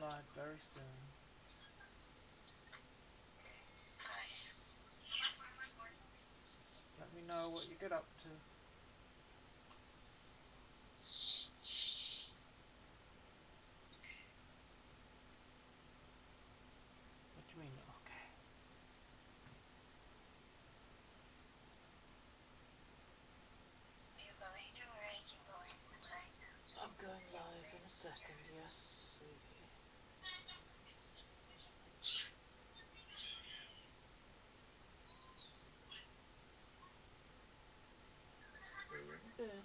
live very soon. Let me know what you get up to. What do you mean, okay? I'm going live in a second, yes, sweetie. See you in a bit.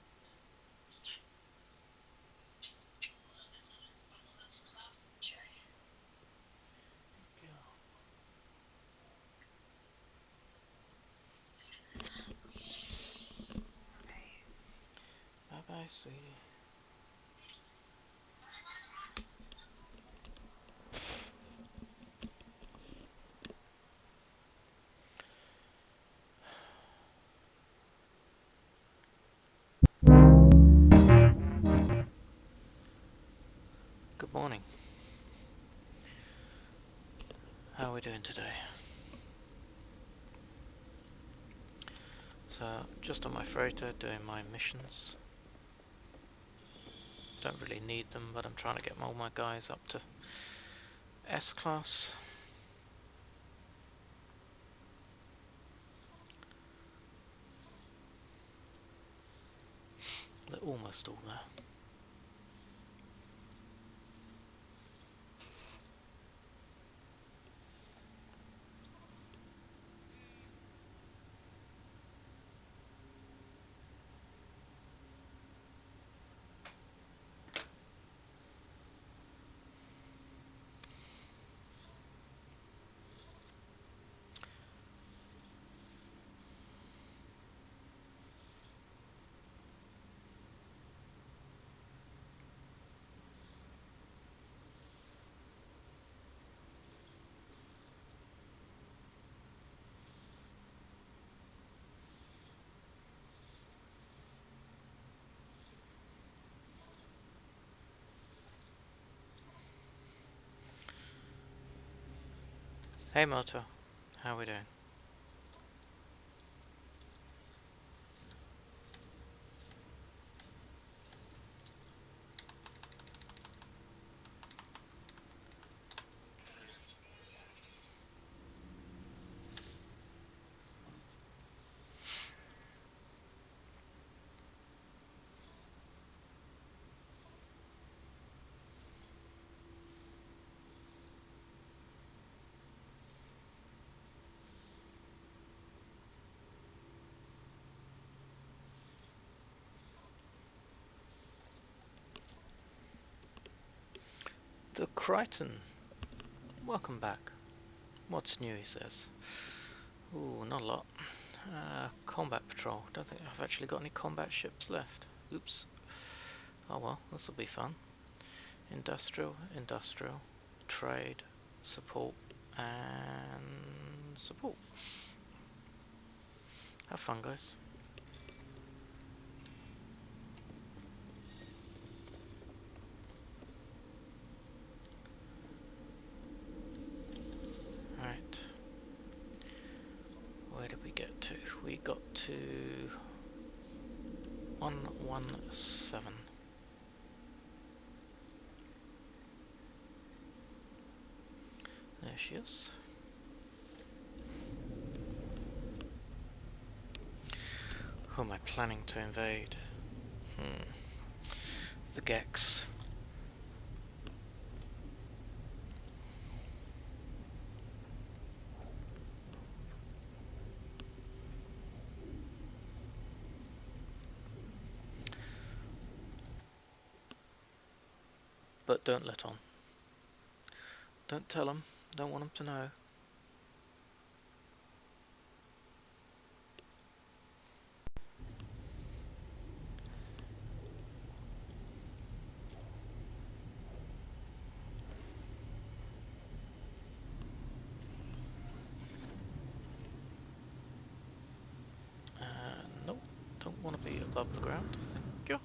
Bye bye, sweetie. Good morning. How are we doing today? So, just on my freighter doing my missions. Don't really need them, but I'm trying to get all my guys up to S-Class. They're almost all there. Hey Moto, how are we doing? The Crichton, welcome back. What's new, he says. Ooh, not a lot. Combat patrol. Don't think I've actually got any combat ships left. Oops. Oh well, this will be fun. Industrial, industrial, trade, support, and support. Have fun, guys. Alright. Where did we get to? We got to 117. There she is. Who am I planning to invade? The Gex. But don't let on. Don't tell them. Don't want them to know. Nope. Don't want to be above the ground. Thank you.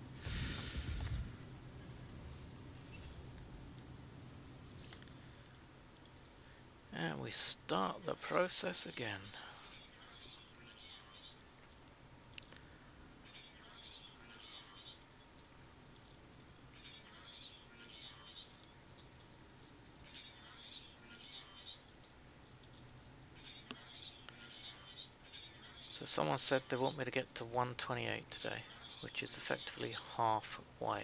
we start the process again. So someone said they want me to get to 128 today, which is effectively halfway.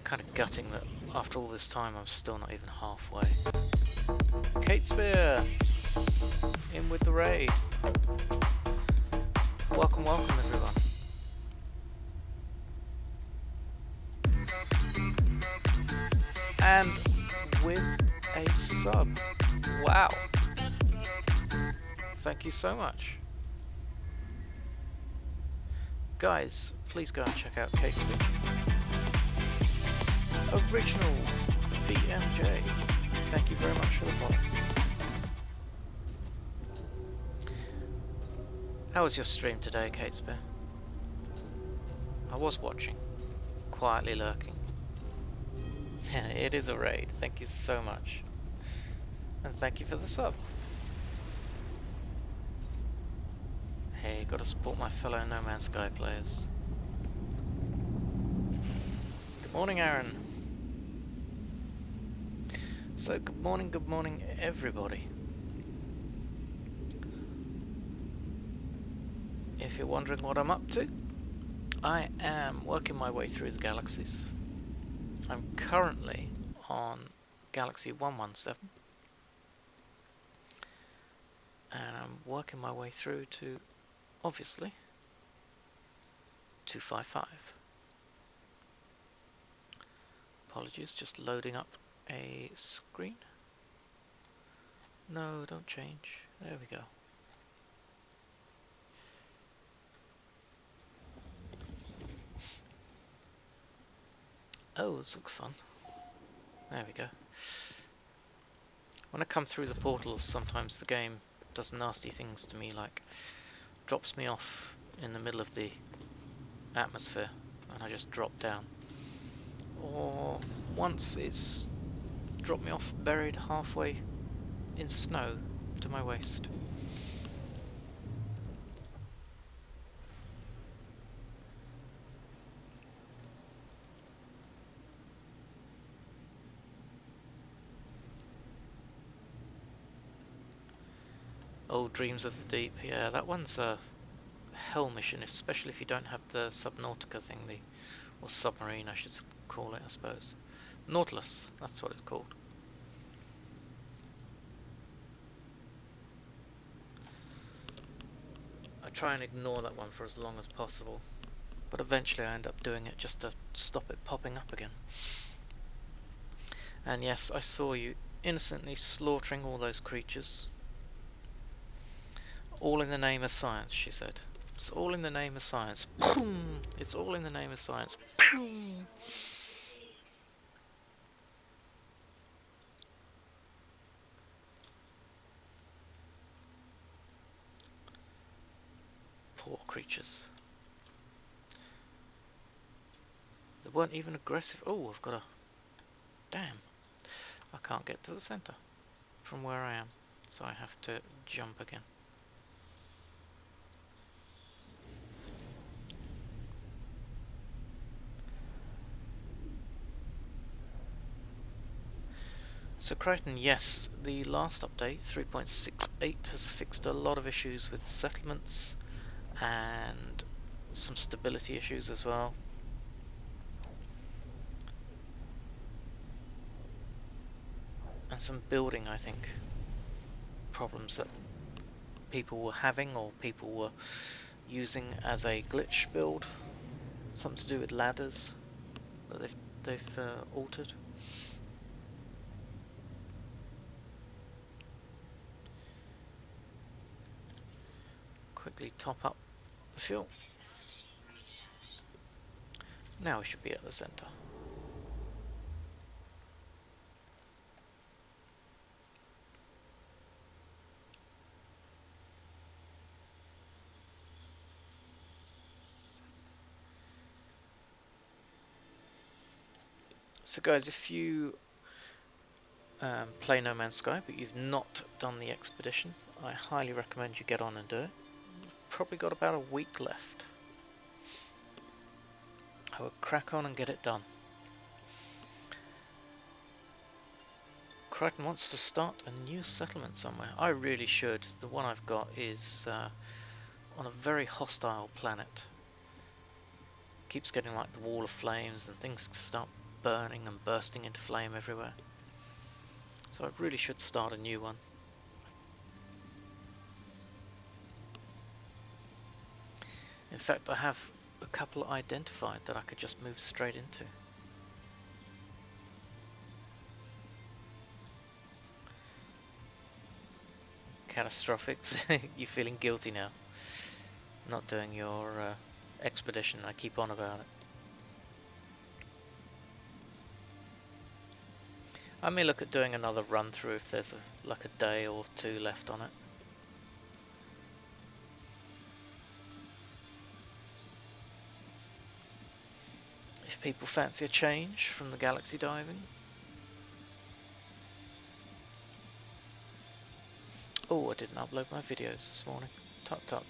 Kind of gutting that after all this time I'm still not even halfway. Kate Spear! In with the raid. Welcome, welcome everyone. And with a sub. Wow. Thank you so much. Guys, please go and check out Kate Spear. Original BMJ. Thank you very much for the follow. How was your stream today, Kate Spear? I was watching, quietly lurking. It is a raid. Thank you so much. And thank you for the sub. Hey, gotta support my fellow No Man's Sky players. Good morning, Aaron. So, good morning, everybody. If you're wondering what I'm up to, I am working my way through the galaxies. I'm currently on Galaxy 117. And I'm working my way through to, obviously, 255. Apologies, just loading up a screen. No, don't change. There we go. Oh, this looks fun. There we go. When I come through the portals, sometimes the game does nasty things to me, like drops me off in the middle of the atmosphere and I just drop down. Or once it's dropped me off buried halfway in snow to my waist. Oh, Dreams of the Deep. Yeah, that one's a hell mission, especially if you don't have the Subnautica thing, or submarine I should call it, I suppose. Nautilus, that's what it's called. I try and ignore that one for as long as possible, but eventually I end up doing it just to stop it popping up again. And yes, I saw you innocently slaughtering all those creatures. All in the name of science, she said. It's all in the name of science. Boom! It's all in the name of science. Boom! Poor creatures. They weren't even aggressive. Oh, I've got a... Damn. I can't get to the centre from where I am, so I have to jump again. So Crichton, yes, the last update, 3.68, has fixed a lot of issues with settlements and some stability issues as well. And some building, I think, problems that people were having or people were using as a glitch build. Something to do with ladders that they've altered. Quickly top up the fuel. Now we should be at the centre. So guys, if you play No Man's Sky but you've not done the expedition, I highly recommend you get on and do it. Probably got about a week left. I would crack on and get it done. Crichton wants to start a new settlement somewhere. I really should. The one I've got is on a very hostile planet. Keeps getting like the wall of flames and things start burning and bursting into flame everywhere. So I really should start a new one. In fact, I have a couple identified that I could just move straight into. Catastrophic. You feeling guilty now? Not doing your expedition. I keep on about it. I may look at doing another run through if there's like a day or two left on it. If people fancy a change from the galaxy diving. Oh, I didn't upload my videos this morning. Tut tut.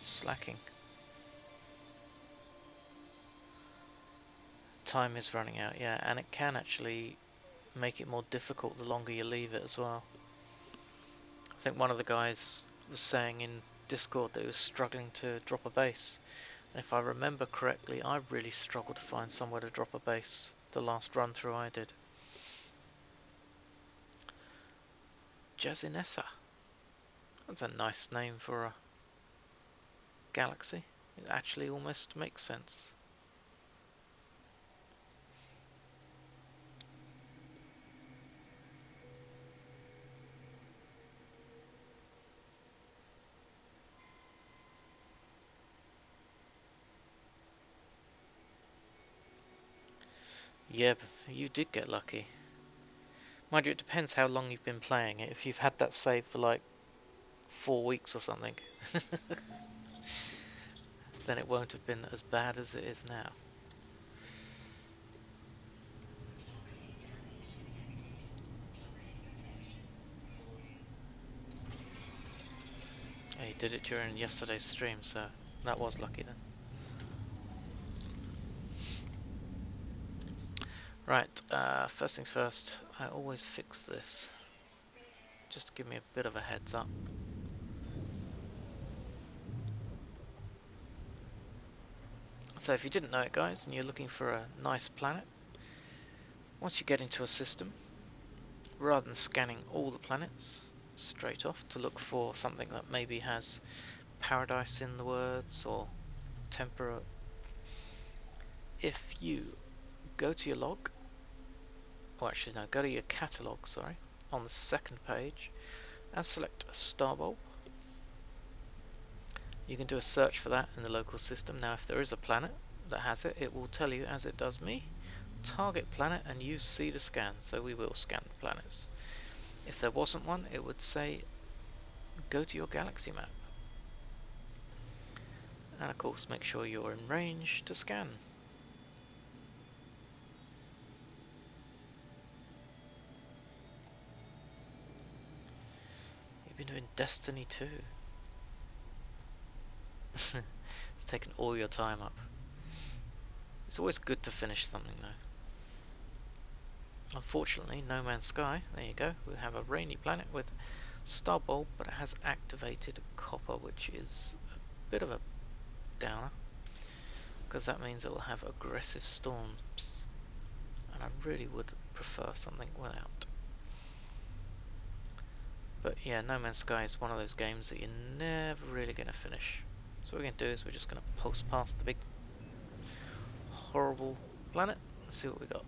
Slacking. Time is running out, yeah, and it can actually make it more difficult the longer you leave it as well. I think one of the guys was saying in Discord that he was struggling to drop a base. And if I remember correctly, I really struggled to find somewhere to drop a base the last run through I did. Jazinessa. That's a nice name for a galaxy. It actually almost makes sense. Yeah, you did get lucky. Mind you, it depends how long you've been playing it. If you've had that save for like 4 weeks or something, then it won't have been as bad as it is now. Yeah, you did it during yesterday's stream, so that was lucky then. Right, first things first, I always fix this, just to give me a bit of a heads up. So if you didn't know it guys, and you're looking for a nice planet, once you get into a system, rather than scanning all the planets straight off to look for something that maybe has paradise in the words or temperate, if you go to your log, or actually no, go to your catalogue, sorry, on the second page and select Star Bulb. You can do a search for that in the local system. Now if there is a planet that has it, it will tell you, as it does me, target planet and use C to scan, so we will scan the planets. If there wasn't one, it would say go to your galaxy map, and of course make sure you're in range to scan. You've been doing Destiny 2. It's taken all your time up. It's always good to finish something though. Unfortunately, No Man's Sky, there you go, we have a rainy planet with Star Bulb, but it has activated copper, which is a bit of a downer, because that means it will have aggressive storms, and I really would prefer something without. But yeah, No Man's Sky is one of those games that you're never really going to finish. So what we're going to do is we're just going to pulse past the big horrible planet and see what we got.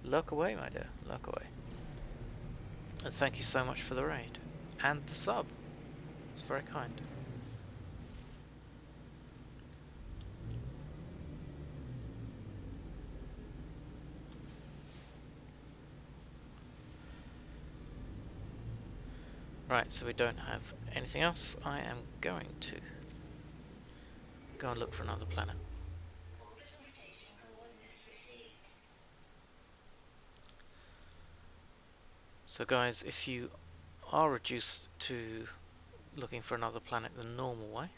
Luck away, my dear, luck away. And thank you so much for the raid and the sub. It's very kind. Right, so we don't have anything else. I am going to go and look for another planet. So guys, if you are reduced to looking for another planet the normal way,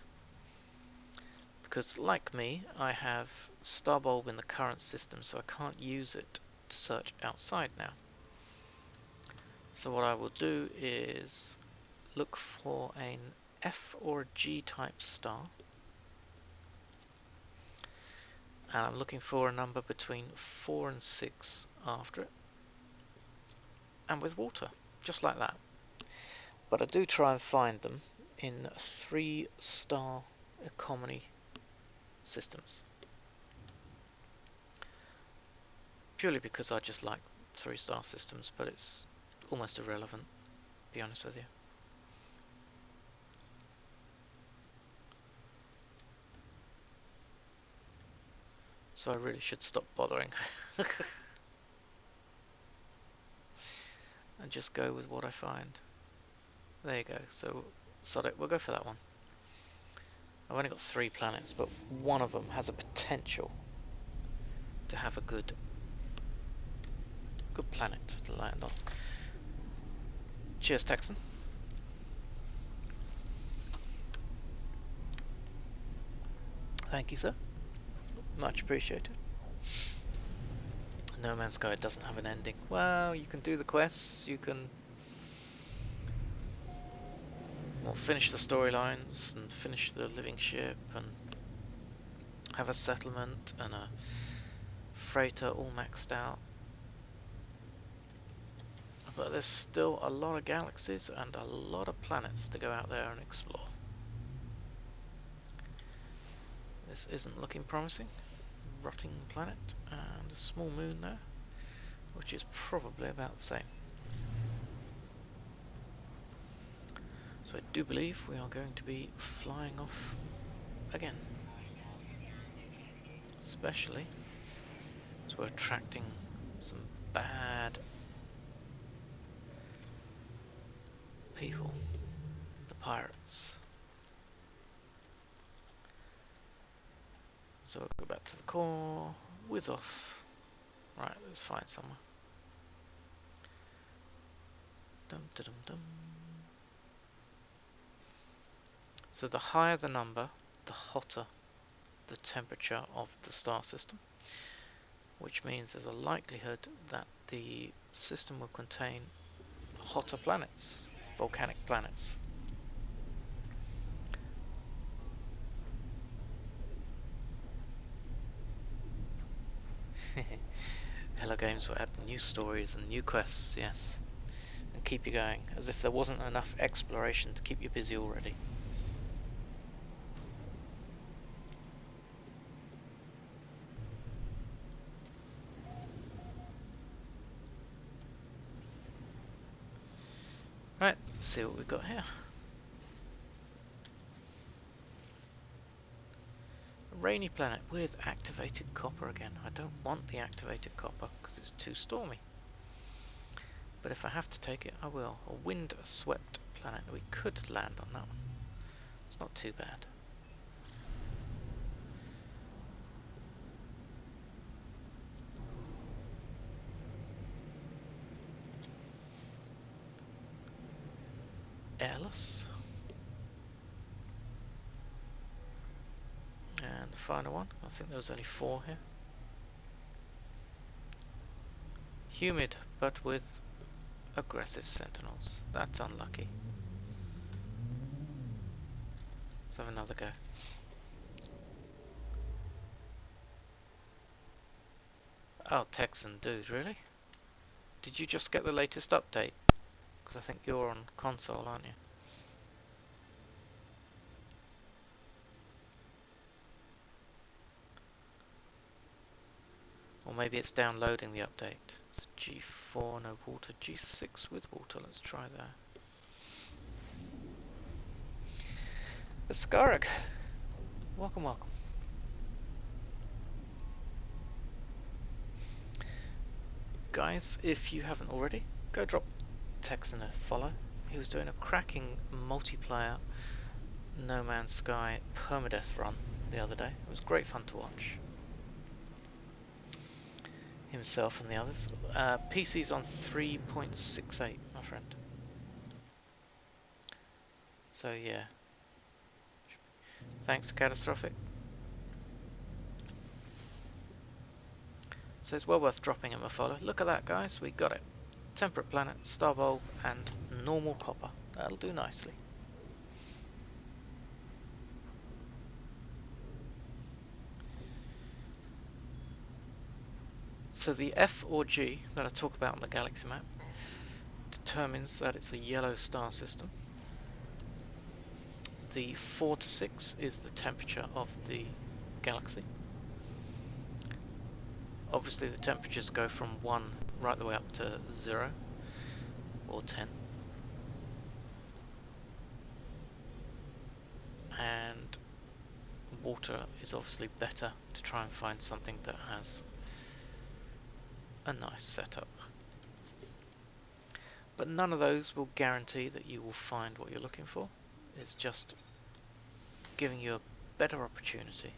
because like me, I have Starbulb in the current system, so I can't use it to search outside now. So what I will do is look for an F or a G type star, and I'm looking for a number between 4 and 6 after it, and with water, just like that. But I do try and find them in 3-star economy systems, purely because I just like 3-star systems, but it's almost irrelevant, to be honest with you. So I really should stop bothering and just go with what I find. There you go. So sod it, we'll go for that one. I've only got 3 planets, but one of them has a potential to have a good planet to land on. Cheers, Texan. Thank you, sir. Much appreciated. No Man's Sky doesn't have an ending. Well, you can do the quests, you can finish the storylines and finish the living ship and have a settlement and a freighter all maxed out. But there's still a lot of galaxies and a lot of planets to go out there and explore. This isn't looking promising. Rotting planet and a small moon there, which is probably about the same. So I do believe we are going to be flying off again. Especially as we're attracting some bad people, the pirates. So we'll go back to the core, whiz off. Right, let's find somewhere. Dum dum dum dum. So the higher the number, the hotter the temperature of the star system, which means there's a likelihood that the system will contain hotter planets, volcanic planets. Hello Games will add new stories and new quests, yes, and keep you going, as if there wasn't enough exploration to keep you busy already. Right, let's see what we've got here. A rainy planet with activated copper again. I don't want the activated copper because it's too stormy. But if I have to take it, I will. A wind-swept planet. We could land on that one. It's not too bad. Airless. And the final one. I think there was only 4 here. Humid, but with aggressive sentinels. That's unlucky. Let's have another go. Oh, Texan dude, really? Did you just get the latest update? Because I think you're on console, aren't you? Or maybe it's downloading the update. It's G4, no water. G6 with water. Let's try that. Ascarig. Welcome, welcome. Guys, if you haven't already, go drop Texan a follow. He was doing a cracking multiplayer No Man's Sky permadeath run the other day. It was great fun to watch. Himself and the others. PC's on 3.68. friend. So yeah. Thanks, Catastrophic. So it's well worth dropping him a follow. Look at that, guys. We got it. Temperate planet, star bulb, and normal copper. That'll do nicely. So the F or G that I talk about on the galaxy map determines that it's a yellow star system. The 4 to 6 is the temperature of the galaxy. Obviously the temperatures go from 1 right the way up to 0 or 10. And water is obviously better to try and find something that has a nice setup. But none of those will guarantee that you will find what you're looking for. It's just giving you a better opportunity.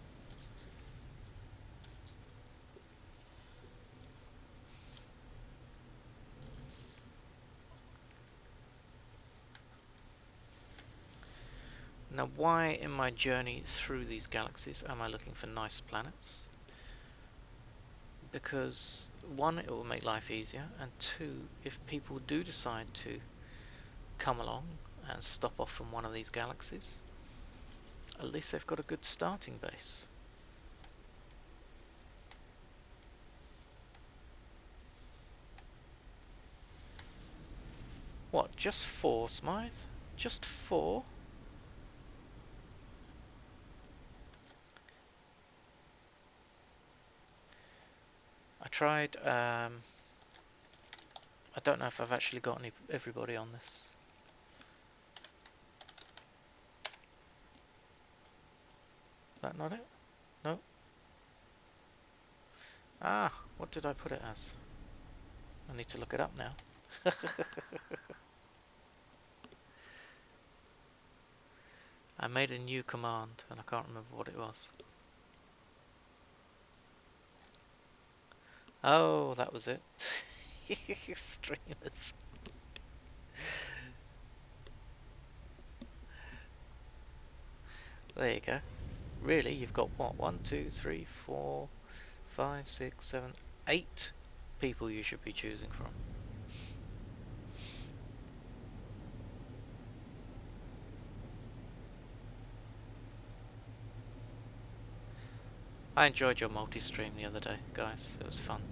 Now, why in my journey through these galaxies am I looking for nice planets? Because one, it will make life easier, and two, if people do decide to come along and stop off from one of these galaxies, at least they've got a good starting base. What, just 4, Smythe? Just 4? I tried, I don't know if I've actually got everybody on this. Is that not it? No? Ah, what did I put it as? I need to look it up now. I made a new command and I can't remember what it was. Oh, that was it. Streamers. There you go. Really, you've got what? 1, 2, 3, 4, 5, 6, 7, 8 people you should be choosing from. I enjoyed your multi-stream the other day, guys. It was fun.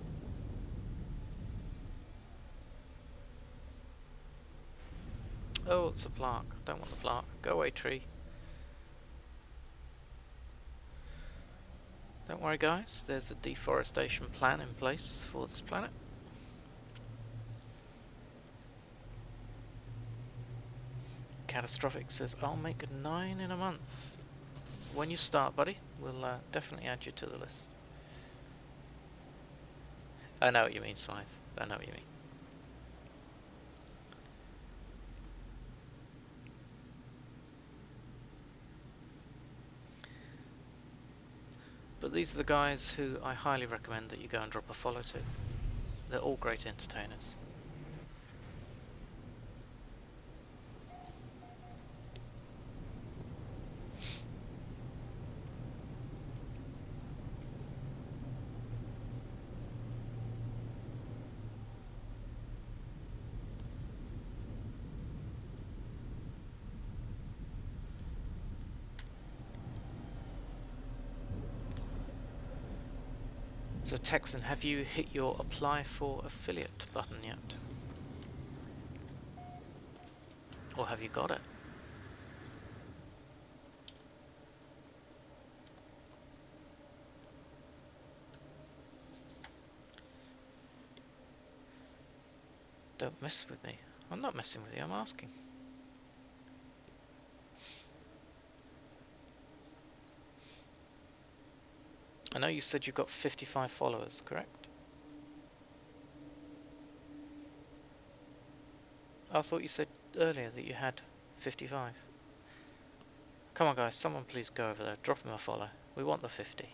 Oh, it's a plaque. Don't want the plaque. Go away, tree. Don't worry, guys. There's a deforestation plan in place for this planet. Catastrophic says, I'll make 9 in a month. When you start, buddy, we'll definitely add you to the list. I know what you mean, Smythe. I know what you mean. But these are the guys who I highly recommend that you go and drop a follow to. They're all great entertainers. So Texan, have you hit your apply for affiliate button yet? Or have you got it? Don't mess with me. I'm not messing with you, I'm asking. I know you said you got 55 followers, correct? I thought you said earlier that you had 55. Come on guys, someone please go over there, drop him a follow. We want the 50.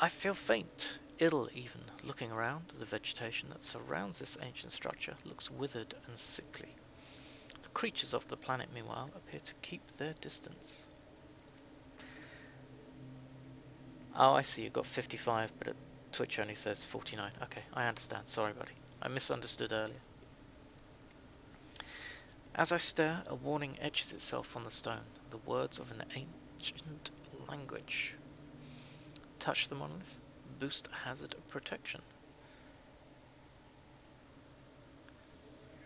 I feel faint. ill even. Looking around, the vegetation that surrounds this ancient structure looks withered and sickly. The creatures of the planet, meanwhile, appear to keep their distance. Oh, I see, you got 55, but Twitch only says 49. Okay, I understand. Sorry, buddy. I misunderstood earlier. As I stare, a warning etches itself on the stone. The words of an ancient language. Touch the monolith. Boost hazard protection.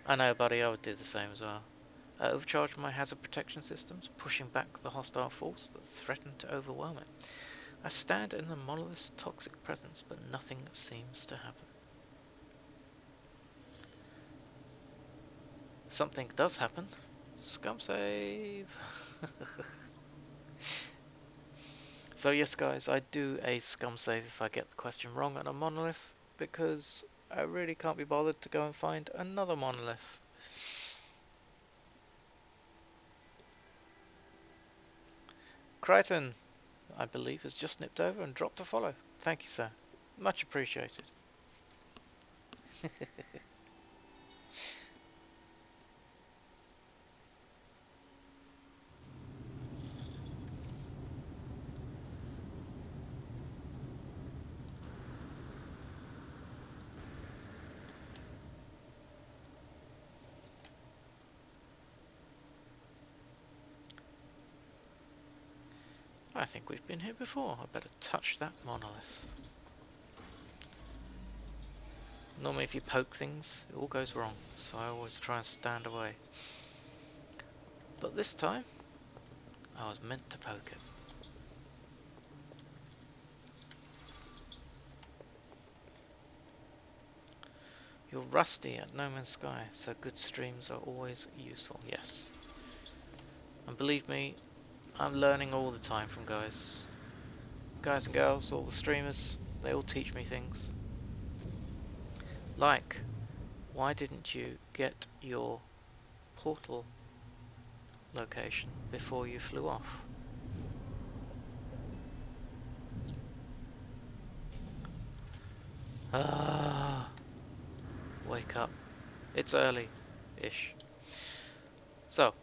I know, buddy, I would do the same as well. Overcharge my hazard protection systems, pushing back the hostile force that threatened to overwhelm it. I stand in the monolith's toxic presence, but nothing seems to happen. Something does happen. Scum save! So yes, guys, I do a scum save if I get the question wrong on a monolith, because I really can't be bothered to go and find another monolith. Crichton, I believe, has just nipped over and dropped a follow. Thank you, sir. Much appreciated. I think we've been here before. I better touch that monolith. Normally if you poke things, it all goes wrong, so I always try and stand away. But this time, I was meant to poke it. You're rusty at No Man's Sky, so good streams are always useful. Yes. And believe me, I'm learning all the time from guys. Guys and girls, all the streamers, they all teach me things. Like, why didn't you get your portal location before you flew off? Ah, wake up. It's early-ish. So,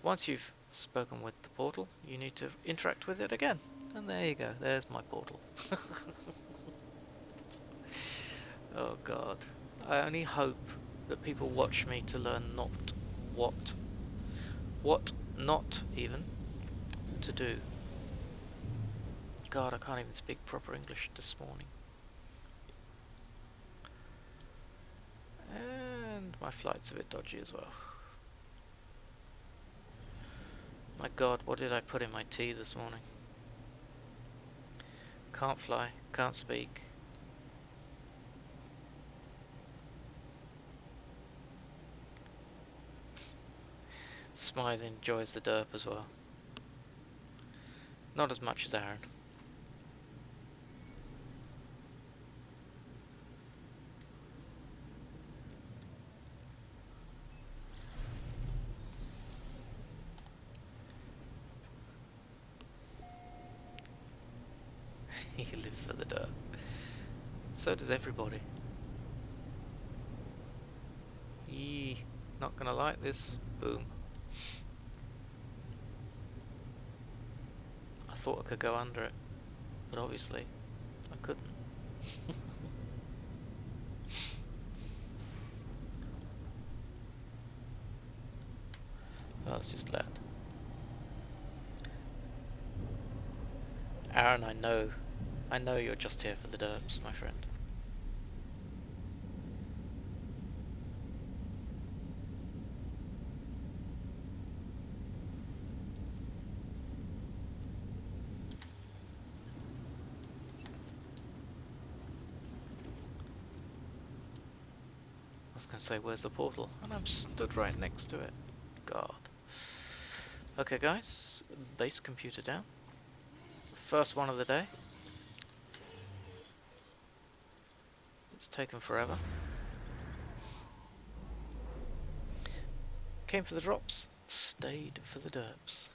once you've spoken with the portal, you need to interact with it again. And there you go, there's my portal. Oh god. I only hope that people watch me to learn what not even to do. God, I can't even speak proper English this morning. And my flight's a bit dodgy as well. My god, what did I put in my tea this morning? Can't fly, can't speak. Smythe enjoys the derp as well. Not as much as Aaron. He lives for the derp. So does everybody. Yee, not gonna like this. Boom. I thought I could go under it, but obviously I couldn't. Well, let's just land. Aaron, I know you're just here for the derps, my friend. I was going to say, where's the portal? And I'm stood right next to it. God. Okay, guys. Base computer down. First one of the day. It's taken forever. Came for the drops. Stayed for the derps.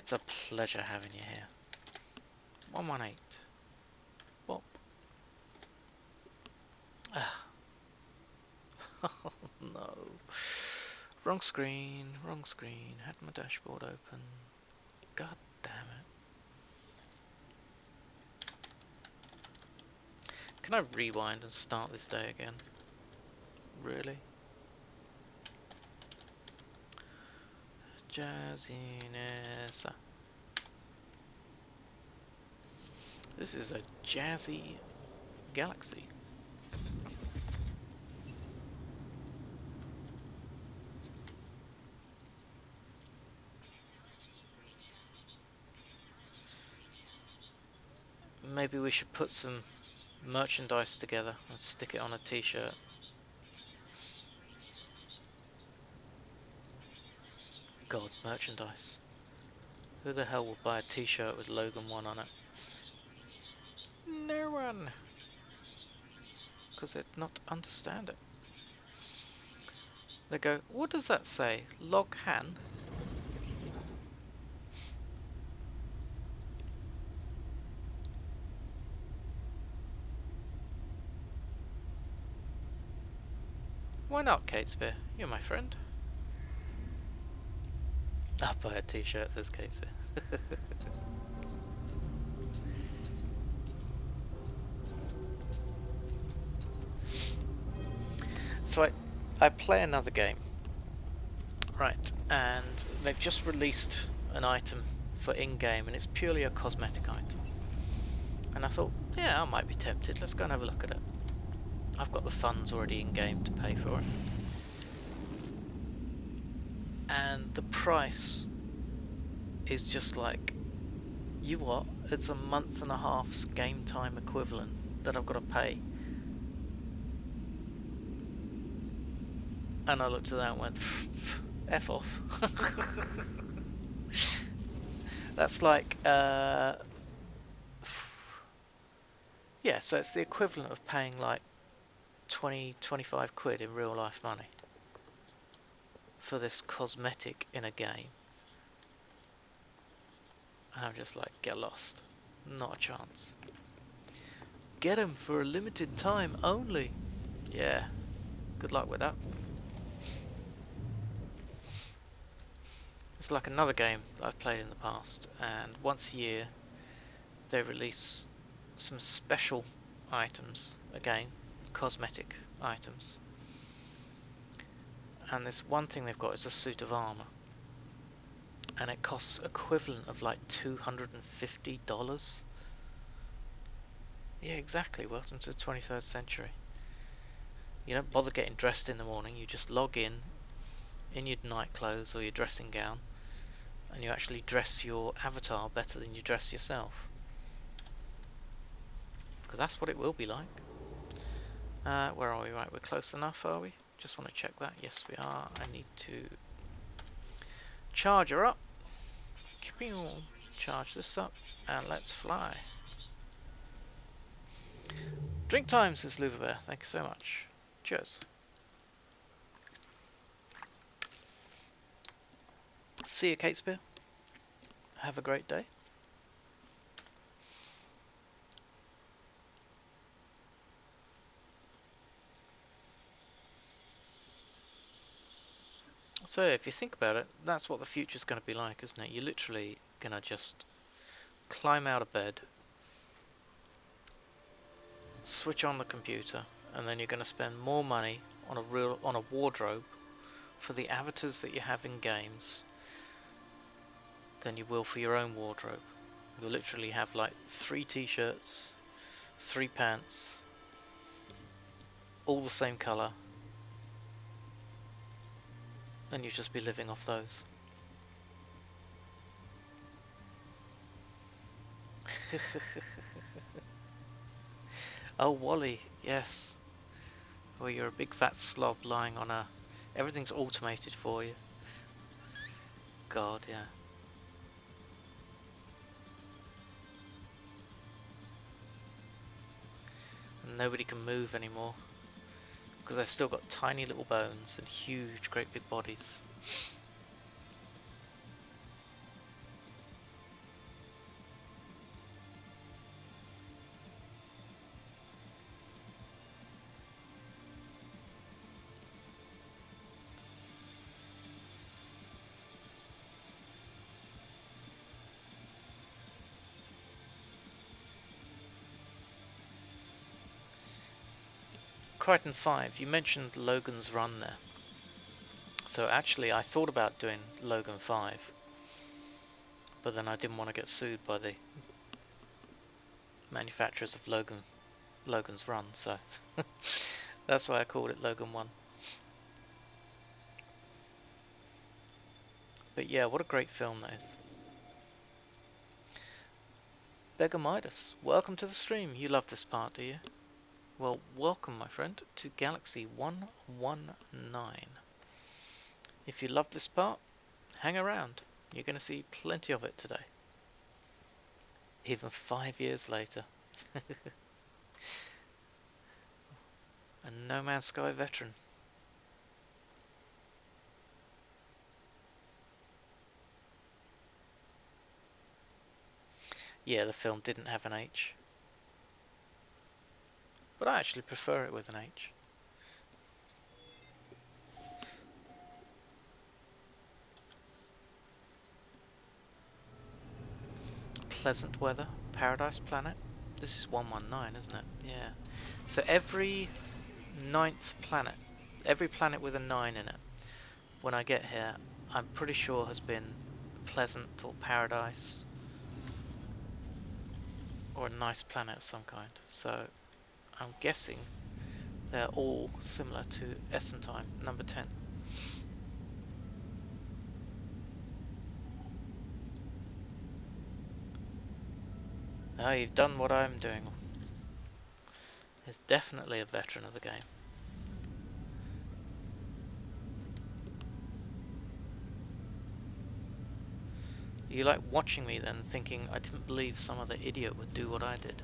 It's a pleasure having you here. 118. Bop. Ah. Oh no. Wrong screen, wrong screen. Had my dashboard open. God damn it. Can I rewind and start this day again? Really? Jazziness. This is a jazzy galaxy. Maybe we should put some merchandise together and stick it on a t-shirt. God, merchandise. Who the hell will buy a t-shirt with Logan 1 on it? No one! Because they'd not understand it. They go, what does that say? Log Han? Why not, Catesby? You're my friend. I'll buy a t-shirt that says Catesby. So I play another game. Right, and they've just released an item for in-game, and it's purely a cosmetic item. And I thought, yeah, I might be tempted. Let's go and have a look at it. I've got the funds already in-game to pay for it. And the price is just like, you what? It's a month and a half's game time equivalent that I've got to pay. And I looked at that and went, F off. That's like, yeah, so it's the equivalent of paying like 20-25 quid in real life money for this cosmetic in a game. And I'm just like, get lost. Not a chance. Get him for a limited time only. Yeah, good luck with that. It's like another game that I've played in the past, and once a year they release some special items, again, cosmetic items. And this one thing they've got is a suit of armour. And it costs equivalent of like $250. Yeah, exactly. Welcome to the 23rd century. You don't bother getting dressed in the morning, you just log in your night clothes or your dressing gown, and you actually dress your avatar better than you dress yourself. Because that's what it will be like. Where are we? Right, we're close enough, are we? Just want to check that. Yes, we are. I need to charge her up. Charge this up, and let's fly. Drink time, says Louver Bear. Thank you so much. Cheers. See you, Catesby. Have a great day. So if you think about it, that's what the future's going to be like, isn't it? You're literally going to just climb out of bed, switch on the computer, and then you're going to spend more money on a wardrobe for the avatars that you have in games than you will for your own wardrobe. You'll literally have like 3 t-shirts, 3 pants, all the same colour, and you'll just be living off those. Oh, Wally, yes. Well, you're a big fat slob lying on a... Everything's automated for you. God, yeah. And nobody can move anymore. Because they've still got tiny little bones and huge, great big bodies. Crichton 5, you mentioned Logan's Run there. So actually I thought about doing Logan 5, but then I didn't want to get sued by the manufacturers of Logan's Run, so that's why I called it Logan 1. But yeah, what a great film that is. Beggar Midas, welcome to the stream. You love this part, do you? Well, welcome, my friend, to Galaxy 119. If you love this part, hang around. You're going to see plenty of it today. Even 5 years later. A No Man's Sky veteran. Yeah, the film didn't have an H. But I actually prefer it with an H. Pleasant weather, Paradise Planet. This is 119, isn't it? Yeah. So every 9th planet, every planet with a 9 in it, when I get here, I'm pretty sure has been pleasant or paradise or a nice planet of some kind. So I'm guessing they're all similar to Essentime, number 10. Now you've done what I'm doing. He's definitely a veteran of the game. You like watching me then, thinking I didn't believe some other idiot would do what I did.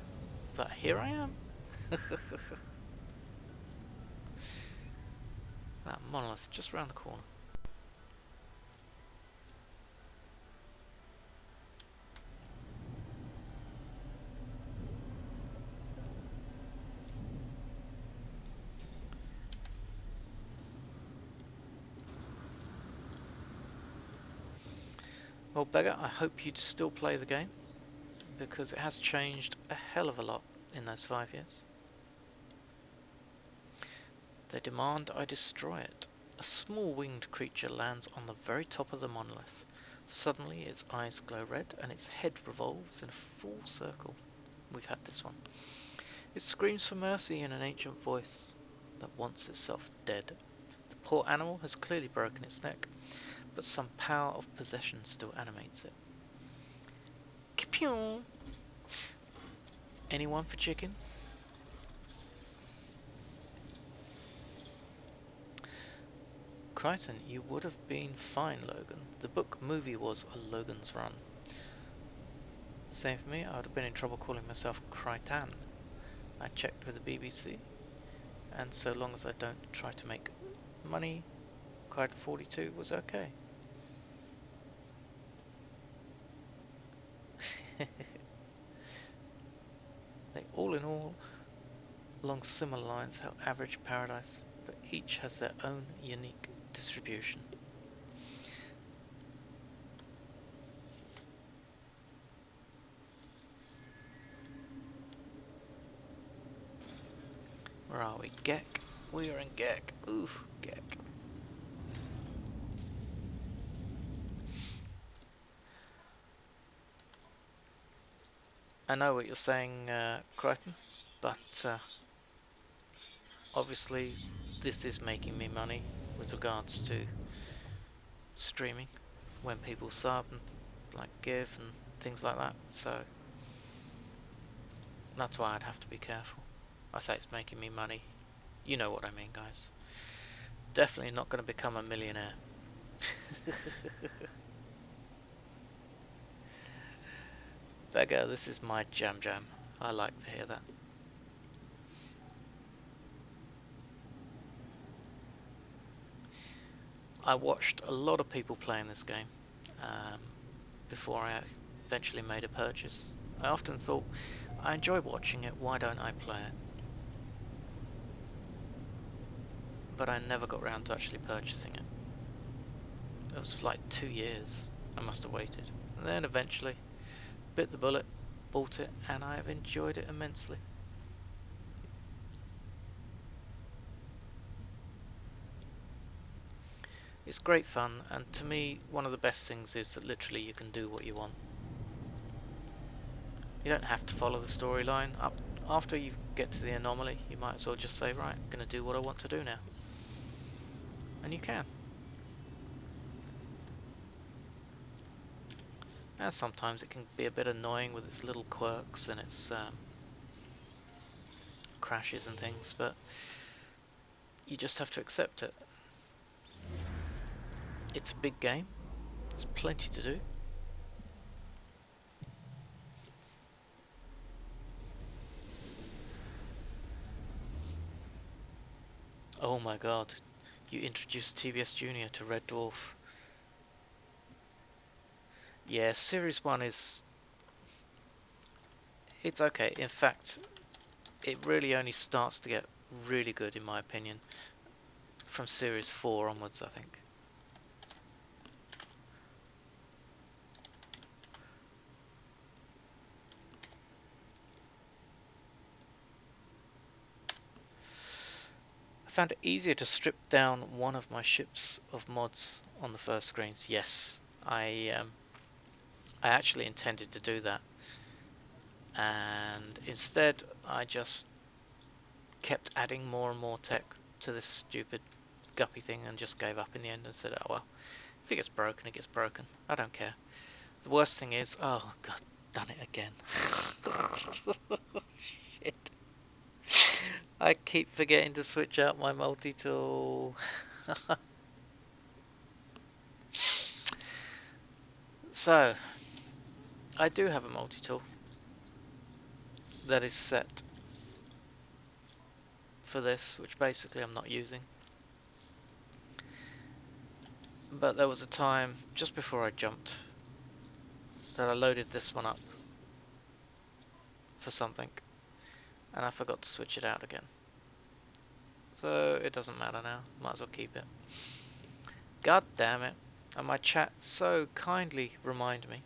But here I am. That monolith just round the corner. Well, Beggar, I hope you'd still play the game, because it has changed a hell of a lot in those 5 years. They demand I destroy it. A small winged creature lands on the very top of the monolith. Suddenly its eyes glow red and its head revolves in a full circle. We've had this one. It screams for mercy in an ancient voice that wants itself dead. The poor animal has clearly broken its neck, but some power of possession still animates it. Kapew! Anyone for chicken? Crichton, you would have been fine, Logan. The book movie was a Logan's Run. Same for me, I would have been in trouble calling myself Crichton. I checked with the BBC, and so long as I don't try to make money, Crichton 42 was okay. They all in all, along similar lines, have average paradise, but each has their own unique distribution. Where are we? Gek? We are in Gek. Oof, Gek. I know what you're saying, Crichton, but obviously this is making me money with regards to streaming when people sub and like give and things like that, so that's why I'd have to be careful. I say it's making me money. You know what I mean, guys. Definitely not going to become a millionaire. Beggar, this is my jam. I like to hear that. I watched a lot of people playing this game before I eventually made a purchase. I often thought, I enjoy watching it, why don't I play it? But I never got around to actually purchasing it. It was for like 2 years I must have waited. And then eventually bit the bullet, bought it, and I have enjoyed it immensely. It's great fun, and to me, one of the best things is that literally you can do what you want. You don't have to follow the storyline. Up after you get to the anomaly, you might as well just say, right, I'm going to do what I want to do now. And you can. And sometimes it can be a bit annoying with its little quirks and its crashes and things, but you just have to accept it. It's a big game. There's plenty to do. Oh my god, you introduced TBS Junior to Red Dwarf. Yeah, Series 1 is... it's okay. In fact, it really only starts to get really good, in my opinion, from Series 4 onwards, I think. I found it easier to strip down one of my ships of mods on the first screens. Yes, I actually intended to do that, and instead I just kept adding more and more tech to this stupid guppy thing and just gave up in the end and said, oh well, if it gets broken, it gets broken. I don't care. The worst thing is, oh god, done it again. Shit. I keep forgetting to switch out my multi-tool. So, I do have a multi-tool that is set for this, which basically I'm not using. But there was a time, just before I jumped, that I loaded this one up for something, and I forgot to switch it out again. So it doesn't matter now, might as well keep it. God damn it. And my chat so kindly remind me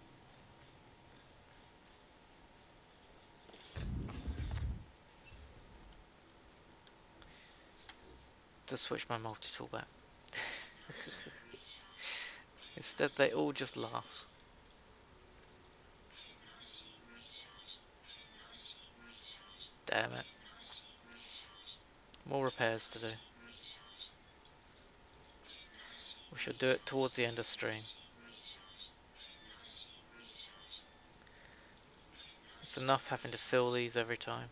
to switch my multi-tool back. Instead they all just laugh. Damn it. More repairs to do. We should do it towards the end of stream. It's enough having to fill these every time.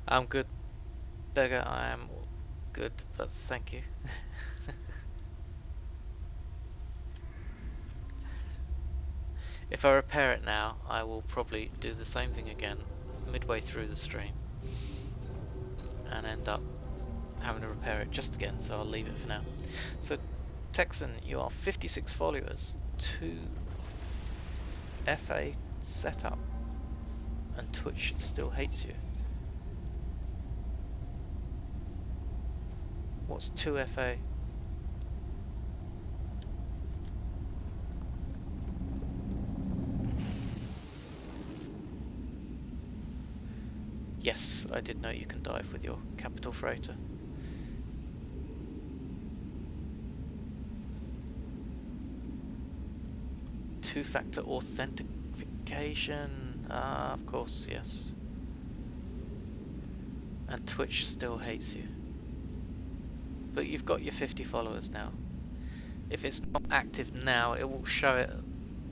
I'm good, beggar, I am good, but thank you. If I repair it now, I will probably do the same thing again midway through the stream and end up having to repair it just again, so I'll leave it for now. So Texan, you are 56 followers, 2 FA setup, and Twitch still hates you. What's 2 FA? Yes, I did know you can dive with your capital freighter. Two-factor authentication. Ah, of course, yes. And Twitch still hates you. But you've got your 50 followers now. If it's not active now, it will show it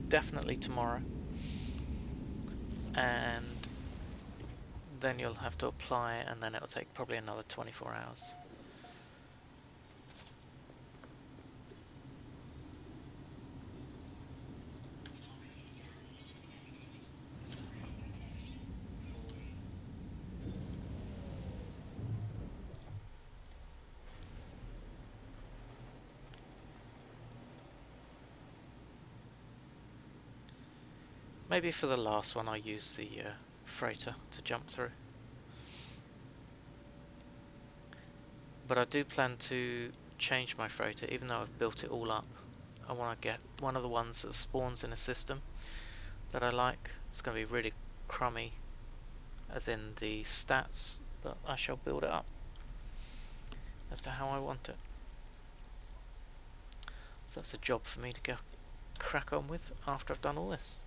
definitely tomorrow. And then you'll have to apply it, and then it'll take probably another 24 hours. Maybe for the last one I use the freighter to jump through. But I do plan to change my freighter, even though I've built it all up. I want to get one of the ones that spawns in a system that I like. It's going to be really crummy as in the stats, but I shall build it up as to how I want it. So that's a job for me to go crack on with after I've done all this.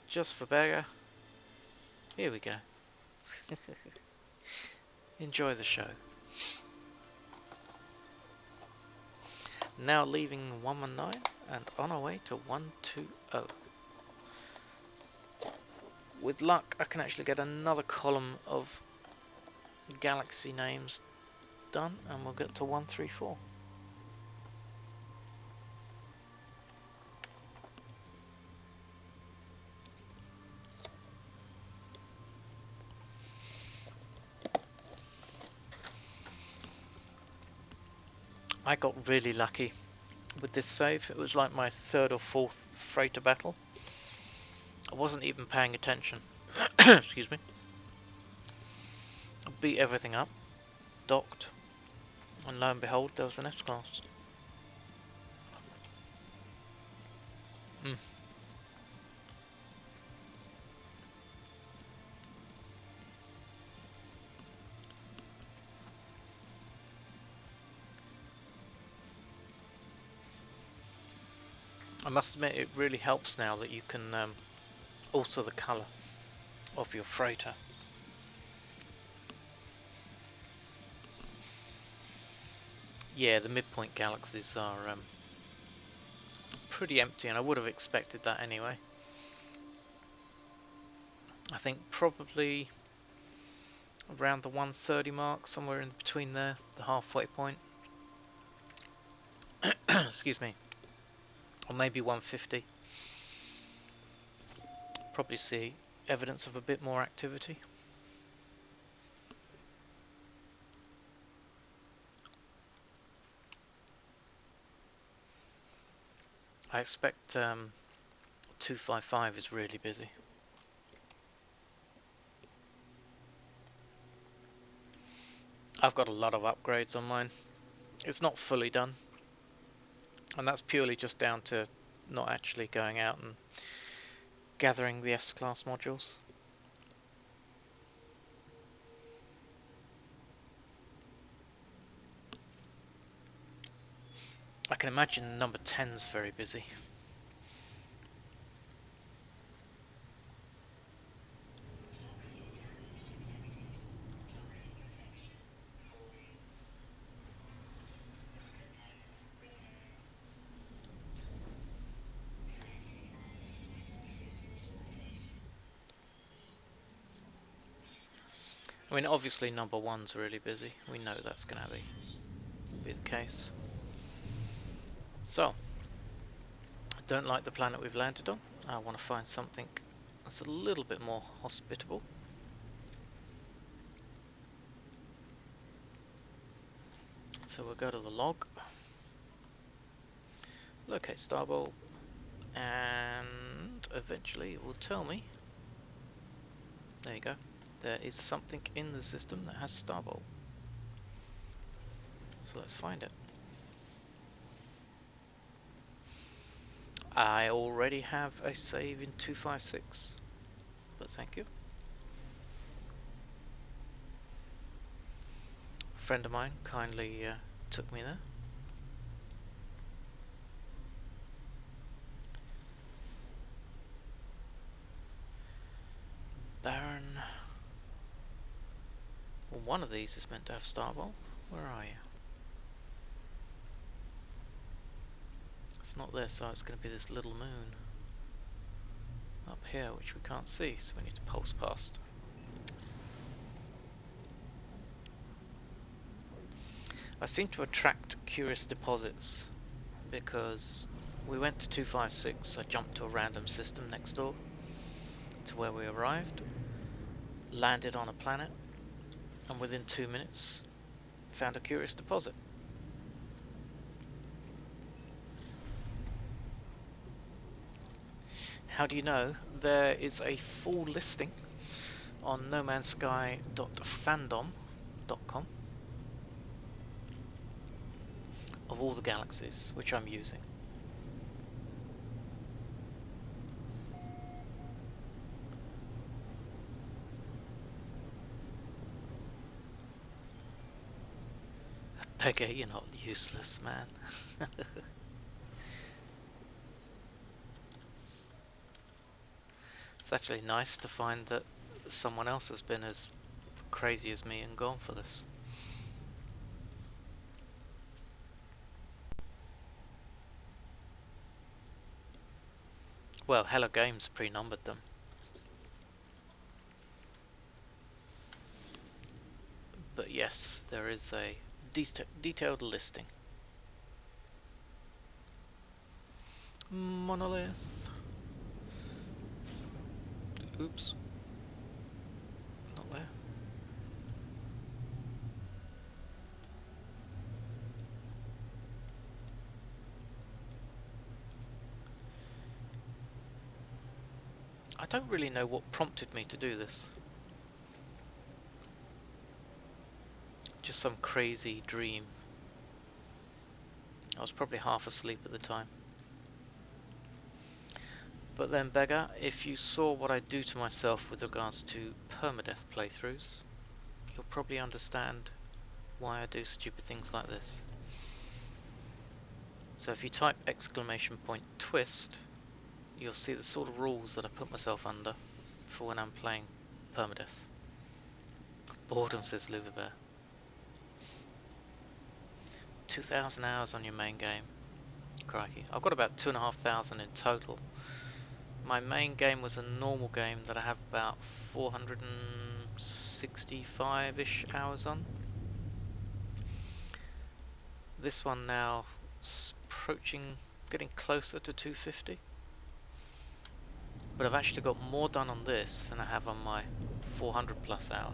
Just for beggar. Here we go. Enjoy the show. Now leaving 119 and on our way to 120. With luck, I can actually get another column of galaxy names done, and we'll get to 134. I got really lucky with this save. It was like my third or fourth freighter battle. I wasn't even paying attention. Excuse me. I beat everything up, docked, and lo and behold, there was an S-class. I must admit, it really helps now that you can alter the colour of your freighter. Yeah, the midpoint galaxies are pretty empty, and I would have expected that anyway. I think probably around the 130 mark, somewhere in between there, the halfway point. Excuse me. Or maybe 150. Probably see evidence of a bit more activity. I expect 255 is really busy. I've got a lot of upgrades on mine. It's not fully done, and that's purely just down to not actually going out and gathering the S-class modules. I can imagine number 10's very busy. I mean, obviously number 1's really busy. We know that's going to be the case. So, I don't like the planet we've landed on. I want to find something that's a little bit more hospitable. So we'll go to the log, locate Starbulb, and eventually it will tell me, there you go, there is something in the system that has Starbulb. So let's find it. I already have a save in 256, but thank you. A friend of mine kindly took me there. Baron. Well, one of these is meant to have Starbulb. Where are you? It's not this, so it's going to be this little moon up here, which we can't see, so we need to pulse past. I seem to attract curious deposits because we went to 256, I jumped to a random system next door to where we arrived, landed on a planet, and within 2 minutes found a curious deposit. How do you know? There is a full listing on nomansky.fandom.com of all the galaxies which I'm using. Beggar, you're not useless, man. It's actually nice to find that someone else has been as crazy as me and gone for this. Well, Hello Games pre-numbered them. But yes, there is a detailed listing. Monolith. Oops. Not there. I don't really know what prompted me to do this. Just some crazy dream. I was probably half asleep at the time. But then, Beggar, if you saw what I do to myself with regards to permadeath playthroughs, you'll probably understand why I do stupid things like this. So if you type !twist, you'll see the sort of rules that I put myself under for when I'm playing permadeath. Boredom, says Luvabear. 2,000 hours on your main game. Crikey. I've got about 2,500 in total. My main game was a normal game that I have about 465-ish hours on. This one now is approaching, getting closer to 250. But I've actually got more done on this than I have on my 400 plus hour.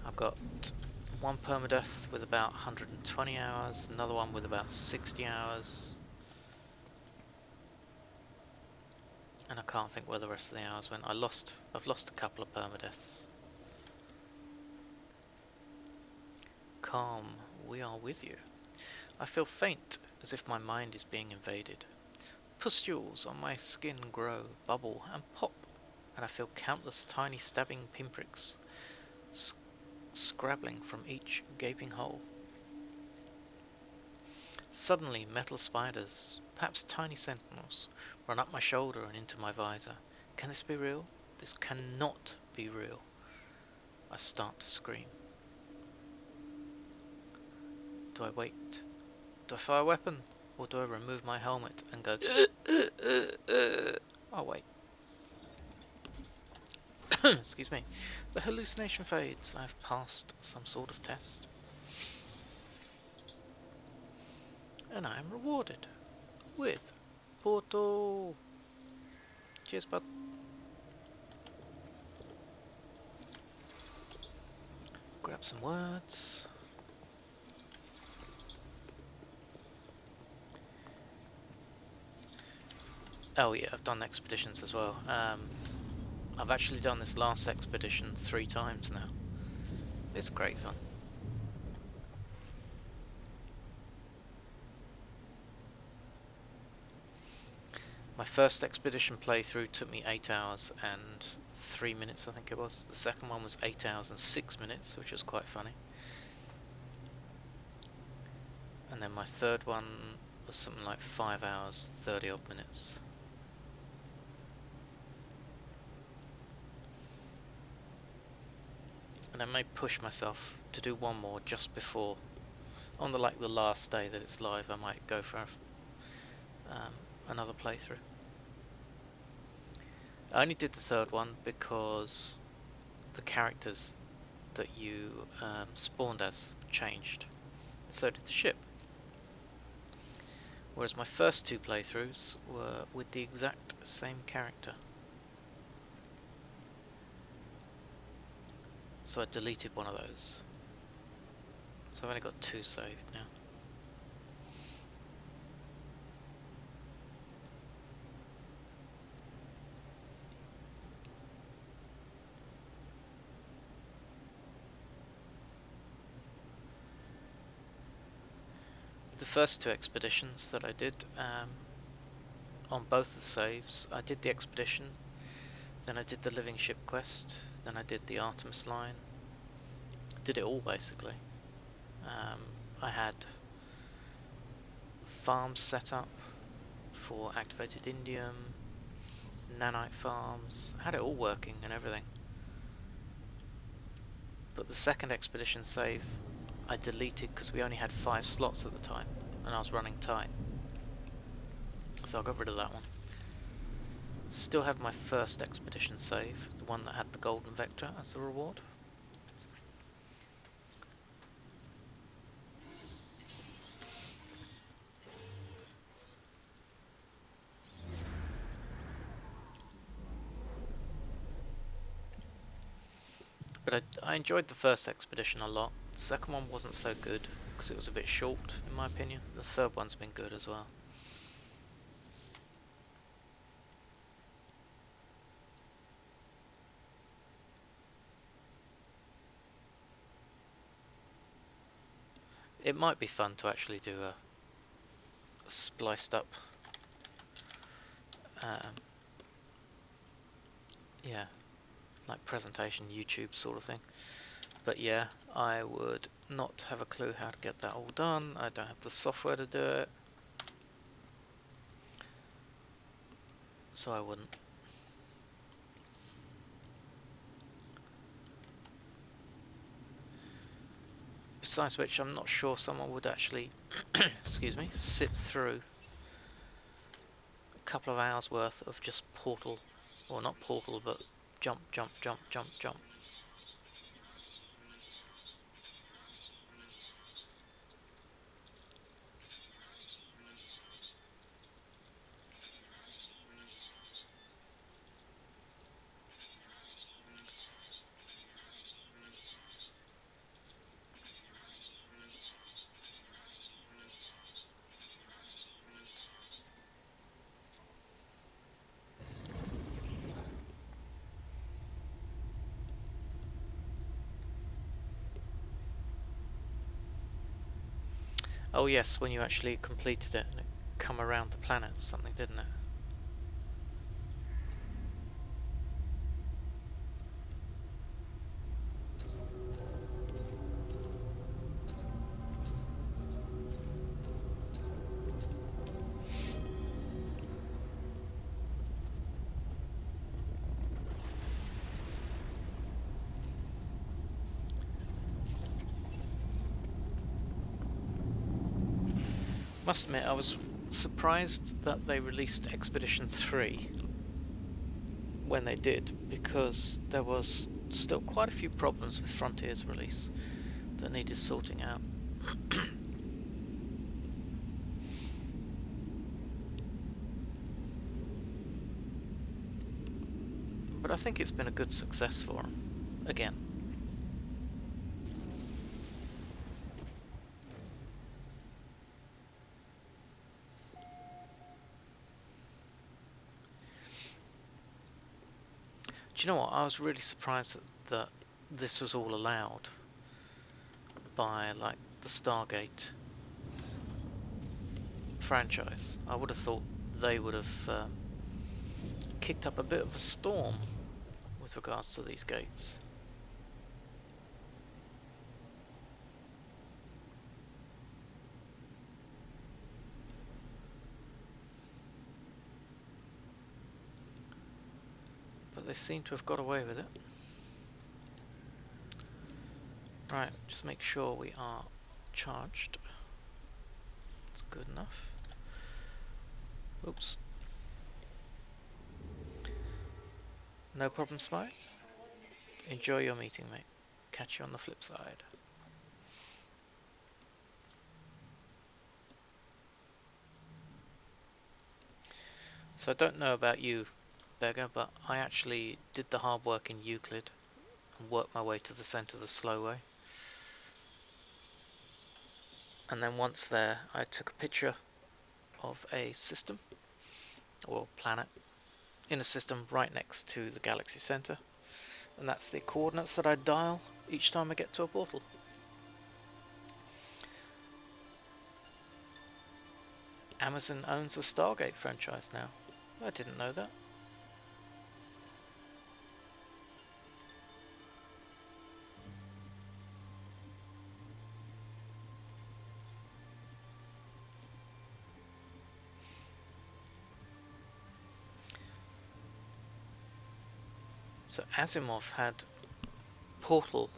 I've got one permadeath with about 120 hours, another one with about 60 hours, and I can't think where the rest of the hours went. I've lost a couple of permadeaths. Calm, we are with you. I feel faint, as if my mind is being invaded. Pustules on my skin grow, bubble, and pop, and I feel countless tiny stabbing pinpricks scrabbling from each gaping hole. Suddenly metal spiders, perhaps tiny sentinels, run up my shoulder and into my visor. Can this be real? This cannot be real. I start to scream. Do I wait? Do I fire a weapon? Or do I remove my helmet and go I'll wait. Excuse me. The hallucination fades. I've passed some sort of test. And I am rewarded with Portal. Cheers, bud. Grab some words. Oh yeah, I've done expeditions as well. I've actually done this last expedition 3 times now. It's great fun. My first expedition playthrough took me 8 hours and 3 minutes, I think it was. The second one was 8 hours and 6 minutes, which was quite funny. And then my third one was something like 5 hours, 30 odd minutes. And I may push myself to do one more just before, on the last day that it's live. I might go for another playthrough. I only did the third one because the characters that you spawned as changed. So did the ship. Whereas my first 2 playthroughs were with the exact same character. So I deleted one of those. So I've only got 2 saved now. the first two expeditions that I did, on both the saves, I did the expedition, then I did the living ship quest, then I did the Artemis line. Did it all basically. I had farms set up for activated indium, nanite farms, I had it all working and everything. But the second expedition save I deleted because we only had 5 slots at the time and I was running tight. So I got rid of that one. Still have my first expedition save, the one that had the golden vector as the reward. But I enjoyed the first expedition a lot. The second one wasn't so good because it was a bit short in my opinion. The third one's been good as well. It might be fun to actually do a spliced up, yeah, like presentation YouTube sort of thing. But yeah, I would not have a clue how to get that all done. I don't have the software to do it, so I wouldn't. Besides which, I'm not sure someone would actually, excuse me, sit through a couple of hours worth of just portal, or not portal, but jump, jump, jump, jump, jump. Oh yes, when you actually completed it and it come around the planet or something, didn't it? Must admit, I was surprised that they released Expedition 3 when they did, because there was still quite a few problems with Frontier's release that needed sorting out. But I think it's been a good success for them, again. Do you know what? I was really surprised that this was all allowed by, like, the Stargate franchise. I would have thought they would have kicked up a bit of a storm with regards to these gates. But they seem to have got away with it. Right, just make sure we are charged. That's good enough. Oops. No problem, Smite. Enjoy your meeting, mate. Catch you on the flip side. So I don't know about you, Beggar, but I actually did the hard work in Euclid and worked my way to the centre the slow way. And then once there, I took a picture of a system, or planet, in a system right next to the galaxy centre. And that's the coordinates that I dial each time I get to a portal. Amazon owns the Stargate franchise now. I didn't know that. So Asimov had portal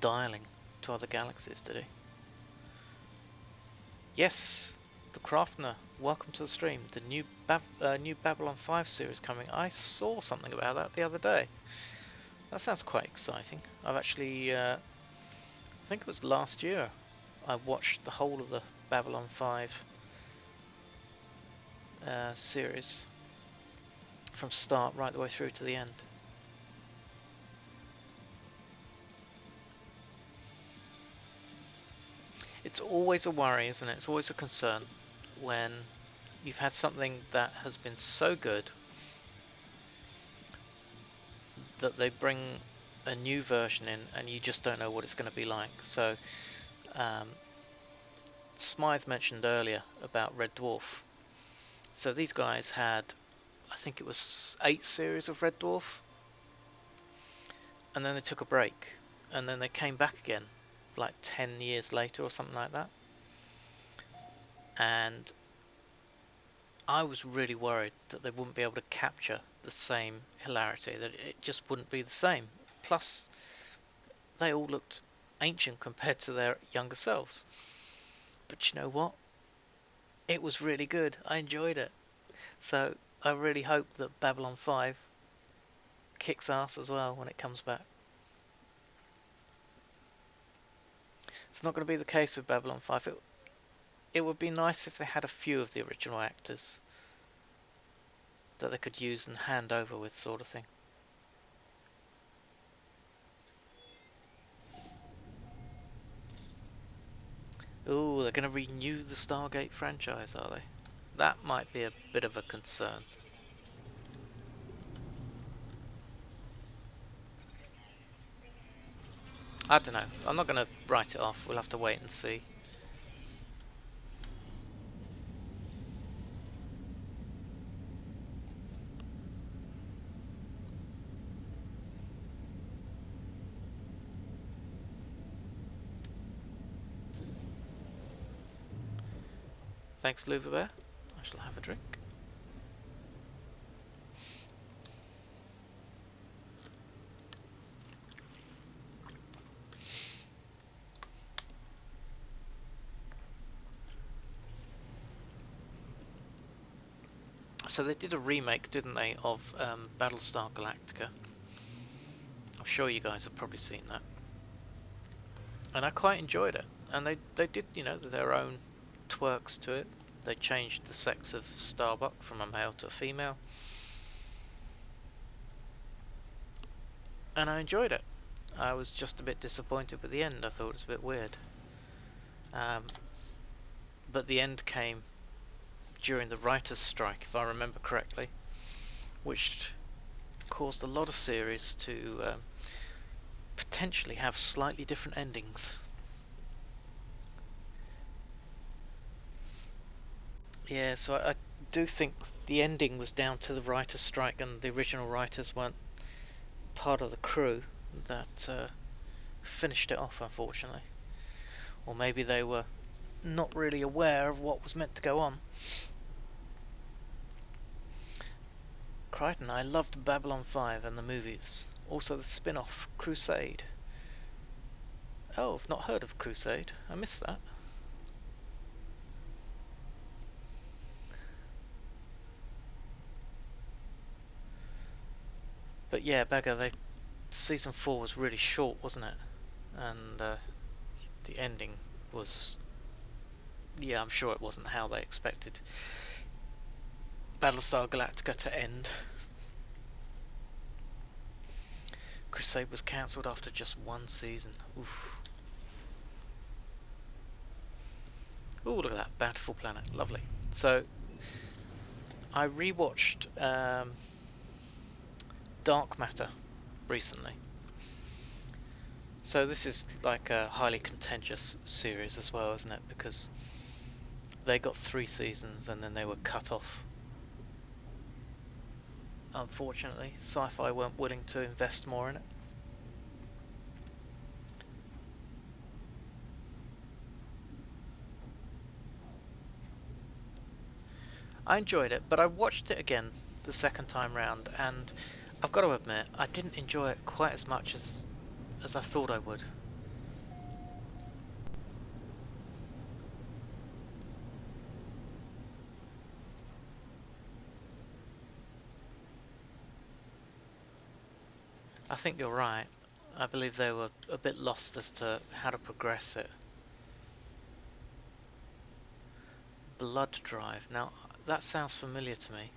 dialing to other galaxies, did he? Yes, the Crafter. Welcome to the stream. The new Babylon 5 series coming. I saw something about that the other day. That sounds quite exciting. I've actually, I think it was last year, I watched the whole of the Babylon 5 series from start right the way through to the end. It's always a worry, isn't it? It's always a concern when you've had something that has been so good that they bring a new version in and you just don't know what it's going to be like. So Smythe mentioned earlier about Red Dwarf. So these guys had, I think it was 8 series of Red Dwarf, and then they took a break, and then they came back again like 10 years later or something like that. And I was really worried that they wouldn't be able to capture the same hilarity, that it just wouldn't be the same. Plus, they all looked ancient compared to their younger selves. But you know what? It was really good. I enjoyed it. So I really hope that Babylon 5 kicks ass as well when it comes back. It's not going to be the case with Babylon 5. It would be nice if they had a few of the original actors that they could use and hand over with, sort of thing. Ooh, they're going to renew the Stargate franchise, are they? That might be a bit of a concern. I don't know. I'm not going to write it off. We'll have to wait and see. Thanks, Louver Bear. I shall have a drink. So they did a remake, didn't they, of Battlestar Galactica. I'm sure you guys have probably seen that. And I quite enjoyed it. And they did, you know, their own twerks to it. They changed the sex of Starbuck from a male to a female. And I enjoyed it. I was just a bit disappointed with the end. I thought it was a bit weird. But the end came during the writer's strike, if I remember correctly, which caused a lot of series to potentially have slightly different endings. Yeah, so I do think the ending was down to the writer's strike, and the original writers weren't part of the crew that finished it off, unfortunately. Or maybe they were not really aware of what was meant to go on. Crichton, I loved Babylon 5 and the movies. Also the spin-off, Crusade. Oh, I've not heard of Crusade. I missed that. But yeah, Bagger, season 4 was really short, wasn't it? And the ending was... Yeah, I'm sure it wasn't how they expected Battlestar Galactica to end. Crusade was cancelled after just 1 season. Oof. Ooh, look at that. Bountiful Planet. Lovely. So, I rewatched Dark Matter recently. So this is like a highly contentious series as well, isn't it? Because they got 3 seasons and then they were cut off. Unfortunately, Sci-Fi weren't willing to invest more in it. I enjoyed it, but I watched it again the second time round, and I've got to admit, I didn't enjoy it quite as much as I thought I would. I think you're right. I believe they were a bit lost as to how to progress it. Blood Drive. Now, that sounds familiar to me,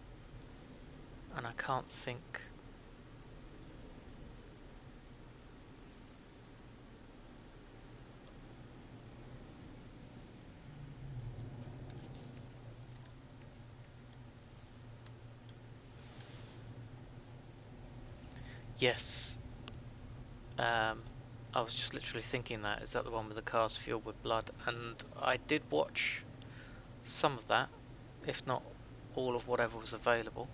and I can't think. Yes. Um, I was just literally thinking that. Is that the one with the cars fueled with blood? And I did watch some of that, if not all of whatever was available.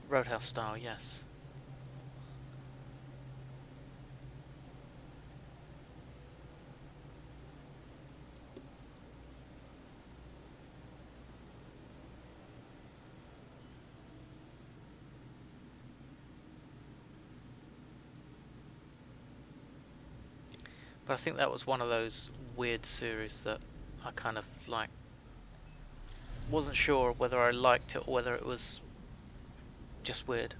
Roadhouse style, yes. But I think that was one of those weird series that I kind of like wasn't sure whether I liked it or whether it was just weird.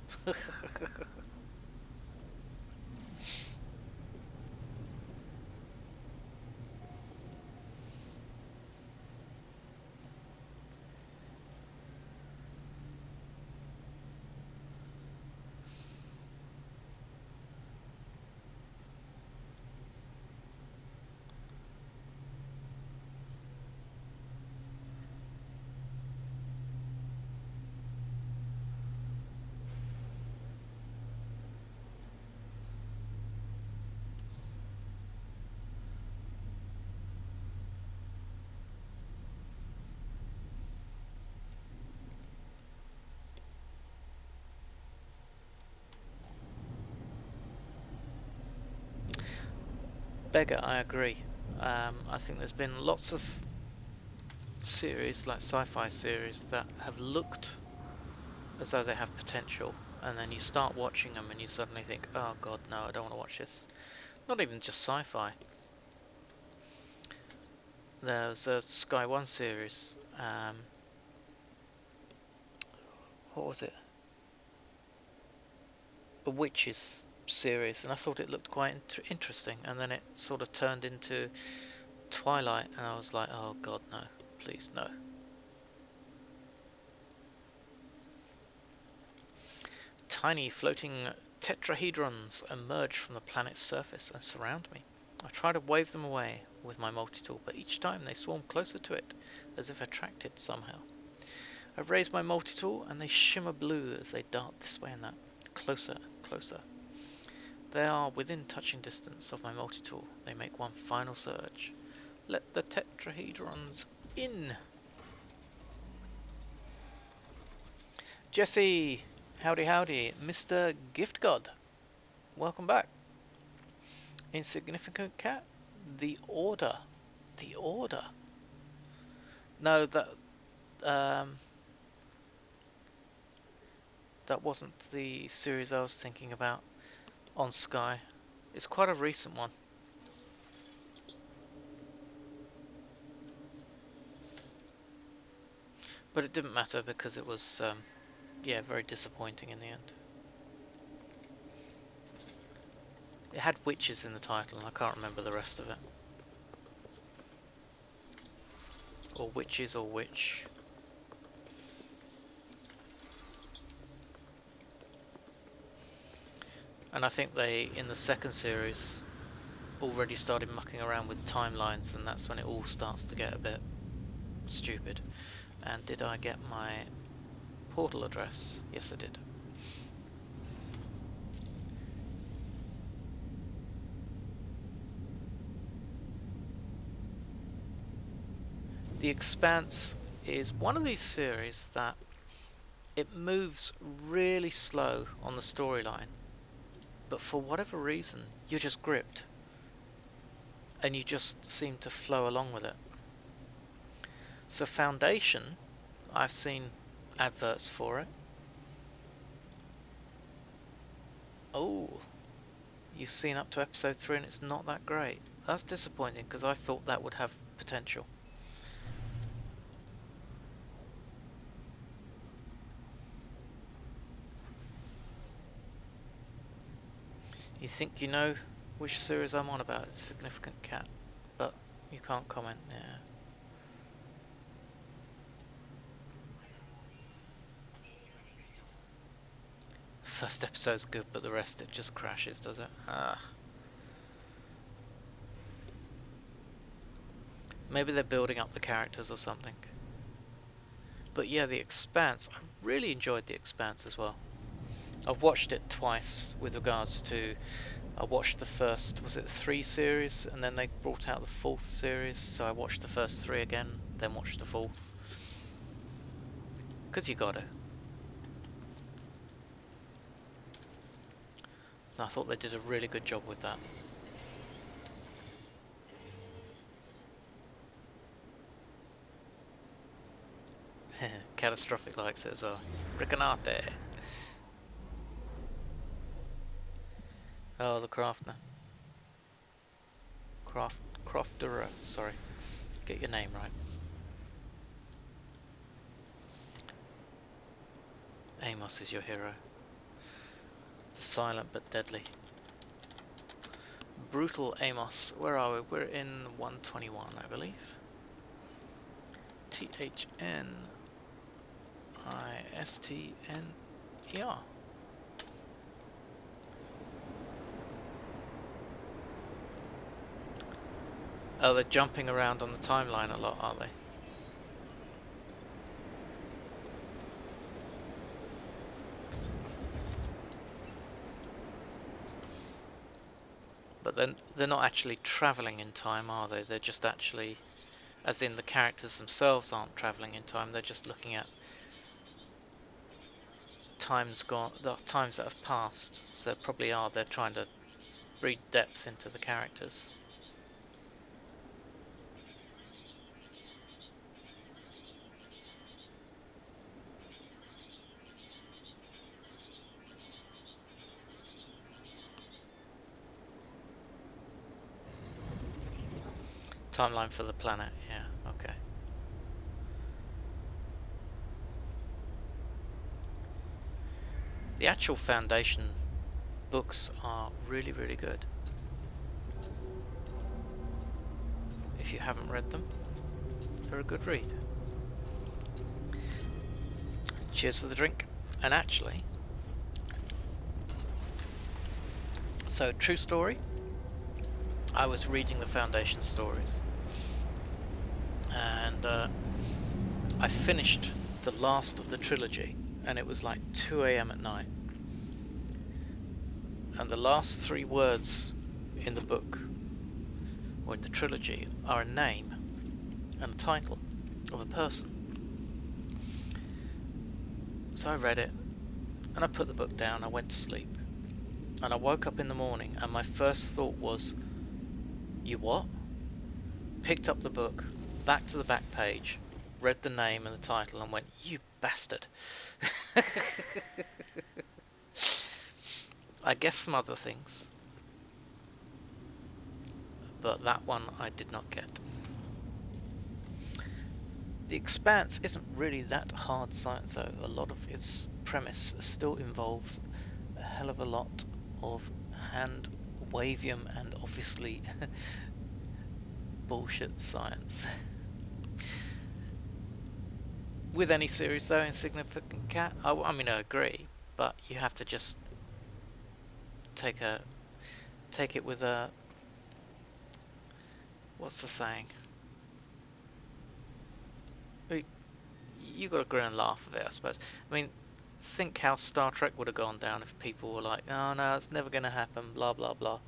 Beggar, I agree. I think there's been lots of series, like sci-fi series, that have looked as though they have potential, and then you start watching them and you suddenly think, oh god, no, I don't want to watch this. Not even just sci-fi. There's a Sky One series. What was it? A witches series, and I thought it looked quite interesting, and then it sort of turned into Twilight, and I was like, oh god, no, please no. Tiny floating tetrahedrons emerge from the planet's surface and surround me. I try to wave them away with my multi-tool, but each time they swarm closer to it, as if attracted somehow. I raise my multi-tool, and they shimmer blue as they dart this way and that, closer and closer. They are within touching distance of my multi-tool. They make one final surge. Let the tetrahedrons in! Jesse! Howdy howdy, Mr. Gift God. Welcome back. Insignificant cat? The Order. The Order. No, that wasn't the series I was thinking about on Sky. It's quite a recent one. But it didn't matter because it was, yeah, very disappointing in the end. It had witches in the title, and I can't remember the rest of it. Or witches or witch. And I think they, in the second series, already started mucking around with timelines, and that's when it all starts to get a bit stupid. And did I get my portal address? Yes, I did. The Expanse is one of these series that it moves really slow on the storyline, but for whatever reason, you're just gripped, and you just seem to flow along with it. So Foundation, I've seen adverts for it. Oh, you've seen up to episode 3 and it's not that great. That's disappointing because I thought that would have potential. You think you know which series I'm on about? It's Significant Cat, but you can't comment. Yeah. First episode's good, but the rest it just crashes, does it? Ah. Maybe they're building up the characters or something. But yeah, The Expanse. I really enjoyed The Expanse as well. I've watched it twice with regards to... I watched the first, was it 3 series? And then they brought out the 4th series, so I watched the first 3 again, then watched the 4th. Because you gotta. And I thought they did a really good job with that. Catastrophic likes it as well. Bricanate. Oh, the crafter. Crafter, sorry. Get your name right. Amos is your hero. The silent but deadly. Brutal Amos. Where are we? We're in 121, I believe. THNISTNER. Oh, they're jumping around on the timeline a lot, aren't they? But then they're not actually travelling in time, are they? They're just actually, as in the characters themselves aren't travelling in time, they're just looking at times gone, the times that have passed. So they probably are, they're trying to breed depth into the characters. Timeline for the planet, yeah, okay. The actual Foundation books are really, really good. If you haven't read them, they're a good read. Cheers for the drink. And actually, so true story, I was reading the Foundation stories, and I finished the last of the trilogy, and it was like 2 AM at night, and the last 3 words in the book, or in the trilogy, are a name and a title of a person. So I read it, and I put the book down, I went to sleep, and I woke up in the morning, and my first thought was, you what? Picked up the book, back to the back page, read the name and the title, and went, you bastard. I guessed some other things, but that one I did not get. The Expanse isn't really that hard science though. A lot of its premise still involves a hell of a lot of hand wavium and obviously bullshit science. With any series though, Insignificant Cat, I mean I agree, but you have to just take it with a, what's the saying? You got to grin and laugh of it, I suppose. I mean, think how Star Trek would have gone down if people were like, oh no, it's never going to happen, blah blah blah.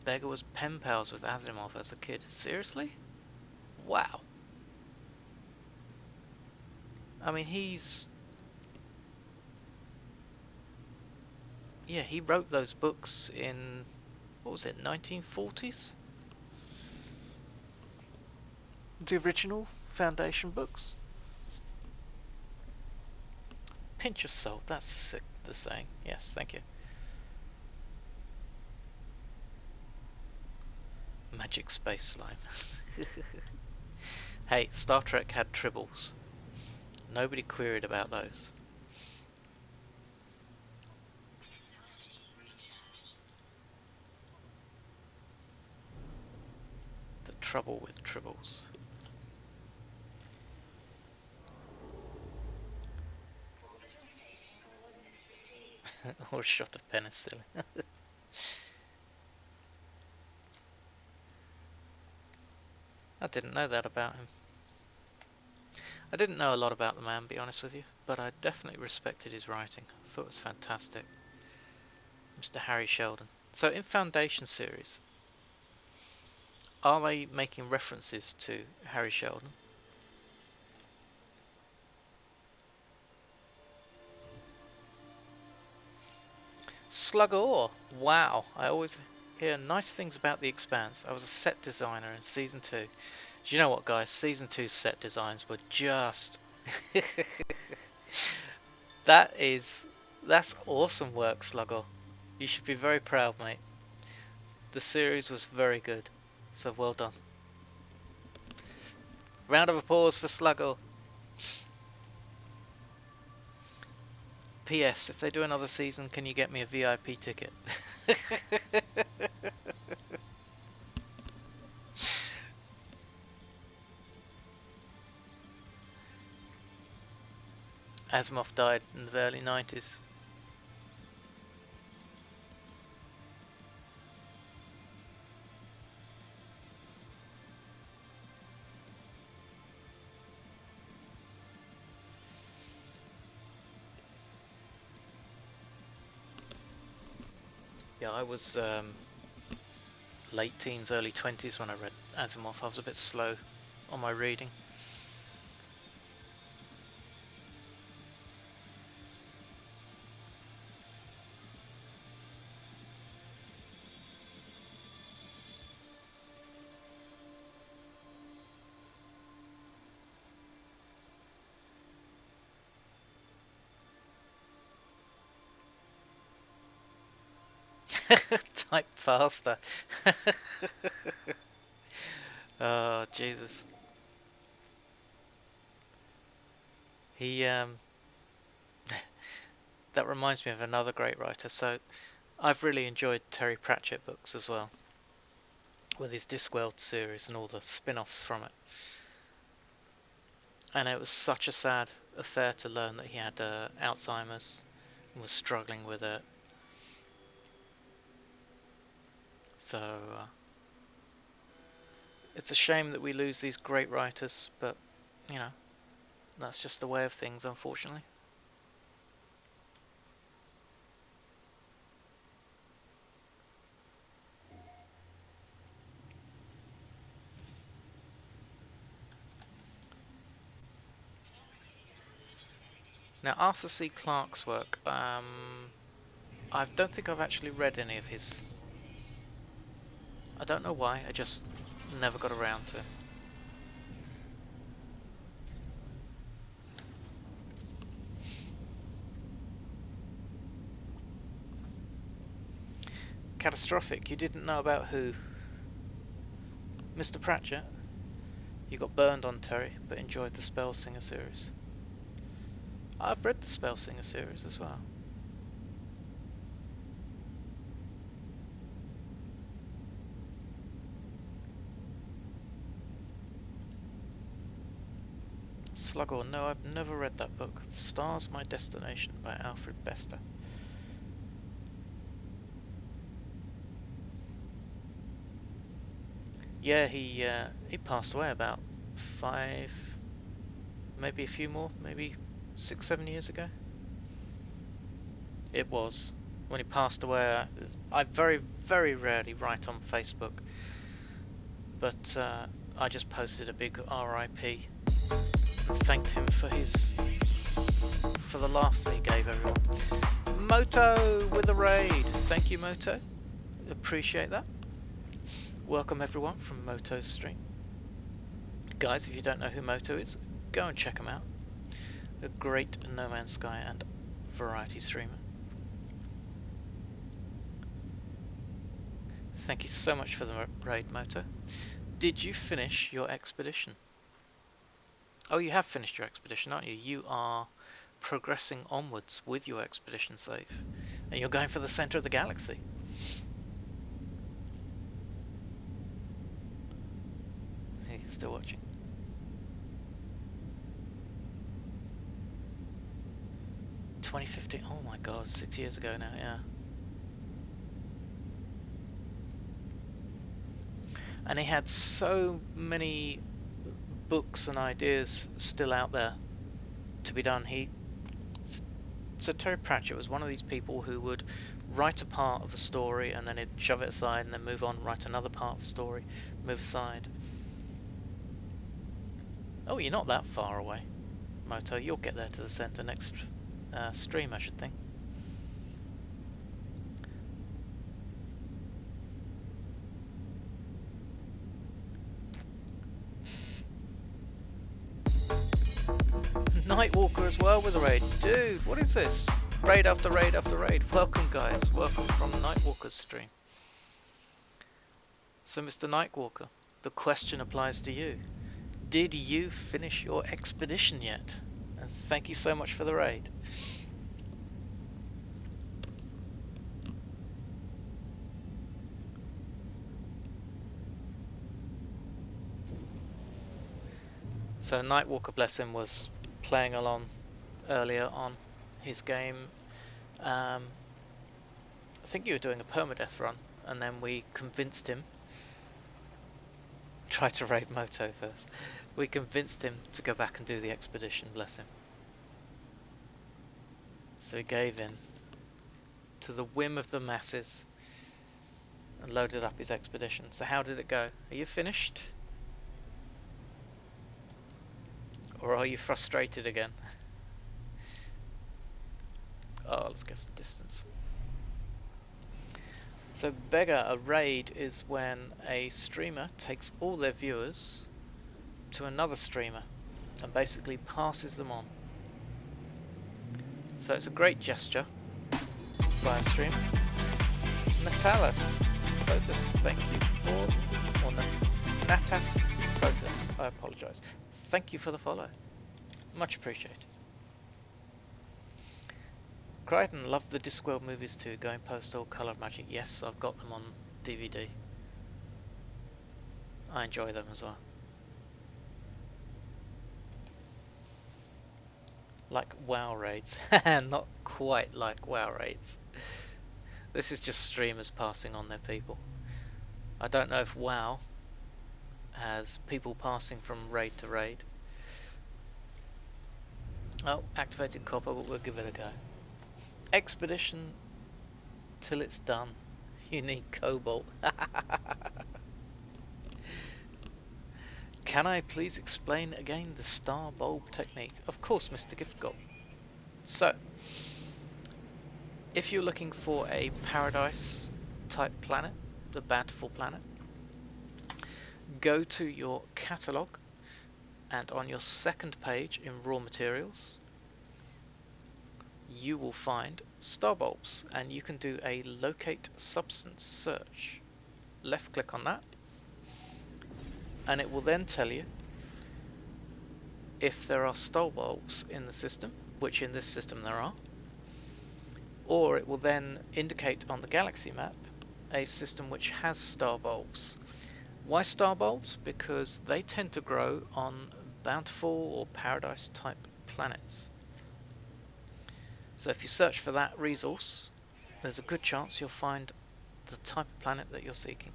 beggar was pen pals with Asimov as a kid. Seriously? Wow. I mean, yeah, he wrote those books in, what was it, 1940s? The original Foundation books. Pinch of salt, that's the saying. Yes, thank you. Magic space slime. Hey, Star Trek had tribbles. Nobody queried about those. The trouble with tribbles. Or a shot of penicillin. I didn't know that about him. I didn't know a lot about the man, to be honest with you, but I definitely respected his writing. I thought it was fantastic. Mr. Harry Sheldon. So in Foundation series, are they making references to Harry Sheldon? Slugor! Wow, I always hear nice things about The Expanse. I was a set designer in Season 2. Do you know what, guys? Season 2's set designs were just... That's awesome work, Slugor. You should be very proud, mate. The series was very good, so well done. Round of applause for Slugor. P.S. If they do another season, can you get me a VIP ticket? Asimov died in the early 90s. Yeah, I was late teens, early 20s when I read Asimov. I was a bit slow on my reading. Type faster. Oh, Jesus. He, that reminds me of another great writer. So, I've really enjoyed Terry Pratchett books as well, with his Discworld series and all the spin-offs from it. And it was such a sad affair to learn that he had Alzheimer's and was struggling with it. So, it's a shame that we lose these great writers, but, you know, that's just the way of things, unfortunately. Now, Arthur C. Clarke's work, I don't think I've actually read any of his. I don't know why, I just never got around to it. Catastrophic, you didn't know about who? Mr. Pratchett? You got burned on Terry, but enjoyed the Spellsinger series. I've read the Spellsinger series as well. Slugor, no, I've never read that book. The Star's My Destination by Alfred Bester. Yeah, he passed away about 5, maybe a few more, maybe 6, 7 years ago. It was. when he passed away. I very, very rarely write on Facebook, but I just posted a big RIP. Thanked him for the laughs that he gave everyone. Moto with a raid. Thank you, Moto. Appreciate that. Welcome everyone from Moto's stream. Guys, if you don't know who Moto is, go and check him out. A great No Man's Sky and variety streamer. Thank you so much for the raid, Moto. Did you finish your expedition? Oh, you have finished your expedition, aren't you? You are progressing onwards with your expedition save. And you're going for the center of the galaxy. Hey, still watching. $20.50. Oh my god, 6 years ago now, yeah. And he had so many books and ideas still out there to be done. So Terry Pratchett was one of these people who would write a part of a story and then he'd shove it aside and then move on, write another part of a story, move aside. Oh, you're not that far away, Moto. You'll get there to the centre next stream, I should think. Nightwalker as well with a raid. Dude, what is this? Raid after raid after raid. Welcome, guys. Welcome from Nightwalker's stream. So, Mr. Nightwalker, the question applies to you. Did you finish your expedition yet? And thank you so much for the raid. So Nightwalker, bless him, was playing along earlier on his game. I think you were doing a permadeath run, and then we convinced him. Try to raid Moto first. We convinced him to go back and do the expedition, bless him. So he gave in to the whim of the masses and loaded up his expedition. So how did it go? Are you finished? Or are you frustrated again? Oh, let's get some distance. So Beggar, a raid is when a streamer takes all their viewers to another streamer and basically passes them on. So it's a great gesture by a stream. Natalis Photos, thank you for, or Natas Photos, I apologise. Thank you for the follow. Much appreciated. Crichton loved the Discworld movies too, going postal, Colour Magic. Yes, I've got them on DVD. I enjoy them as well. Like WoW raids. Not quite like WoW raids. This is just streamers passing on their people. I don't know if WoW has people passing from raid to raid. Oh, activated copper, but we'll give it a go. Expedition till it's done. You need cobalt. Can I please explain again the star bulb technique? Of course, Mr. Gift Gob. So, if you're looking for a paradise type planet, the bountiful planet, go to your catalogue and on your second page in raw materials you will find star bulbs, and you can do a locate substance search. Left click on that and it will then tell you if there are star bulbs in the system, which in this system there are, or it will then indicate on the galaxy map a system which has star bulbs. Why star bulbs? Because they tend to grow on bountiful or paradise type planets. So if you search for that resource, there's a good chance you'll find the type of planet that you're seeking.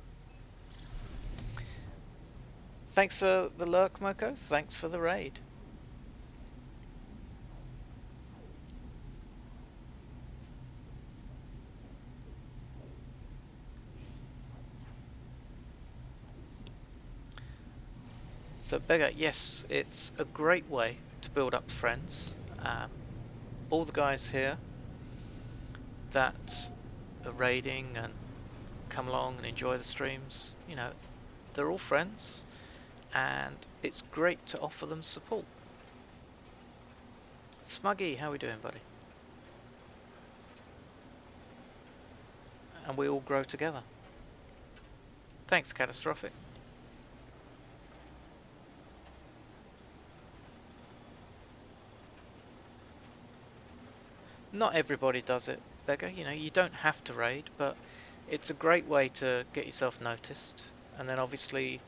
Thanks for the lurk, Moko. Thanks for the raid. So Beggar, yes, it's a great way to build up friends. All the guys here that are raiding and come along and enjoy the streams, you know, they're all friends, and it's great to offer them support. Smuggy, how we doing, buddy? And we all grow together. Thanks, Catastrophic. Not everybody does it, Beggar. You know, you don't have to raid, but it's a great way to get yourself noticed. And then obviously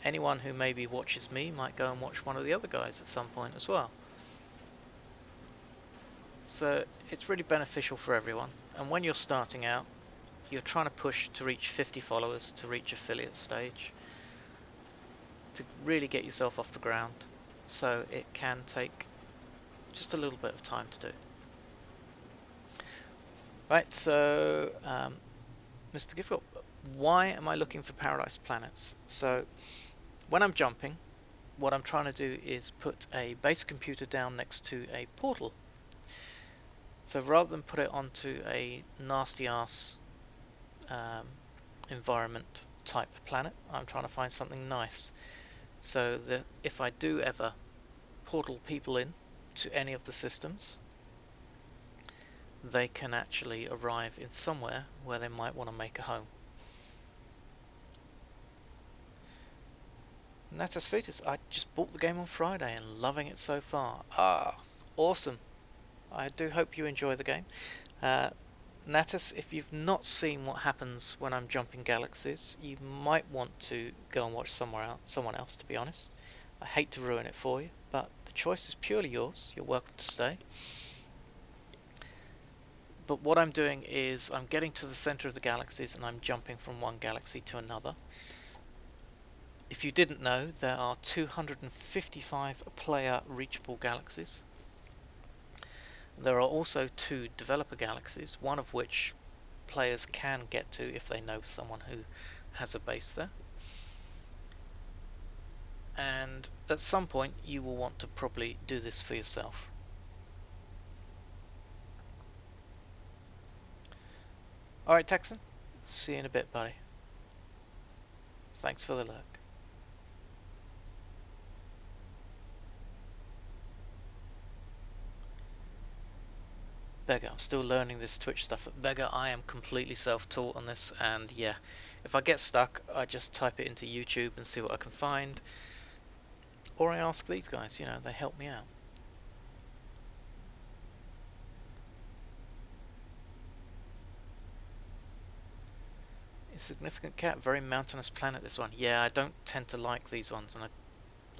anyone who maybe watches me might go and watch one of the other guys at some point as well. So it's really beneficial for everyone. And when you're starting out, you're trying to push to reach 50 followers, to reach affiliate stage, to really get yourself off the ground. So it can take just a little bit of time to do. Right, so Mr. Gifford, why am I looking for paradise planets? So when I'm jumping, what I'm trying to do is put a base computer down next to a portal. So rather than put it onto a nasty ass environment type planet, I'm trying to find something nice, so that if I do ever portal people in to any of the systems, they can actually arrive in somewhere where they might want to make a home. Natus Fetus, I just bought the game on Friday and loving it so far. Ah, awesome. I do hope you enjoy the game. Natus, if you've not seen what happens when I'm jumping galaxies, you might want to go and watch someone else, to be honest. I hate to ruin it for you, but the choice is purely yours. You're welcome to stay. But what I'm doing is I'm getting to the center of the galaxies and I'm jumping from one galaxy to another. If you didn't know, there are 255 player reachable galaxies. There are also 2 developer galaxies, one of which players can get to if they know someone who has a base there. And at some point you will want to probably do this for yourself. Alright, Texan, see you in a bit, buddy. Thanks for the lurk. Beggar, I'm still learning this Twitch stuff. Beggar, I am completely self-taught on this, and yeah, if I get stuck, I just type it into YouTube and see what I can find. Or I ask these guys, you know, they help me out. Insignificant cat, very mountainous planet this one. Yeah, I don't tend to like these ones, and I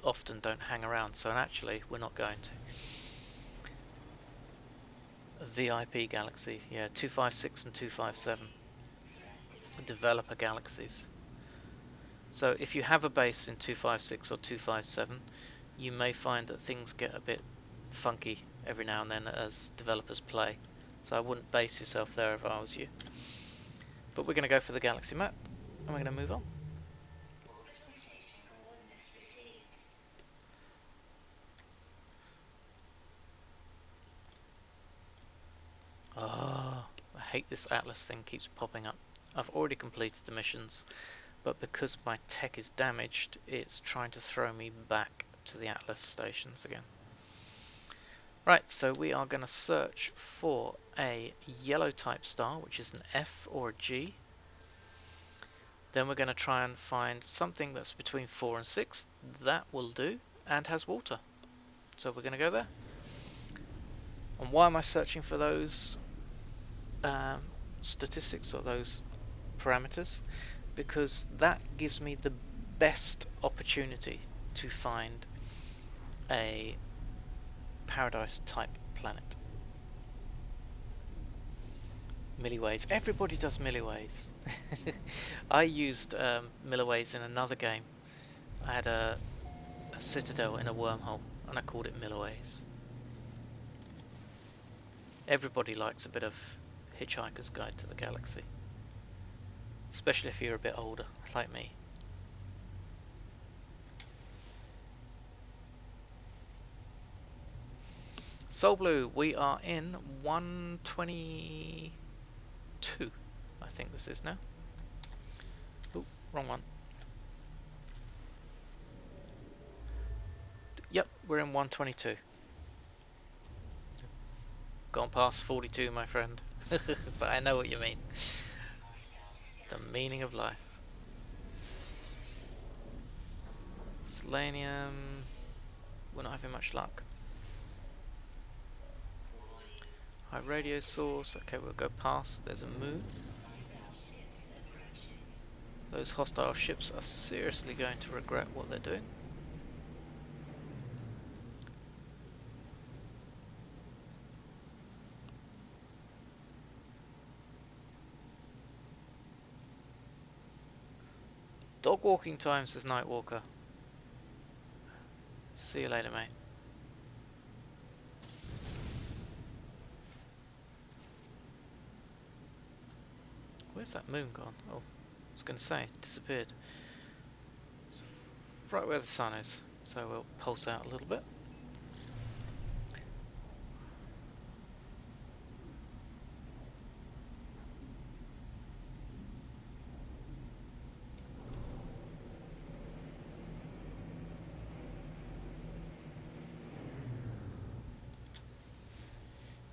often don't hang around, so actually we're not going to. A VIP galaxy, yeah, 256 and 257. Developer galaxies. So if you have a base in 256 or 257, you may find that things get a bit funky every now and then as developers play. So I wouldn't base yourself there if I was you. But we're going to go for the galaxy map, and we're going to move on. Oh, I hate this Atlas thing keeps popping up. I've already completed the missions, but because my tech is damaged, it's trying to throw me back to the Atlas stations again. Right, so we are going to search for a yellow type star, which is an F or a G. Then we're going to try and find something that's between 4 and 6. That will do, and has water. So we're going to go there. And why am I searching for those statistics or those parameters? Because that gives me the best opportunity to find a paradise type planet. Milliways. Everybody does milliways. I used milliways in another game. I had a citadel in a wormhole and I called it milliways. Everybody likes a bit of Hitchhiker's Guide to the Galaxy. Especially if you're a bit older, like me. Soul Blue, we are in 122. I think this is now. Ooh, wrong one. Yep, we're in 122. Gone past 42, my friend. But I know what you mean. The meaning of life. Selenium. We're not having much luck. High radio source. Okay, we'll go past. There's a moon. Those hostile ships are seriously going to regret what they're doing. Dog walking time, says Nightwalker. See you later, mate. Where's that moon gone? Oh, I was going to say, it disappeared. It's right where the sun is, so we'll pulse out a little bit.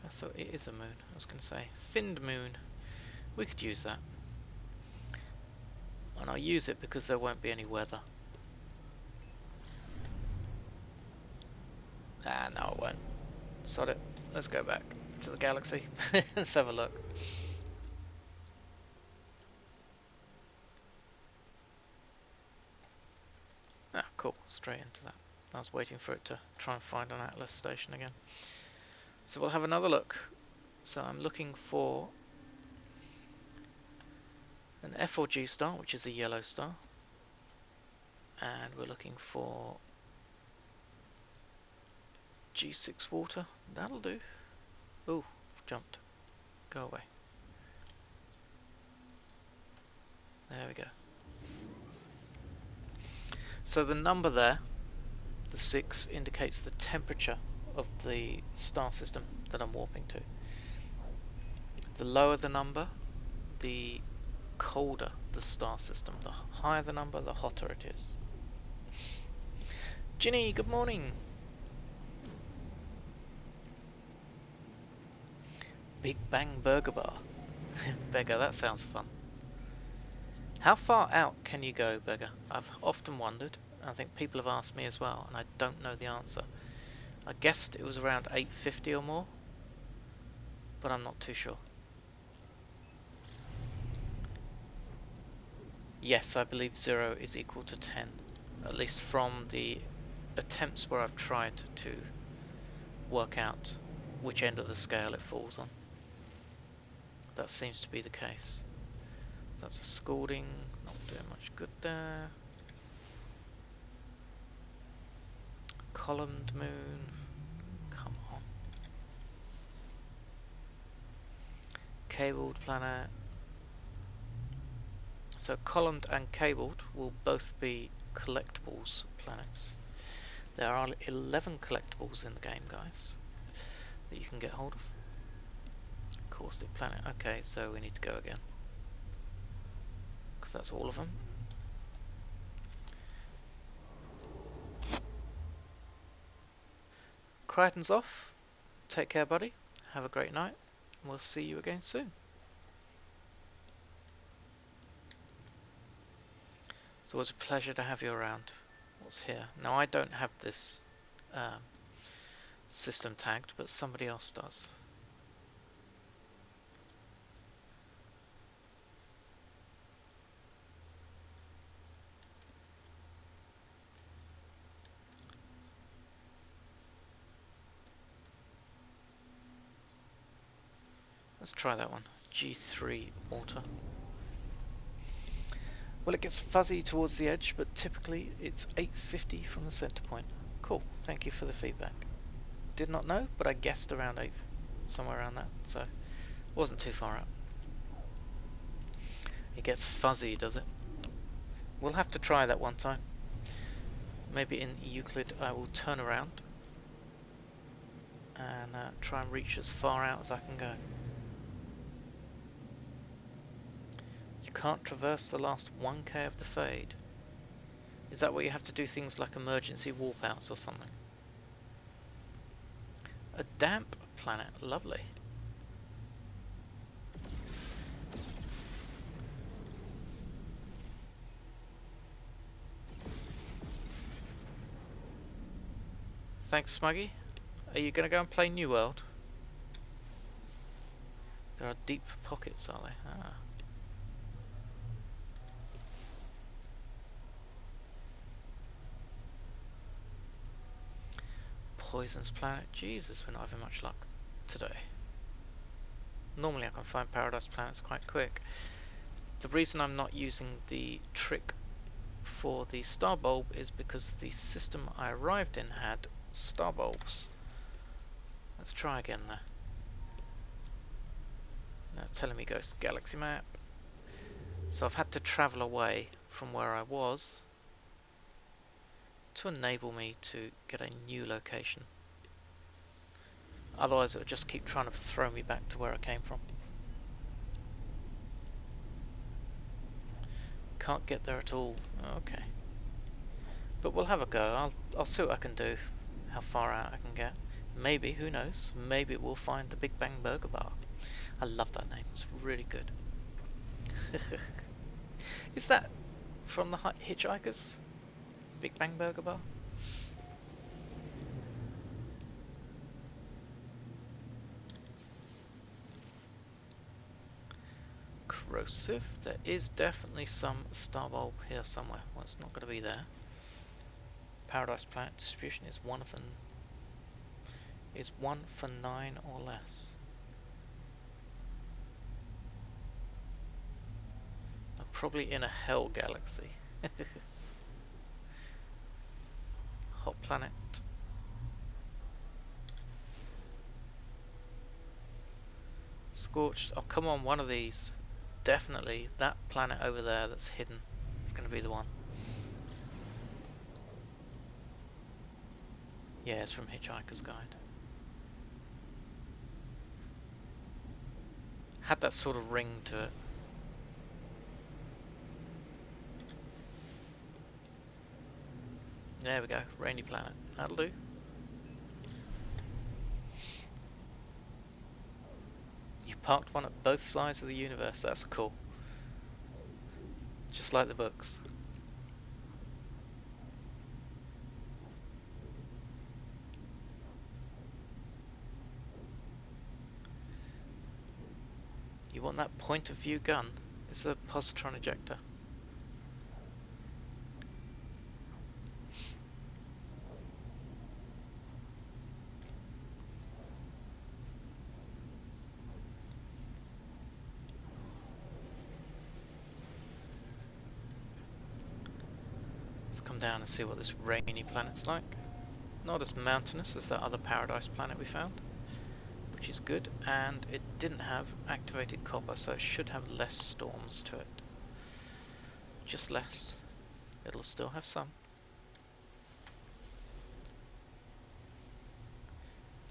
I thought it is a moon. I was going to say, finned moon. We could use that. And I'll use it because there won't be any weather. Ah, no, it won't. Sod it. Let's go back to the galaxy. Let's have a look. Ah, cool. Straight into that. I was waiting for it to try and find an Atlas station again. So we'll have another look. So I'm looking for an F or G star, which is a yellow star. And we're looking for G6 water. That'll do. Ooh, jumped. Go away. There we go. So the number there, the 6, indicates the temperature of the star system that I'm warping to. The lower the number, the colder the star system. The higher the number, the hotter it is. Ginny, good morning. Big Bang Burger Bar. Beggar, that sounds fun. How far out can you go, Beggar? I've often wondered. I think people have asked me as well, and I don't know the answer. I guessed it was around 850 or more, but I'm not too sure. Yes, I believe 0 is equal to 10, at least from the attempts where I've tried to work out which end of the scale it falls on. That seems to be the case. So that's a scalding, not doing much good there. Columned moon, come on. Cabled planet. So columned and cabled will both be collectibles planets. There are 11 collectibles in the game, guys, that you can get hold of. Caustic planet. Okay, so we need to go again, because that's all of them. Crichton's off. Take care, buddy. Have a great night. And we'll see you again soon. It's always a pleasure to have you around. What's here? Now, I don't have this system tagged, but somebody else does. Let's try that one. G3 Alta. Well, it gets fuzzy towards the edge, but typically it's 850 from the center point. Cool, thank you for the feedback. Did not know, but I guessed around 8, somewhere around that, so wasn't too far out. It gets fuzzy, does it? We'll have to try that one time. Maybe in Euclid I will turn around and try and reach as far out as I can go. You can't traverse the last 1k of the fade. Is that where you have to do things like emergency warp outs or something? A damp planet, lovely. Thanks, Smuggy. Are you going to go and play New World? There are deep pockets, are they? Ah. Poison's planet. Jesus, we're not having much luck today. Normally I can find paradise planets quite quick. The reason I'm not using the trick for the star bulb is because the system I arrived in had star bulbs. Let's try again there. Now it's telling me go to galaxy map. So I've had to travel away from where I was to enable me to get a new location. Otherwise it would just keep trying to throw me back to where I came from. Can't get there at all. Okay. But we'll have a go. I'll see what I can do. How far out I can get. Maybe, who knows, maybe we'll find the Big Bang Burger Bar. I love that name, it's really good. Is that from the Hitchhikers? Big Bang Burger Bar? Corrosive. There is definitely some star bulb here somewhere. Well, it's not going to be there. Paradise Planet distribution is one of them. Is 1 for 9 or less. I'm probably in a hell galaxy. Hot planet. Scorched. Oh, come on, one of these. Definitely that planet over there that's hidden is going to be the one. Yeah, it's from Hitchhiker's Guide. Had that sort of ring to it. There we go, rainy planet. That'll do. You parked one at both sides of the universe. That's cool. Just like the books. You want that point of view gun? It's a positron ejector. Let's come down and see what this rainy planet's like. Not as mountainous as that other paradise planet we found, which is good, and it didn't have activated copper, so it should have less storms to it. Just less. It'll still have some.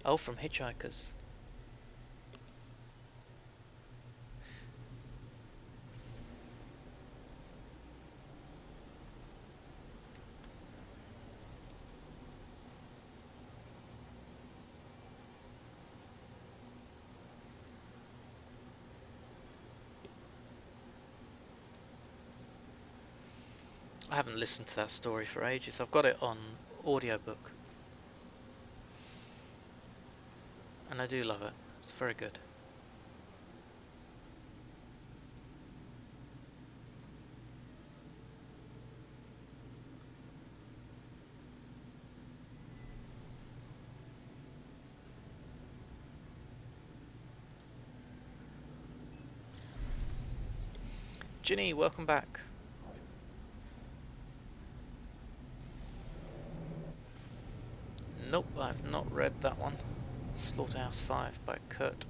Oh, from Hitchhikers. I haven't listened to that story for ages. I've got it on audiobook. And I do love it. It's very good. Ginny, welcome back. Nope, I've not read that one. Slaughterhouse 5 by Kurt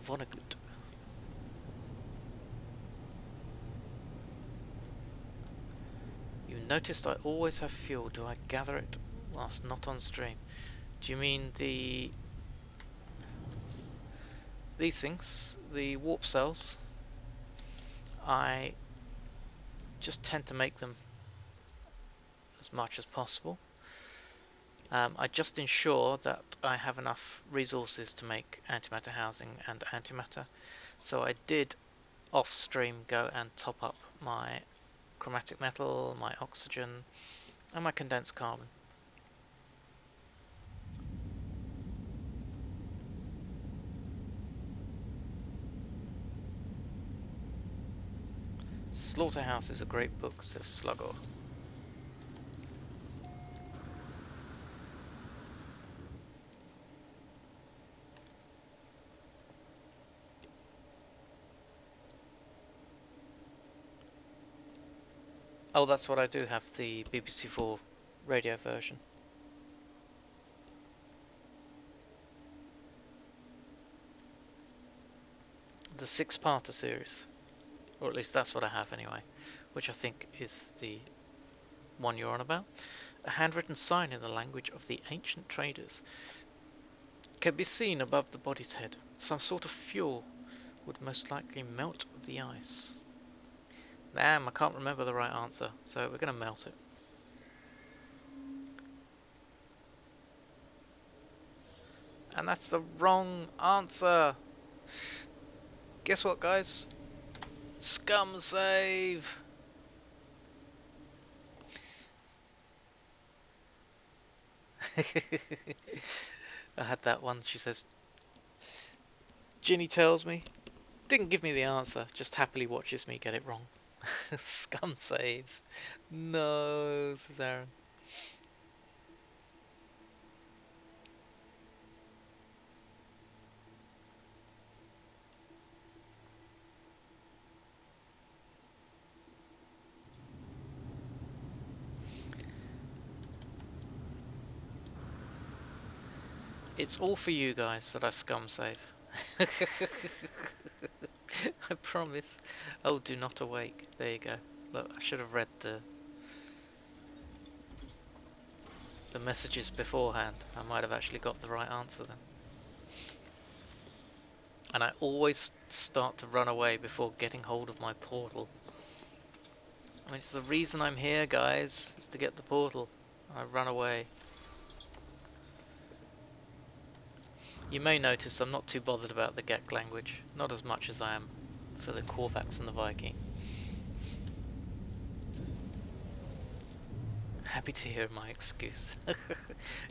Vonnegut. You noticed I always have fuel. Do I gather it whilst not on stream? Do you mean these things, the warp cells? I just tend to make them as much as possible. I just ensure that I have enough resources to make antimatter housing and antimatter. So I did off stream go and top up my chromatic metal, my oxygen, and my condensed carbon. Slaughterhouse is a great book, says Slugger. Oh, that's what I do have, the BBC4 radio version. The 6-parter series. Or at least that's what I have anyway. Which I think is the one you're on about. A handwritten sign in the language of the ancient traders can be seen above the body's head. Some sort of fuel would most likely melt the ice. Damn, I can't remember the right answer, so we're going to melt it. And that's the wrong answer. Guess what, guys? Scum save. I had that one. She says, Ginny tells me, didn't give me the answer, just happily watches me get it wrong. Scum saves. No, says Aaron. It's all for you guys that I scum save. I promise. Oh, do not awake. There you go. Look, I should have read the messages beforehand. I might have actually got the right answer then. And I always start to run away before getting hold of my portal. I mean, it's the reason I'm here, guys, is to get the portal. I run away. You may notice I'm not too bothered about the Gek language. Not as much as I am for the Korvax and the Viking. Happy to hear my excuse.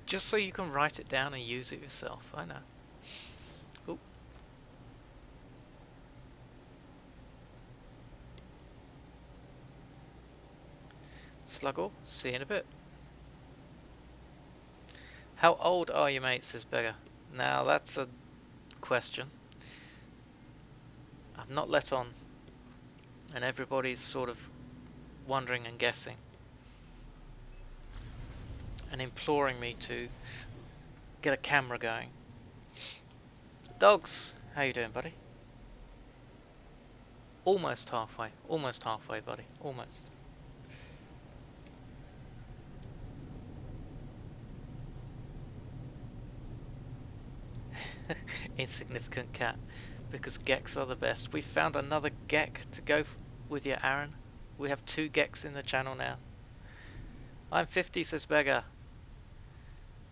Just so you can write it down and use it yourself, I know. Ooh. Sluggle, see you in a bit. How old are you, mate, says Beggar. Now that's a question. I've not let on, and everybody's sort of wondering and guessing. And imploring me to get a camera going. Dogs, how you doing, buddy? Almost halfway, buddy, almost. Insignificant cat, because Geks are the best. We found another Gek to go with you, Aaron. We have 2 Geks in the channel now. I'm 50, says Beggar.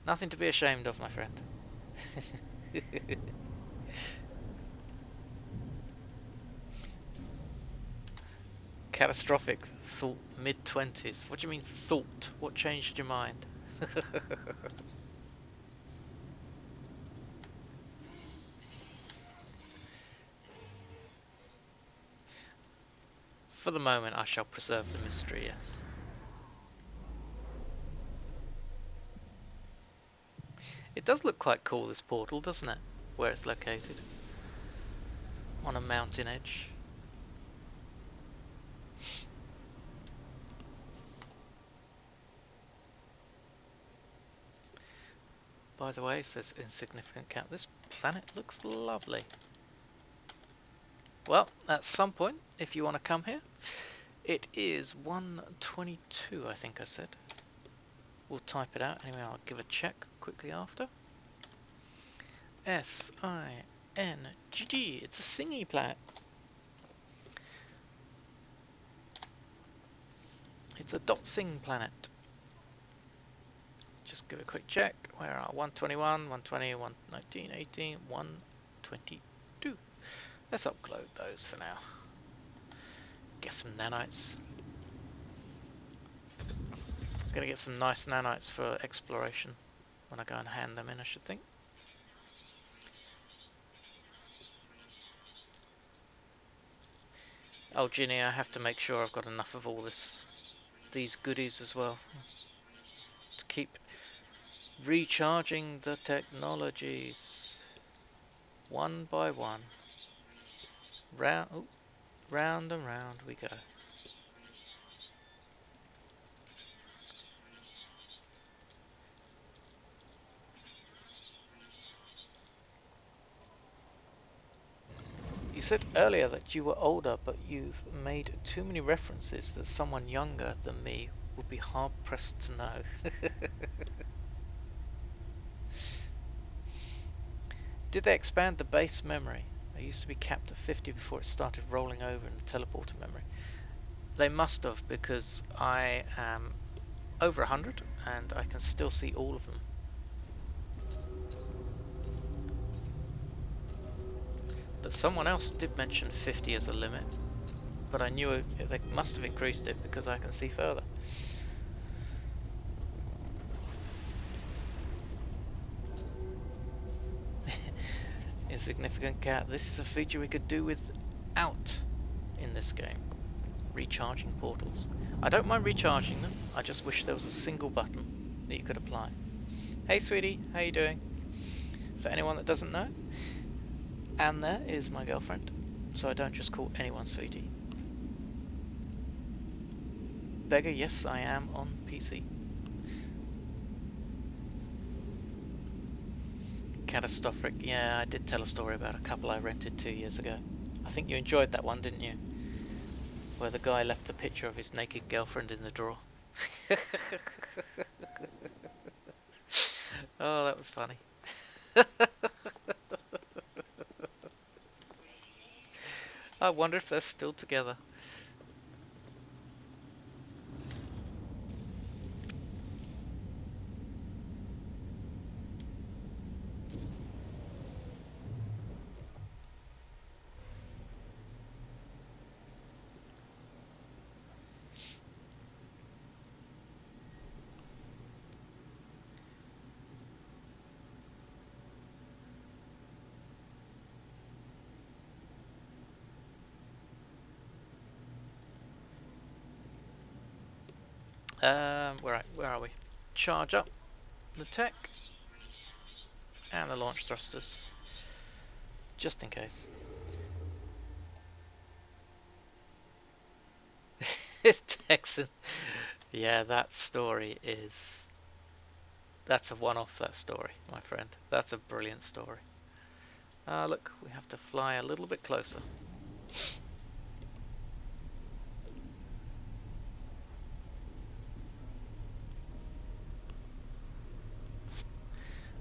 Nothing to be ashamed of, my friend. Catastrophic. Thought mid-20s. What do you mean thought? What changed your mind? For the moment, I shall preserve the mystery, yes. It does look quite cool, this portal, doesn't it? Where it's located. On a mountain edge. By the way, says Insignificant Cat, this planet looks lovely. Well, at some point, if you want to come here, it is 1:22, I think I said. We'll type it out. Anyway, I'll give a check. quickly after. SINGG. It's a singy planet. It's a .sing planet. Just give a quick check. Where are 121, 120, 119, 18, 122. Let's upload those for now. Get some nanites. I'm gonna get some nice nanites for exploration when I go and hand them in, I should think. Oh, Ginny, I have to make sure I've got enough of all these goodies as well to keep recharging the technologies one by one. Round and round we go. You said earlier that you were older, but you've made too many references that someone younger than me would be hard pressed to know. Did they expand the base memory? I used to be capped at 50 before it started rolling over in the teleporter memory. They must have, because I am over 100 and I can still see all of them. But someone else did mention 50 as a limit, but I knew they must have increased it because I can see further. Insignificant cat. This is a feature we could do without in this game. Recharging portals. I don't mind recharging them, I just wish there was a single button that you could apply. Hey sweetie, how you doing? For anyone that doesn't know, Anne there is my girlfriend, so I don't just call anyone sweetie. Beggar, yes I am on PC. Catastrophic, yeah, I did tell a story about a couple I rented 2 years ago. I think you enjoyed that one, didn't you? Where the guy left a picture of his naked girlfriend in the drawer. Oh, that was funny. I wonder if they're still together. Where are we? Charge up the tech and the launch thrusters, just in case. Texan. Yeah, that story is... That's a one-off, that story, my friend. That's a brilliant story. Look, we have to fly a little bit closer.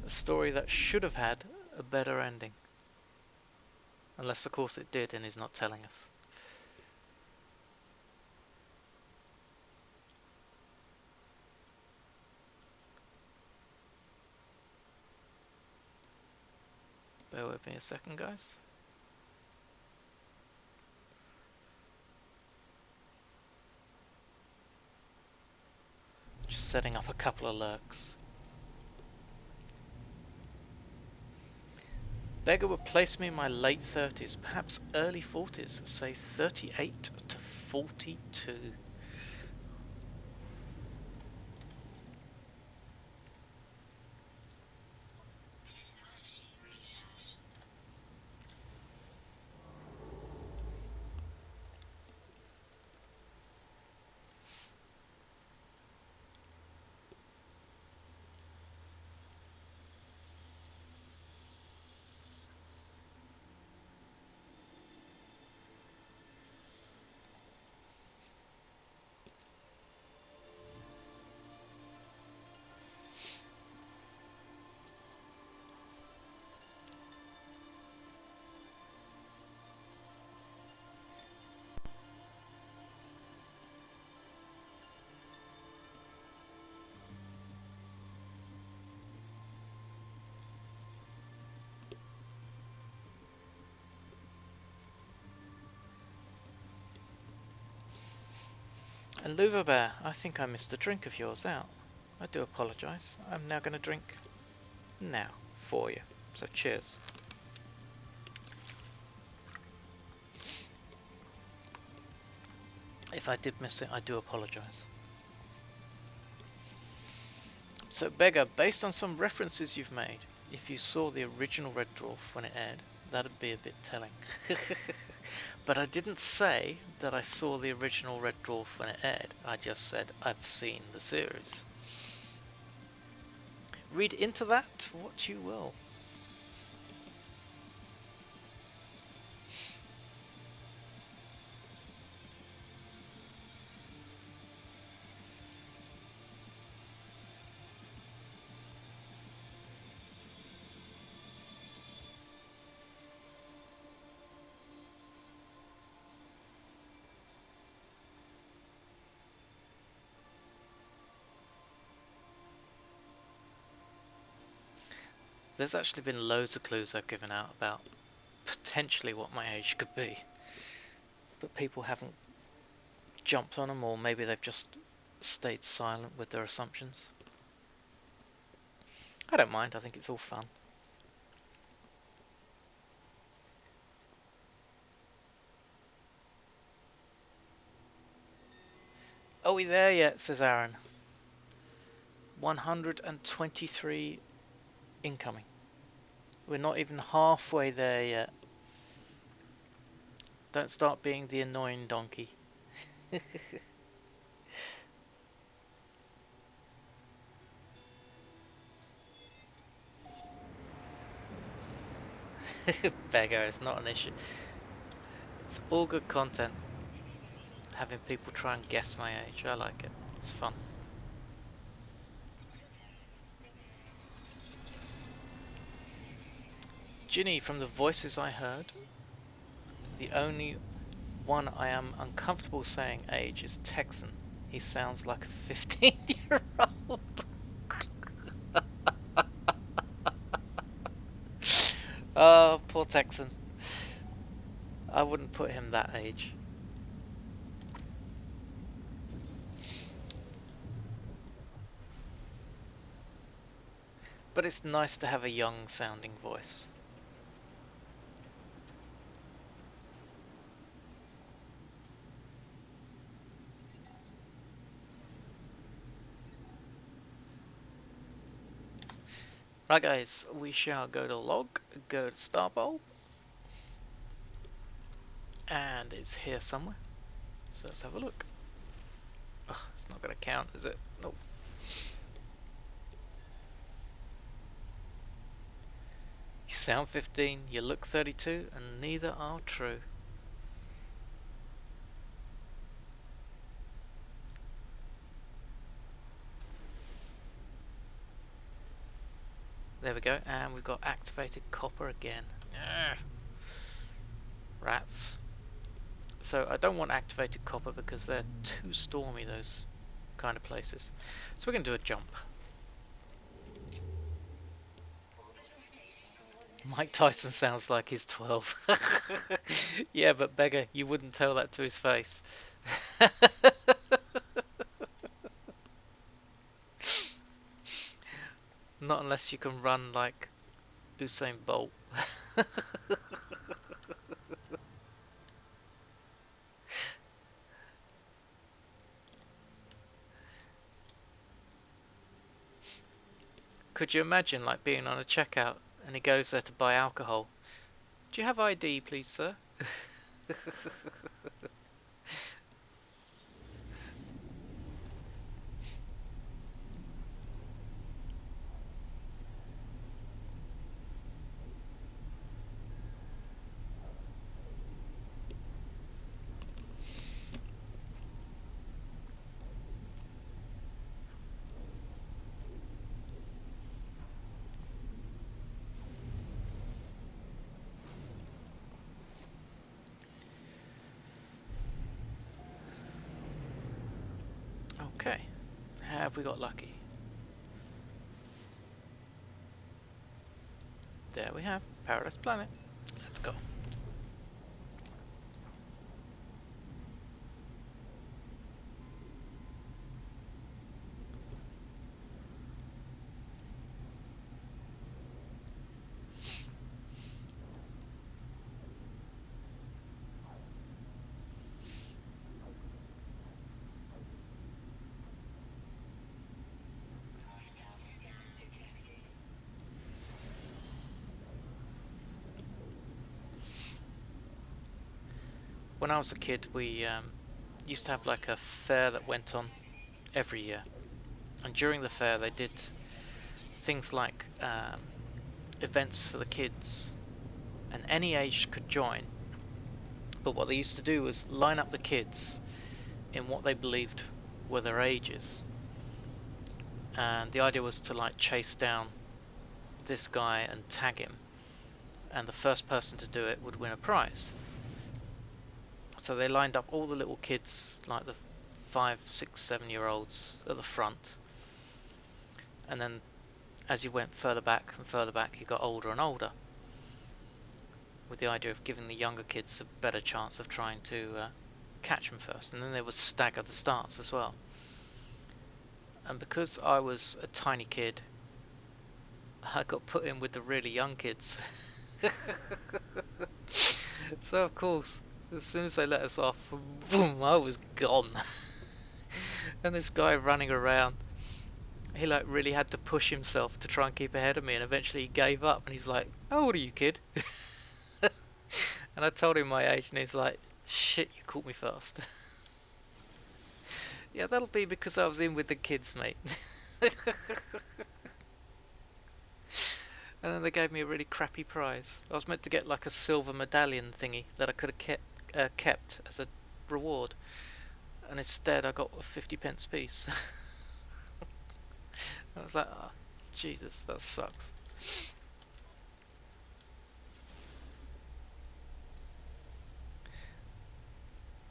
A story that should have had a better ending. Unless, of course, it did and is not telling us. Bear with me a second, guys. Just setting up a couple of lurks. Beggar would place me in my late 30s, perhaps early 40s, say 38 to 42. And Louver Bear, I think I missed a drink of yours out. I do apologise. I'm now going to drink now for you. So cheers. If I did miss it, I do apologise. So Beggar, based on some references you've made, if you saw the original Red Dwarf when it aired, that'd be a bit telling. But I didn't say that I saw the original Red Dwarf when it aired. I just said I've seen the series. Read into that what you will. There's actually been loads of clues I've given out about potentially what my age could be, but people haven't jumped on them, or maybe they've just stayed silent with their assumptions. I don't mind, I think it's all fun. Are we there yet, says Aaron. 123 incoming. We're not even halfway there yet. Don't start being the annoying donkey. Beggar, it's not an issue. It's all good content. Having people try and guess my age, I like it. It's fun. Ginny, from the voices I heard, the only one I am uncomfortable saying age is Texan. He sounds like a 15-year-old. Oh, poor Texan. I wouldn't put him that age. But it's nice to have a young sounding voice. Right guys, we shall go to log, go to Star Bowl, and it's here somewhere. So let's have a look. Ugh, it's not going to count, is it? Nope. You sound 15, you look 32, and neither are true. There we go, and we've got activated copper again. Ugh. Rats. So I don't want activated copper because they're too stormy, those kind of places. So we're going to do a jump. Mike Tyson sounds like he's 12. Yeah, but Beggar, you wouldn't tell that to his face. Not unless you can run like Usain Bolt. Could you imagine like being on a checkout and he goes there to buy alcohol? Do you have ID, please, sir? Okay, have we got lucky? There we have Paradise Planet. Let's go. when I was a kid, we used to have like a fair that went on every year, and during the fair they did things like events for the kids, and any age could join. But what they used to do was line up the kids in what they believed were their ages, and the idea was to like chase down this guy and tag him, and the first person to do it would win a prize. So they lined up all the little kids, like the 5, 6, 7 year olds at the front, and then as you went further back and further back, you got older and older, with the idea of giving the younger kids a better chance of trying to catch them first. And then they would stagger the starts as well. And because I was a tiny kid, I got put in with the really young kids. So of course, as soon as they let us off, boom, I was gone. And this guy running around, he like really had to push himself to try and keep ahead of me, and eventually he gave up, and he's like, "How old are you, kid?" And I told him my age, and he's like, "Shit, you caught me fast." Yeah, that'll be because I was in with the kids, mate. And then they gave me a really crappy prize. I was meant to get like a silver medallion thingy that I could have kept as a reward, and instead I got a 50p piece. I was like, oh, Jesus, that sucks.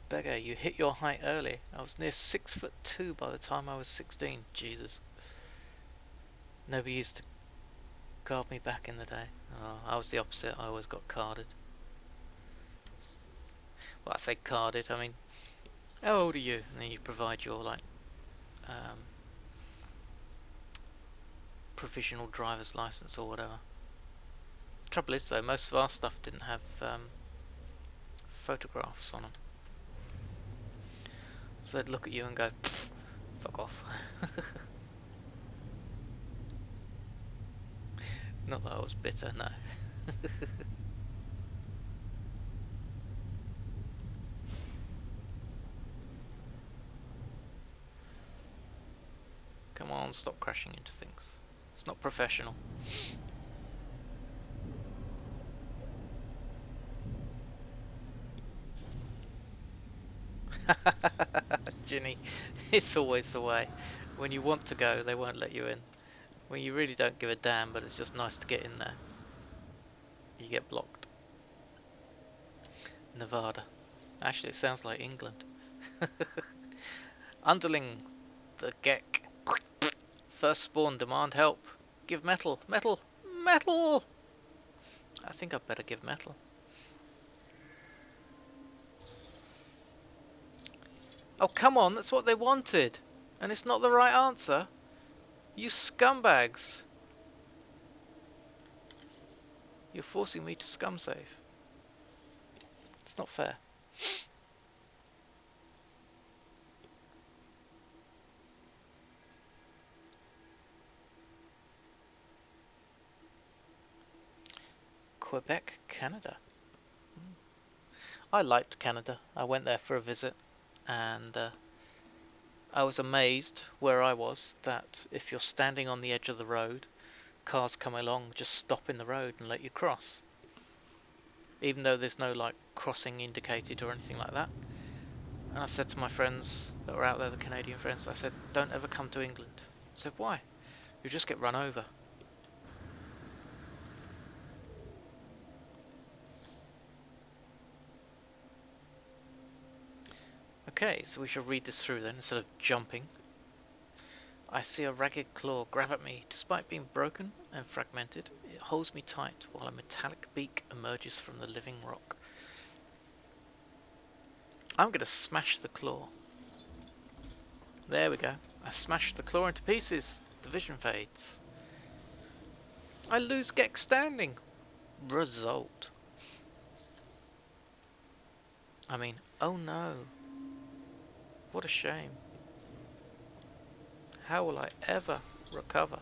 Beggar, you hit your height early. I was near 6'2" by the time I was 16. Jesus. Nobody used to guard me back in the day. Oh, I was the opposite. I always got carded. Well, I say carded, I mean, how old are you? And then you provide your, like, provisional driver's license or whatever. Trouble is, though, most of our stuff didn't have photographs on them. So they'd look at you and go, fuck off. Not that I was bitter, no. Come on, stop crashing into things. It's not professional. Ginny, it's always the way. When you want to go, they won't let you in. When you really don't give a damn, but it's just nice to get in there, you get blocked. Nevada. Actually, it sounds like England. Underling, the Gek. First spawn, demand help. Give metal, metal, metal! I think I'd better give metal. Oh, come on, that's what they wanted. And it's not the right answer. You scumbags. You're forcing me to scum save. It's not fair. Quebec, Canada. I liked Canada. I went there for a visit, and I was amazed where I was that if you're standing on the edge of the road, cars come along, just stop in the road and let you cross. Even though there's no like crossing indicated or anything like that. And I said to my friends that were out there, the Canadian friends, I said, don't ever come to England. I said, why? You'll just get run over. Okay, so we shall read this through then, instead of jumping. I see a ragged claw grab at me. Despite being broken and fragmented, it holds me tight while a metallic beak emerges from the living rock. I'm going to smash the claw. There we go. I smashed the claw into pieces. The vision fades. I lose Gek standing. Result. I mean, oh no. What a shame. How will I ever recover?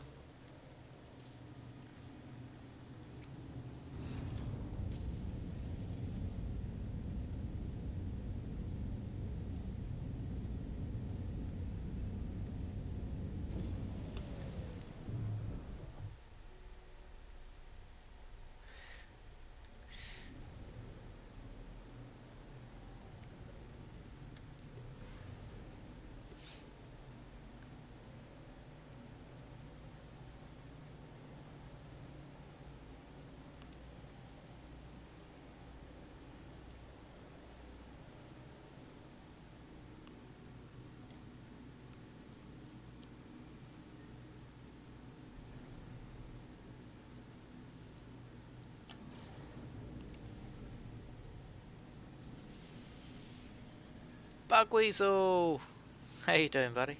Bugweasel! How you doing, buddy?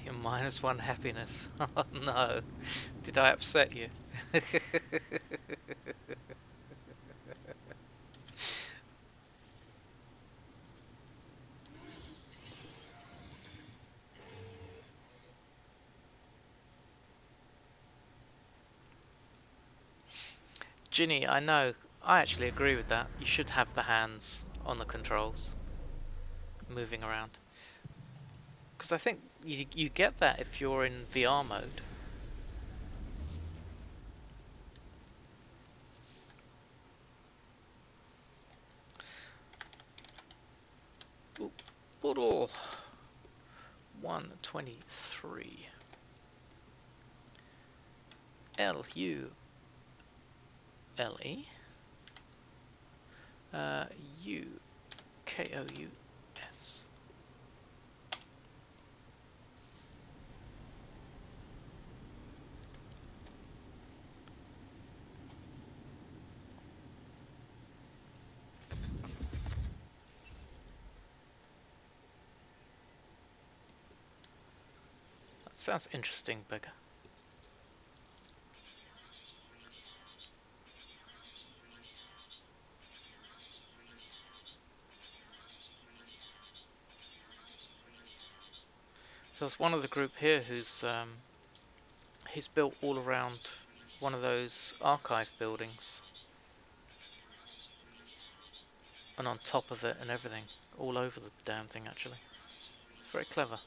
You're -1 happiness. Oh no. Did I upset you? Ginny, I know. I actually agree with that. You should have the hands on the controls, moving around. Because I think you get that if you're in VR mode. Ooh, bottle 123. LULE. UKOUS. That sounds interesting, Beggar. There's one of the group here who's he's built all around one of those archive buildings, and on top of it and everything, all over the damn thing actually. It's very clever.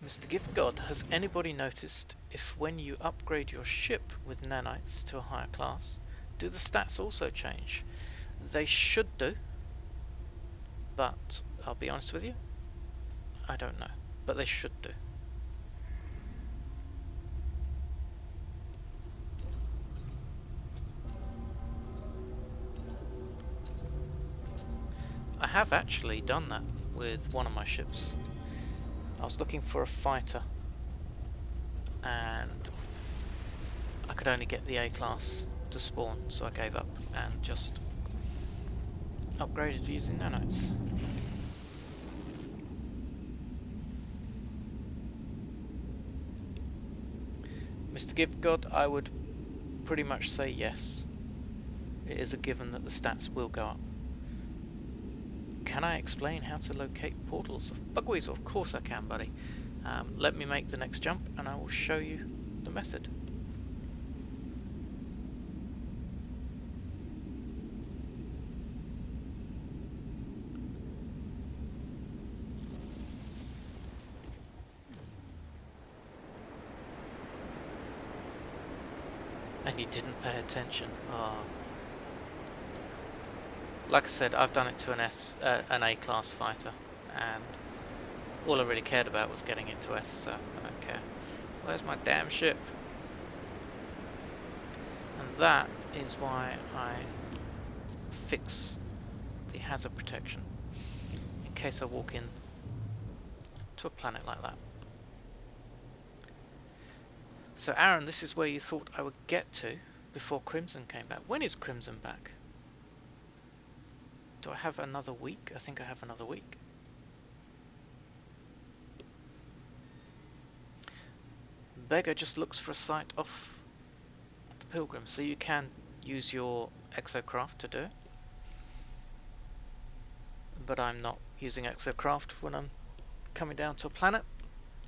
Mr. Gift God, has anybody noticed if when you upgrade your ship with nanites to a higher class, do the stats also change? They should do, but I'll be honest with you, I don't know, but they should do. I have actually done that with one of my ships. I was looking for a fighter and I could only get the A class to spawn, so I gave up and just upgraded using nanites. Mr. Gift God, I would pretty much say yes. It is a given that the stats will go up. Can I explain how to locate portals of Bugweasel? Of course I can, buddy. Let me make the next jump and I will show you the method. And you didn't pay attention. Oh. Like I said, I've done it to an A class fighter, and all I really cared about was getting into S, so I don't care. Where's my damn ship? And that is why I fix the hazard protection, in case I walk in to a planet like that. So Aaron, this is where you thought I would get to before Crimson came back. When is Crimson back? Do I have another week? I think I have another week. Beggar just looks for a site off the Pilgrim, so you can use your exocraft to do it. But I'm not using exocraft when I'm coming down to a planet.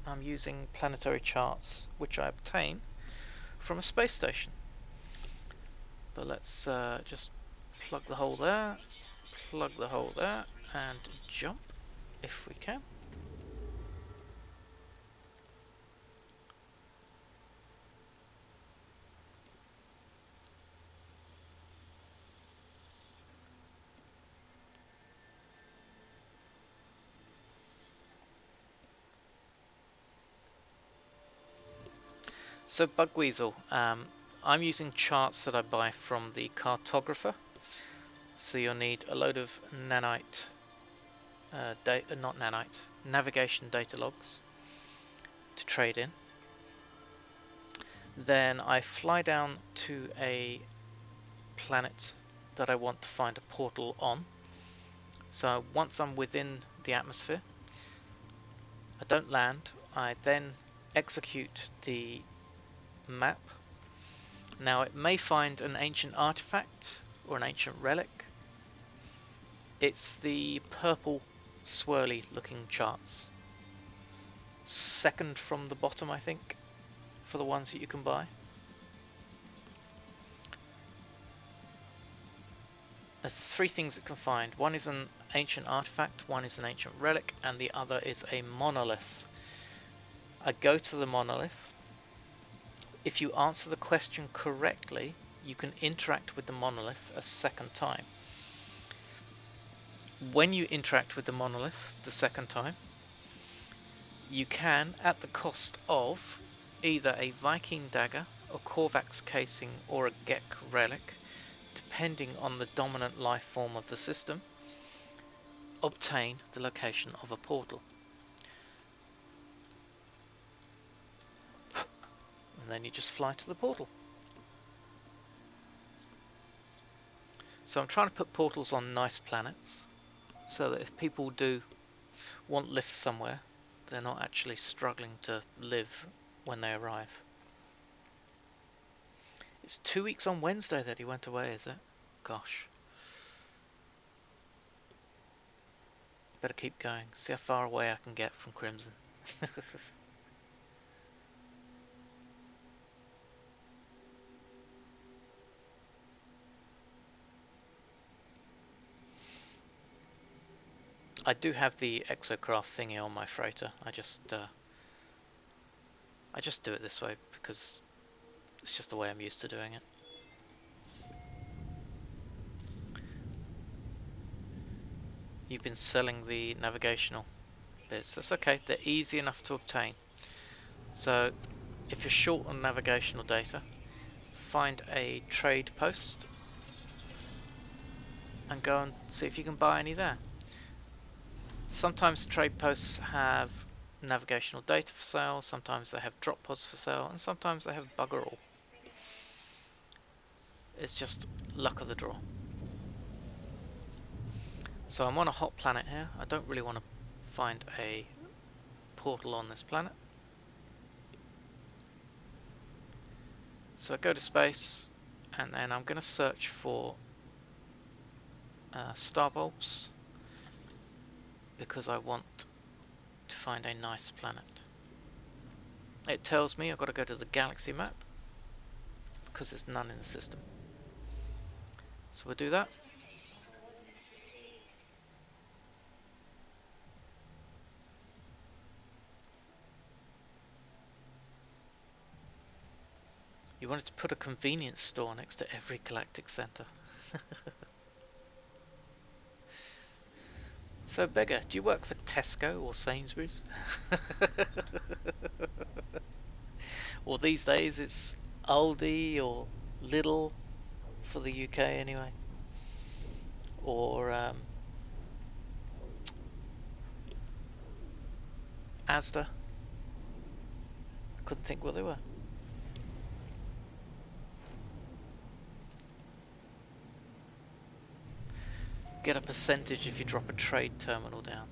I'm using planetary charts, which I obtain from a space station. But let's just plug the hole there. plug the hole there and jump if we can. So Bugweasel, I'm using charts that I buy from the cartographer. So you'll need a load of nanite, not nanite, navigation data logs to trade in. Then I fly down to a planet that I want to find a portal on. So once I'm within the atmosphere, I don't land. I then execute the map. Now it may find an ancient artifact or an ancient relic. It's the purple swirly looking charts. Second from the bottom, I think, for the ones that you can buy. There's three things it can find. One is an ancient artifact, one is an ancient relic, and the other is a monolith. I go to the monolith. If you answer the question correctly, you can interact with the monolith a second time. When you interact with the monolith the second time, you can, at the cost of either a Viking dagger, a Korvax casing, or a Gek relic, depending on the dominant life form of the system, obtain the location of a portal. And then you just fly to the portal. So I'm trying to put portals on nice planets, so that if people do want lifts somewhere, they're not actually struggling to live when they arrive. It's 2 weeks on Wednesday that he went away, is it? Gosh. Better keep going. See how far away I can get from Crimson. I do have the exocraft thingy on my freighter. I just do it this way because it's just the way I'm used to doing it. You've been selling the navigational bits. That's okay. They're easy enough to obtain. So if you're short on navigational data, find a trade post and go and see if you can buy any there. Sometimes trade posts have navigational data for sale, sometimes they have drop pods for sale, and sometimes they have bugger all. It's just luck of the draw. So I'm on a hot planet here. I don't really want to find a portal on this planet. So I go to space, and then I'm going to search for star bulbs, because I want to find a nice planet. It tells me I've got to go to the galaxy map, because there's none in the system. So we'll do that. You wanted to put a convenience store next to every galactic center. So, Beggar, do you work for Tesco or Sainsbury's? Or these days it's Aldi or Lidl, for the UK anyway. Or Asda. I couldn't think what they were. Get a percentage if you drop a trade terminal down.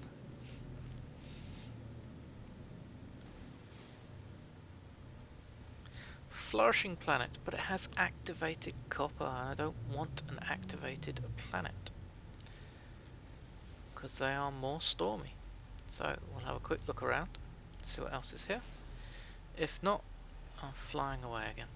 Flourishing planet, but it has activated copper, and I don't want an activated planet because they are more stormy. So we'll have a quick look around, see what else is here. If not, I'm flying away again.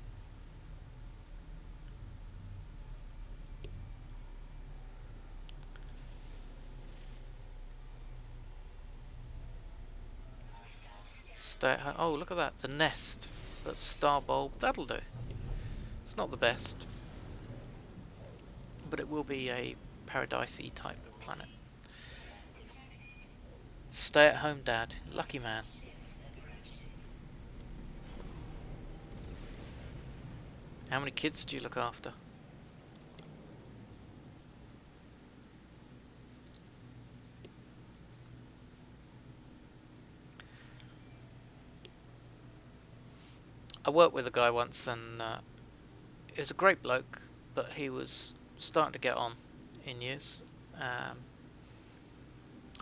Stay at home. Oh, look at that. The nest. That's star bulb. That'll do. It's not the best, but it will be a paradisey type of planet. Stay at home dad. Lucky man. How many kids do you look after? I worked with a guy once, and he was a great bloke, but he was starting to get on in years. I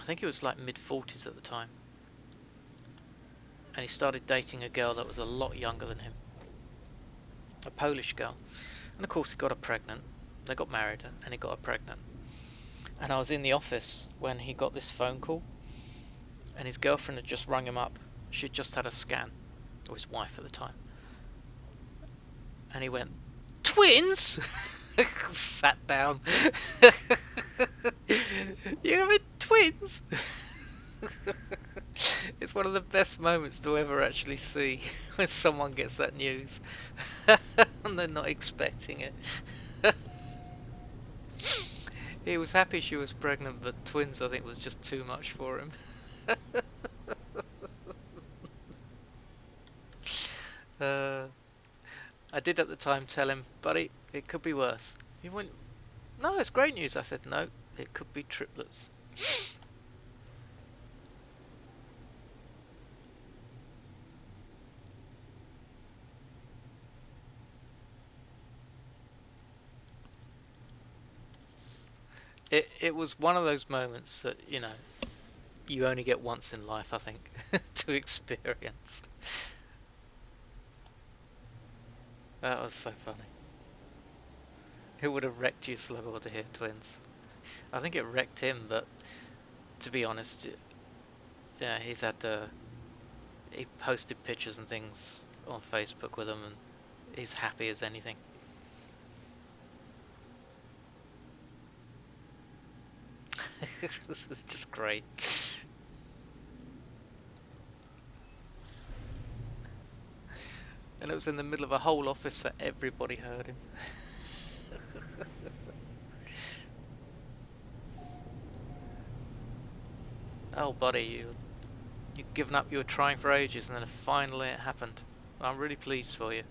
think he was like mid-40s at the time, and he started dating a girl that was a lot younger than him, a Polish girl, and of course he got her pregnant. They got married, and he got her pregnant. And I was in the office when he got this phone call, and his girlfriend had just rung him up. She'd just had a scan, or his wife at the time. And he went, "Twins?" Sat down. "You having twins?" It's one of the best moments to ever actually see when someone gets that news and they're not expecting it. He was happy she was pregnant, but twins I think was just too much for him. I did at the time tell him, "Buddy, it could be worse." He went, "No, it's great news." I said, "No, it could be triplets." It was one of those moments that, you only get once in life, I think, to experience. That was so funny. It would have wrecked you, Slugger, to hear twins. I think it wrecked him, but to be honest, yeah, he posted pictures and things on Facebook with them, and he's happy as anything. This is just great. And it was in the middle of a whole office, so everybody heard him. Oh, buddy, you've given up. You were trying for ages, and then finally it happened. I'm really pleased for you.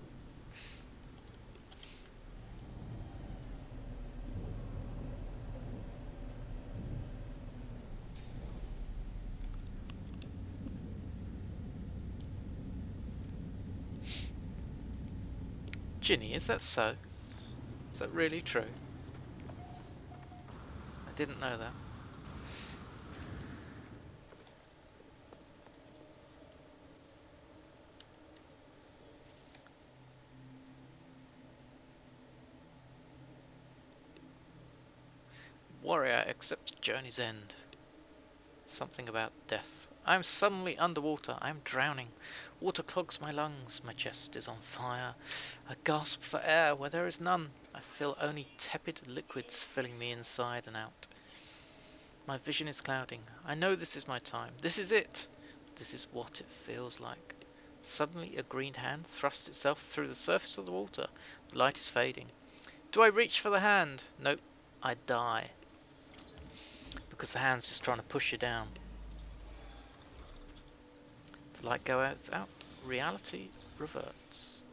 Ginny, is that so? Is that really true? I didn't know that. Warrior accepts journey's end. Something about death. I am suddenly underwater. I am drowning. Water clogs my lungs. My chest is on fire. I gasp for air where there is none. I feel only tepid liquids filling me inside and out. My vision is clouding. I know this is my time. This is it. This is what it feels like. Suddenly a green hand thrusts itself through the surface of the water. The light is fading. Do I reach for the hand? Nope. I die. Because the hand's just trying to push you down. The light goes out. Reality reverts.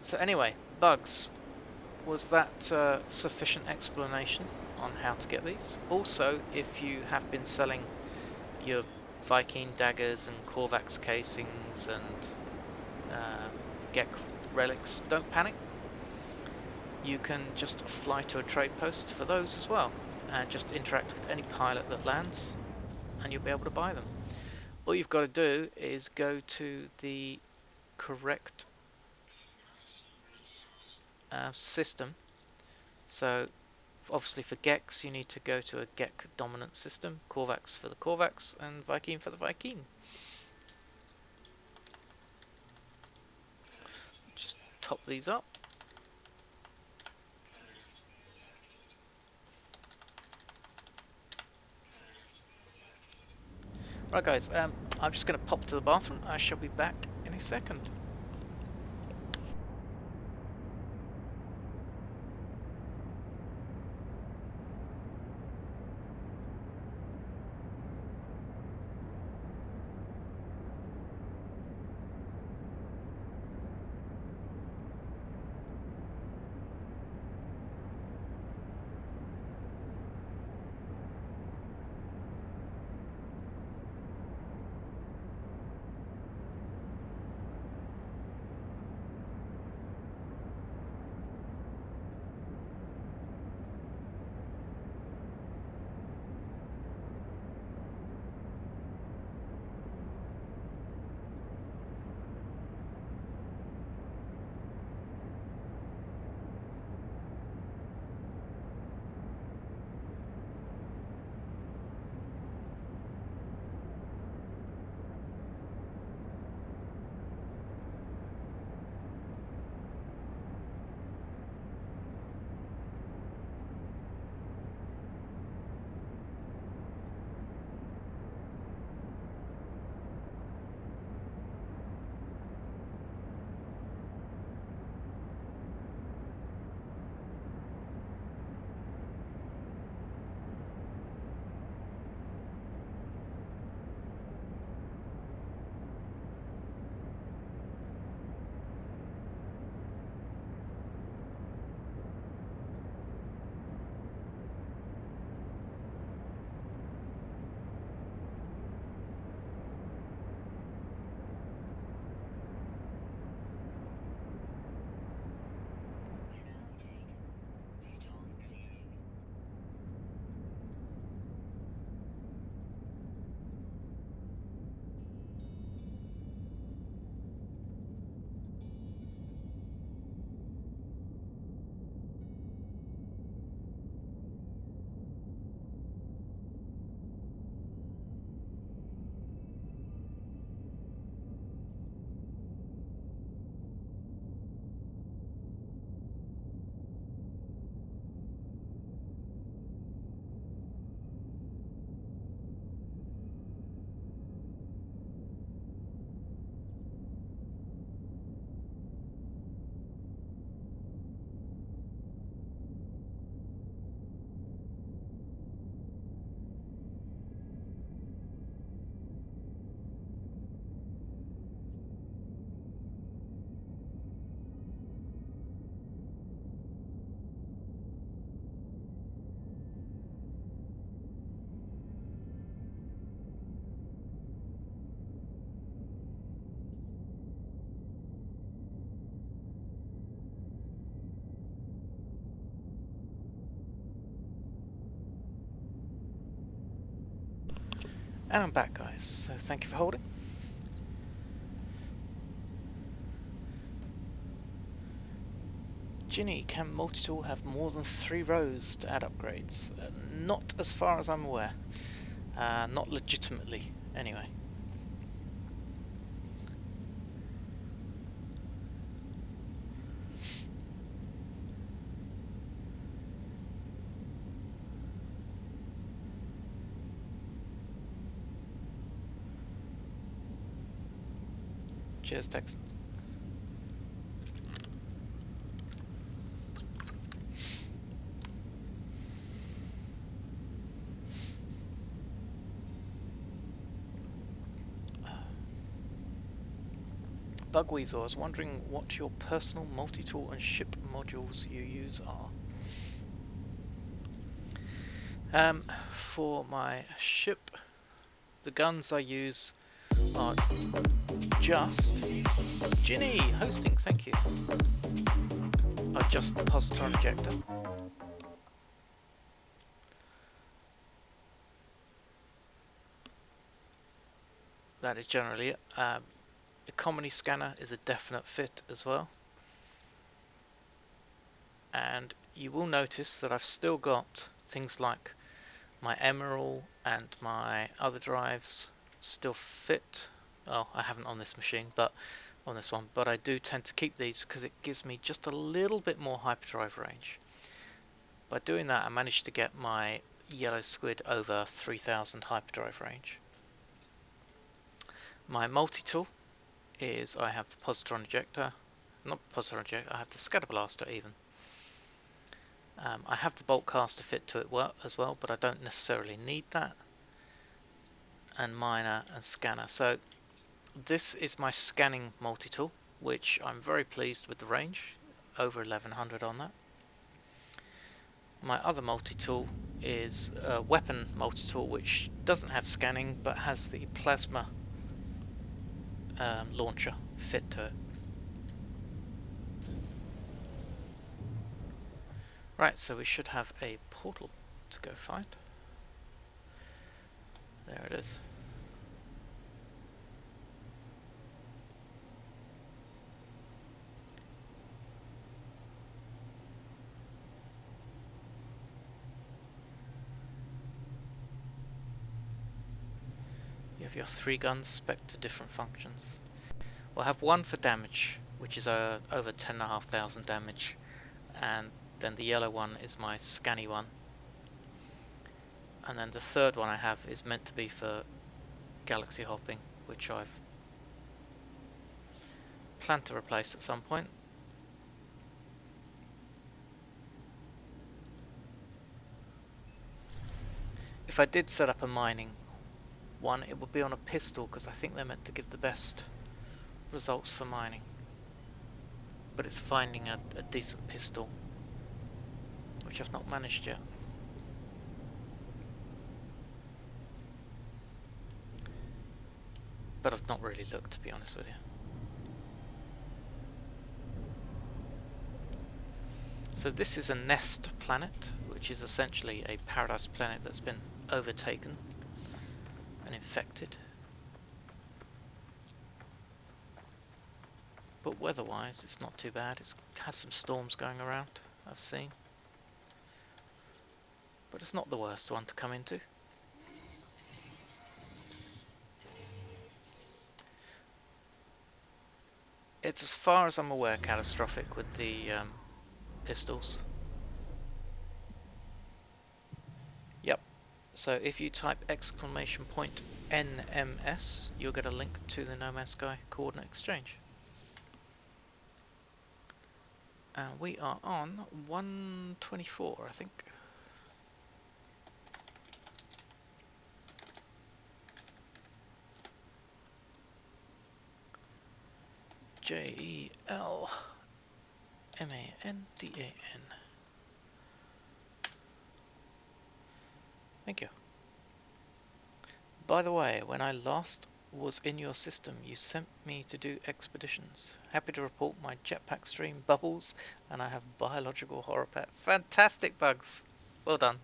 So anyway, bugs. Was that sufficient explanation on how to get these? Also, if you have been selling your Viking daggers and Korvax casings and Gek relics, don't panic. You can just fly to a trade post for those as well, and just interact with any pilot that lands, and you'll be able to buy them. All you've got to do is go to the correct system. So obviously for Gex you need to go to a Gek dominant system, Korvax for the Korvax and Viking for the Viking. Just top these up. Right guys, I'm just going to pop to the bathroom. I shall be back in a second. And I'm back guys, so thank you for holding. Ginny, can multi-tool have more than 3 rows to add upgrades? Not as far as I'm aware. Not legitimately, anyway. Cheers, Tex. Bugweasel, I was wondering what your personal multi-tool and ship modules you use are. For my ship, the guns I use are just... Ginny, hosting, thank you. Are just the positron injector. That is generally it. Economy scanner is a definite fit as well. And you will notice that I've still got things like my Emerald and my other drives still fit. Oh, I haven't on this machine, but on this one, but I do tend to keep these because it gives me just a little bit more hyperdrive range. By doing that, I managed to get my yellow squid over 3000 hyperdrive range. My multi-tool is I have the positron ejector, not positron ejector, I have the scatter blaster even. I have the bolt caster fit to it as well, but I don't necessarily need that. And miner and scanner. So this is my scanning multi-tool, which I'm very pleased with the range, over 1100 on that. My other multi-tool is a weapon multi-tool, which doesn't have scanning but has the plasma launcher fit to it. Right, so we should have a portal to go find. There it is. You have your 3 guns spec to different functions. We'll have one for damage, which is over 10,500 damage, and then the yellow one is my scanny one. And then the third one I have is meant to be for galaxy hopping, which I've planned to replace at some point. If I did set up a mining one, it would be on a pistol, because I think they're meant to give the best results for mining. But it's finding a decent pistol, which I've not managed yet. But I've not really looked, to be honest with you. So this is a nest planet, which is essentially a paradise planet that's been overtaken and infected. But weather-wise, it's not too bad. It has some storms going around, I've seen. But it's not the worst one to come into. It's, as far as I'm aware, catastrophic with the pistols. Yep. So if you type !NMS, you'll get a link to the No Man's Sky coordinate exchange. And we are on 124, I think. JELMANDAN. Thank you. By the way, when I last was in your system, you sent me to do expeditions. Happy to report my jetpack stream bubbles, and I have biological horror pet. Fantastic, Bugs. Well done.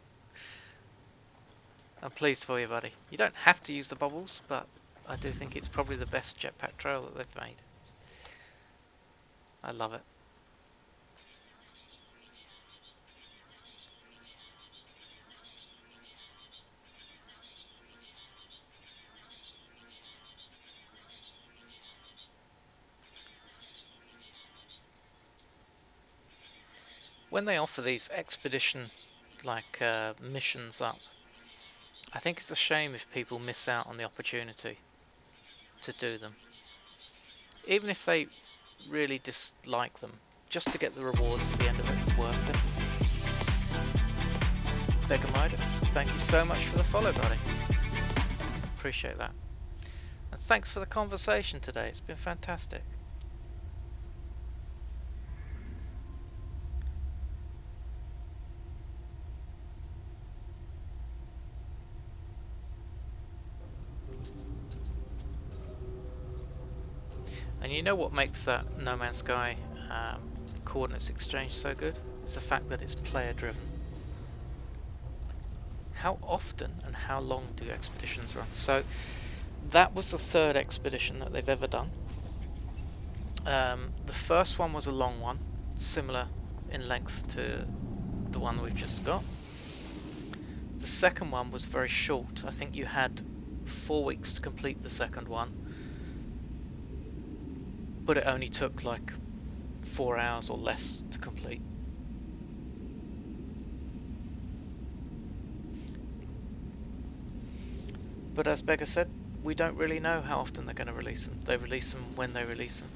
I'm pleased for you, buddy. You don't have to use the bubbles, but I do think it's probably the best jetpack trail that they've made. I love it. When they offer these expedition missions up, I think it's a shame if people miss out on the opportunity to do them. Even if they really dislike them, just to get the rewards at the end of it, it's worth it. Begamitis, thank you so much for the follow, buddy. Appreciate that. And thanks for the conversation today, it's been fantastic. And you know what makes that No Man's Sky coordinates exchange so good? It's the fact that it's player driven. How often and how long do expeditions run? So that was the 3rd expedition that they've ever done. The first one was a long one, similar in length to the one we've just got. The second one was very short. I think you had 4 weeks to complete the second one. but it only took like 4 hours or less to complete. But as Beggar said, we don't really know how often they're going to release them. They release them when they release them.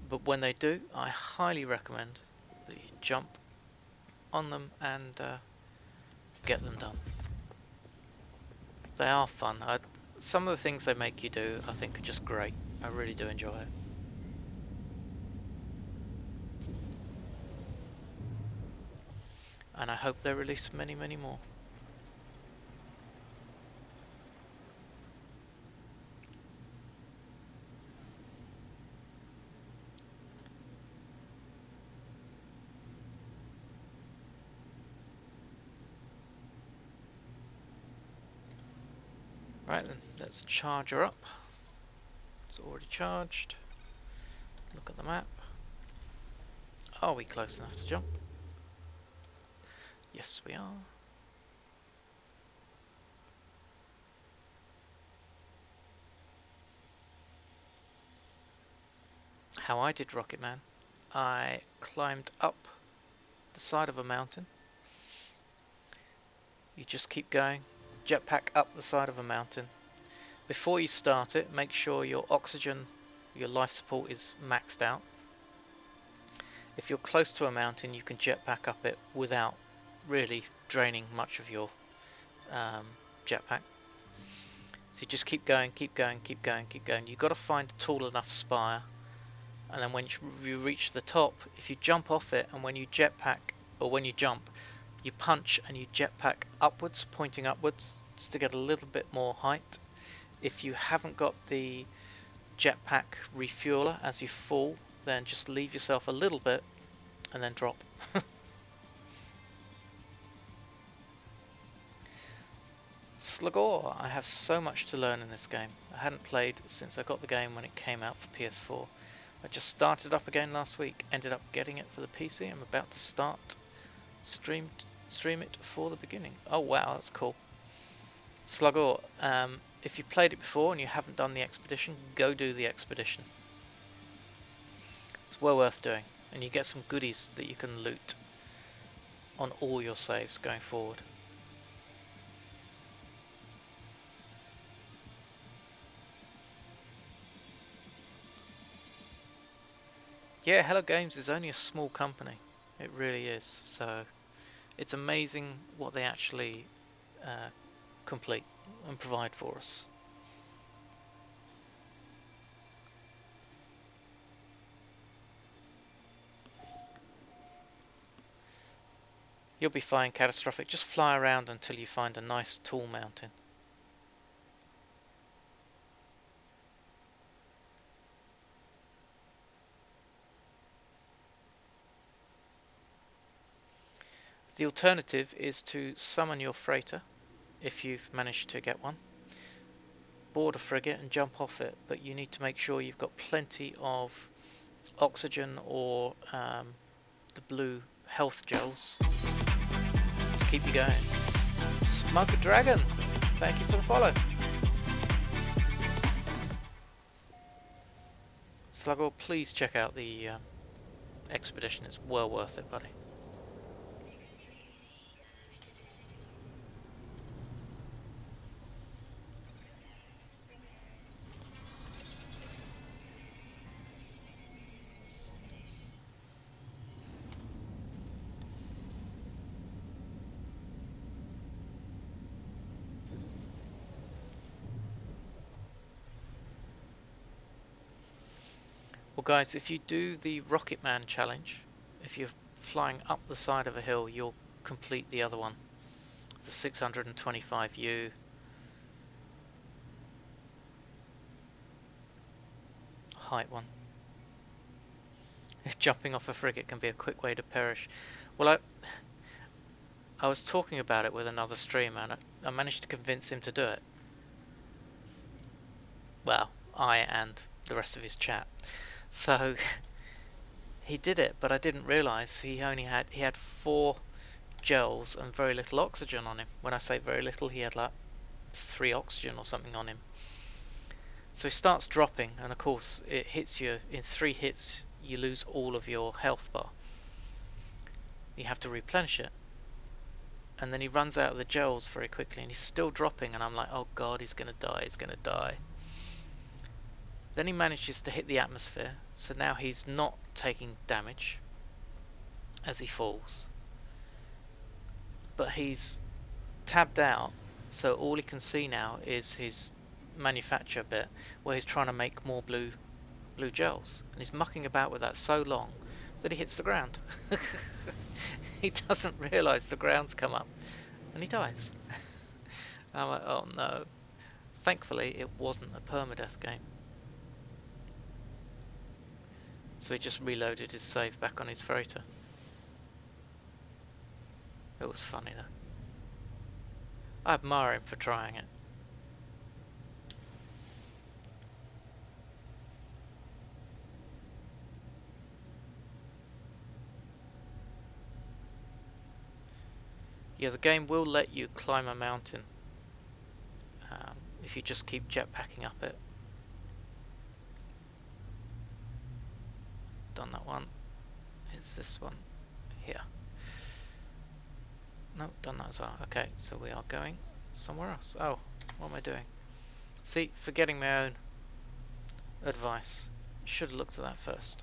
But when they do, I highly recommend that you jump on them and get them done. They are fun. Some of the things they make you do, I think, are just great. I really do enjoy it. And I hope they release many, many more. Right then, let's charge her up. It's already charged. Look at the map. Are we close enough to jump? Yes, we are. How I did Rocket Man. I climbed up the side of a mountain. You just keep going. Jetpack up the side of a mountain. Before you start it, make sure your oxygen, your life support is maxed out. If you're close to a mountain, you can jetpack up it without really draining much of your jetpack. So you just keep going, keep going, keep going, keep going. You've got to find a tall enough spire, and then when you reach the top, if you jump off it, and when you jetpack, or when you jump, you punch and you jetpack upwards, pointing upwards, just to get a little bit more height. If you haven't got the jetpack refueler as you fall, then just leave yourself a little bit and then drop. Slagore, I have so much to learn in this game. I hadn't played since I got the game when it came out for PS4. I just started up again last week, ended up getting it for the PC. I'm about to start stream it for the beginning. Oh wow, that's cool. Slagore, if you've played it before and you haven't done the expedition, go do the expedition. It's well worth doing, and you get some goodies that you can loot on all your saves going forward. Yeah, Hello Games is only a small company. It really is. So it's amazing what they actually complete and provide for us. You'll be fine, Catastrophic. Just fly around until you find a nice tall mountain. The alternative is to summon your freighter, if you've managed to get one, board a frigate and jump off it, but you need to make sure you've got plenty of oxygen or the blue health gels to keep you going. Smug Dragon, thank you for the follow. Sluggle, please check out the expedition, it's well worth it, buddy. Well guys, if you do the Rocket Man challenge, if you're flying up the side of a hill, you'll complete the other one, the 625U. Height one. Jumping off a frigate can be a quick way to perish. Well, I was talking about it with another streamer and I managed to convince him to do it. Well, I and the rest of his chat. So he did it, but I didn't realise he had 4 gels and very little oxygen on him. When I say very little, he had like 3 oxygen or something on him. So he starts dropping, and of course it hits you. In 3 hits you lose all of your health bar. You have to replenish it. And then he runs out of the gels very quickly, and he's still dropping, and I'm like, oh god, he's gonna die, he's gonna die. Then he manages to hit the atmosphere, so now he's not taking damage as he falls. But he's tabbed out, so all he can see now is his manufacture bit, where he's trying to make more blue gels. And he's mucking about with that so long that he hits the ground. He doesn't realise the ground's come up, and he dies. I'm like, oh no. Thankfully, it wasn't a permadeath game. So he just reloaded his save back on his freighter. It was funny though. I admire him for trying it. Yeah, the game will let you climb a mountain if you just keep jetpacking up it. Done that one. It's this one here. No, done that as well. Okay, so we are going somewhere else. Oh, what am I doing? See, forgetting my own advice. Should have looked at that first.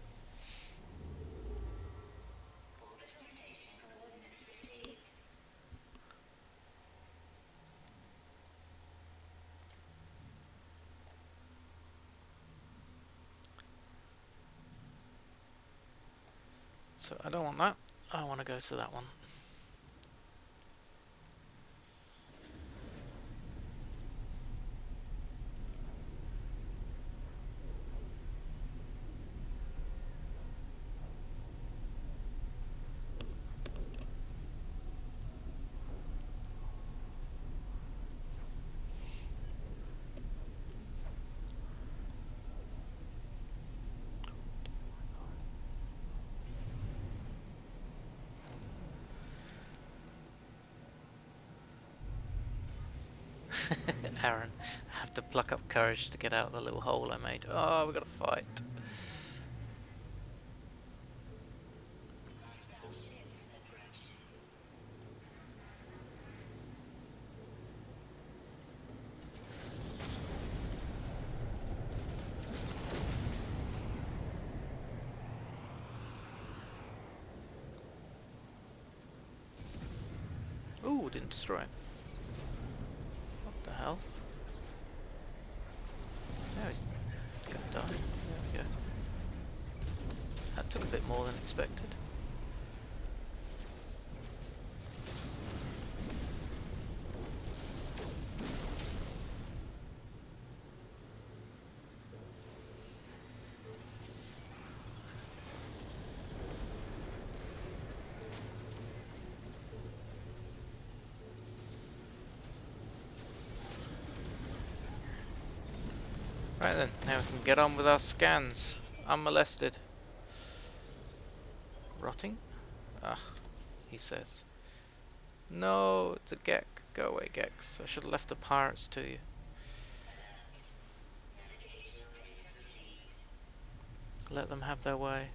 So I don't want that. I want to go to that one. Aaron, I have to pluck up courage to get out of the little hole I made. Oh, we gotta fight. Ooh, didn't destroy it. What the hell? Now he's gonna die. There we go. That took a bit more than expected. Right then, now we can get on with our scans. Unmolested. Rotting? Ah, he says. No, it's a Gek. Go away, Gex. I should have left the pirates to you. Let them have their way.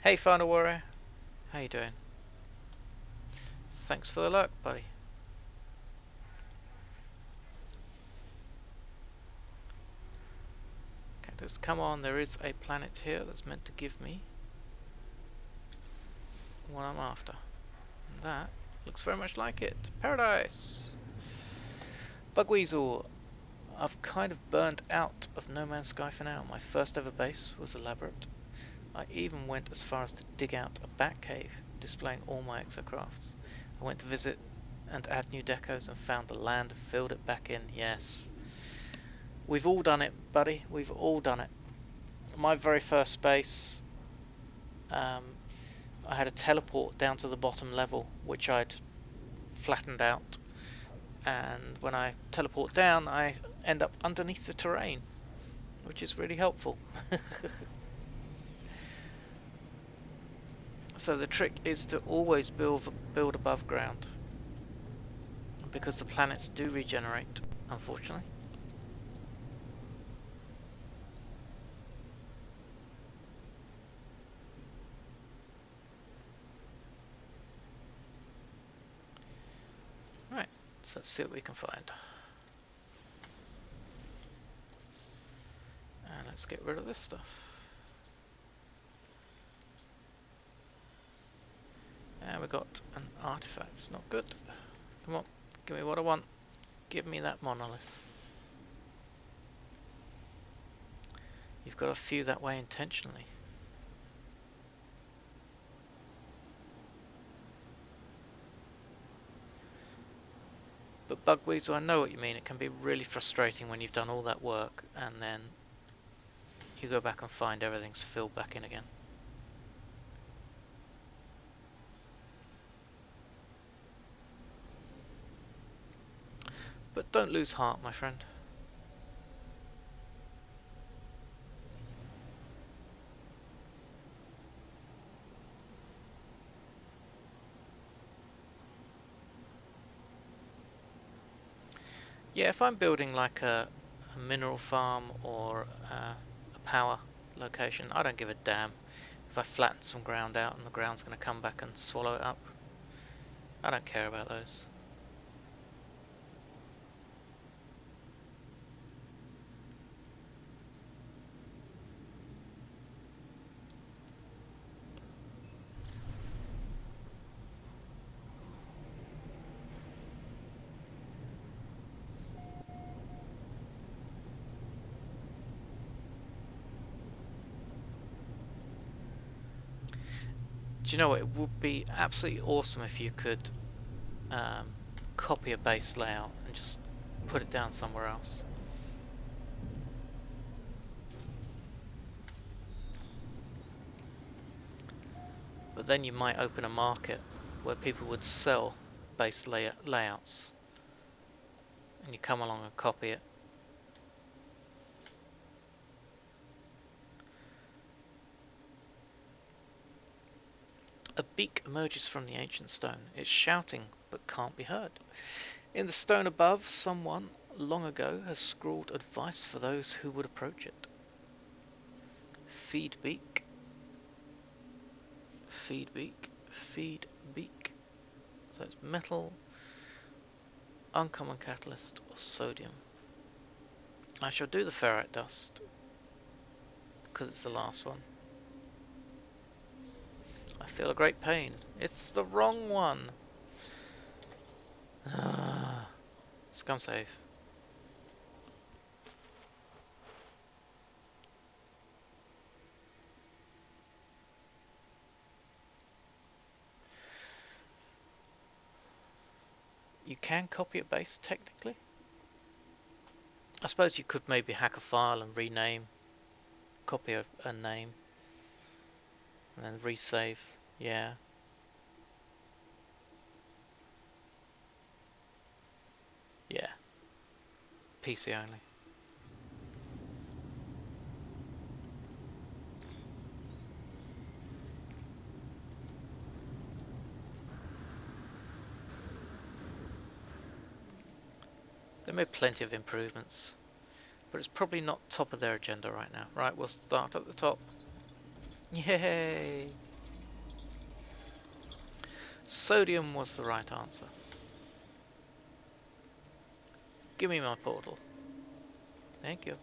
Hey, Final Warrior. How you doing? Thanks for the luck, buddy. Cactus, come on, there is a planet here that's meant to give me what I'm after. And that looks very much like it. Paradise! Bugweasel. I've kind of burned out of No Man's Sky for now. My first ever base was elaborate. I even went as far as to dig out a bat cave displaying all my exocrafts. I went to visit and add new decos and found the land and filled it back in. Yes. We've all done it, buddy. We've all done it. My very first base, I had a teleport down to the bottom level, which I'd flattened out. And when I teleport down, I end up underneath the terrain, which is really helpful. So the trick is to always build above ground. because the planets do regenerate, unfortunately. Right, so let's see what we can find. And let's get rid of this stuff. And we got an artifact. Not good. Come on, give me what I want. Give me that monolith. You've got a few that way intentionally. But Bugweasel, I know what you mean. It can be really frustrating when you've done all that work and then you go back and find everything's filled back in again. But don't lose heart, my friend. Yeah, if I'm building like a mineral farm or a power location, I don't give a damn if I flatten some ground out and the ground's going to come back and swallow it up. I don't care about those. Do you know what? It would be absolutely awesome if you could copy a base layout and just put it down somewhere else. But then you might open a market where people would sell base layouts and you come along and copy it. A beak emerges from the ancient stone. It's shouting, but can't be heard. In the stone above, someone long ago has scrawled advice for those who would approach it. Feed beak. Feed beak. Feed beak. So it's metal, uncommon catalyst, or sodium. I shall do the ferrite dust, because it's the last one. I feel a great pain. It's the wrong one. Scum save. You can copy a base, technically. I suppose you could maybe hack a file and rename, copy a name, and then resave. Yeah. Yeah. PC only. They made plenty of improvements, but it's probably not top of their agenda right now. Right, we'll start at the top. Yay! Sodium was the right answer. Give me my portal. Thank you.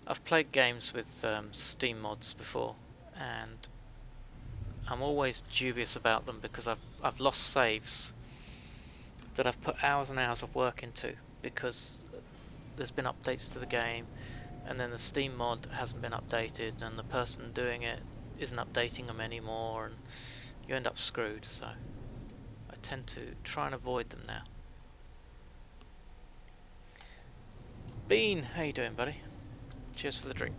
I've played games with Steam mods before, and I'm always dubious about them because I've lost saves that I've put hours and hours of work into because there's been updates to the game, and then the Steam mod hasn't been updated, and the person doing it isn't updating them anymore, and you end up screwed. So I tend to try and avoid them now. Bean, how you doing, buddy? Cheers for the drink.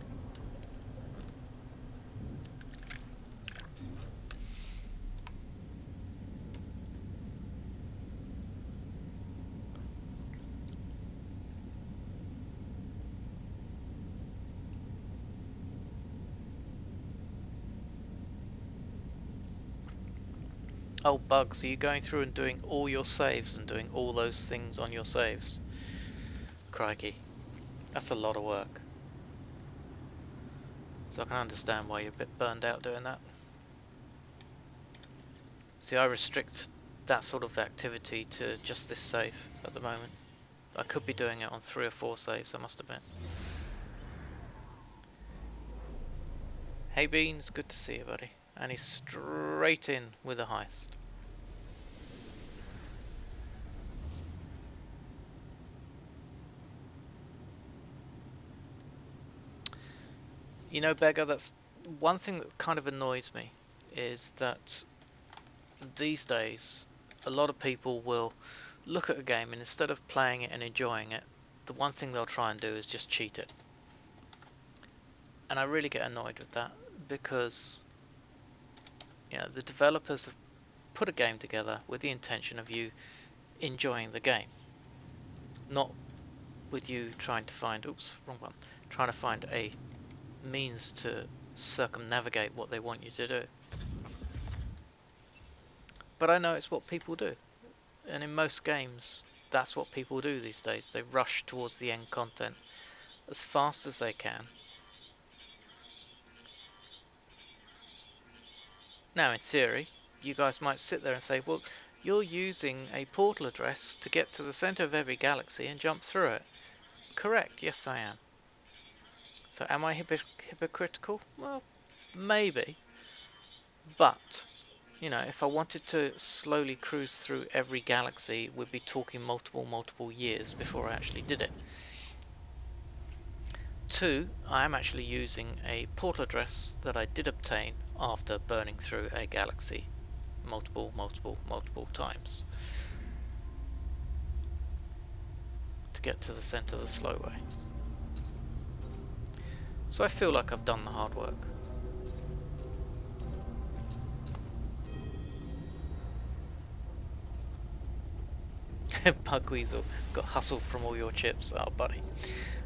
Oh, Bugs, are you going through and doing all your saves and doing all those things on your saves? Crikey, that's a lot of work. So I can understand why you're a bit burned out doing that. See, I restrict that sort of activity to just this save at the moment. I could be doing it on 3 or 4 saves, I must admit. Hey Beans, good to see you, buddy. And he's straight in with a heist. You know, Beggar, that's one thing that kind of annoys me, is that these days a lot of people will look at a game and instead of playing it and enjoying it, the one thing they'll try and do is just cheat it. And I really get annoyed with that, because the developers have put a game together with the intention of you enjoying the game, not with you trying to find trying to find a means to circumnavigate what they want you to do. But I know it's what people do, and in most games that's what people do these days. They rush towards the end content as fast as they can. Now, in theory, you guys might sit there and say, well, you're using a portal address to get to the center of every galaxy and jump through it. Correct, yes I am. So am I hypocritical? Well, maybe. But, if I wanted to slowly cruise through every galaxy, we'd be talking multiple years before I actually did it. 2, I am actually using a portal address that I did obtain after burning through a galaxy multiple times to get to the center of the slow way. So I feel like I've done the hard work. Bugweasel got hustled from all your chips. Oh, buddy.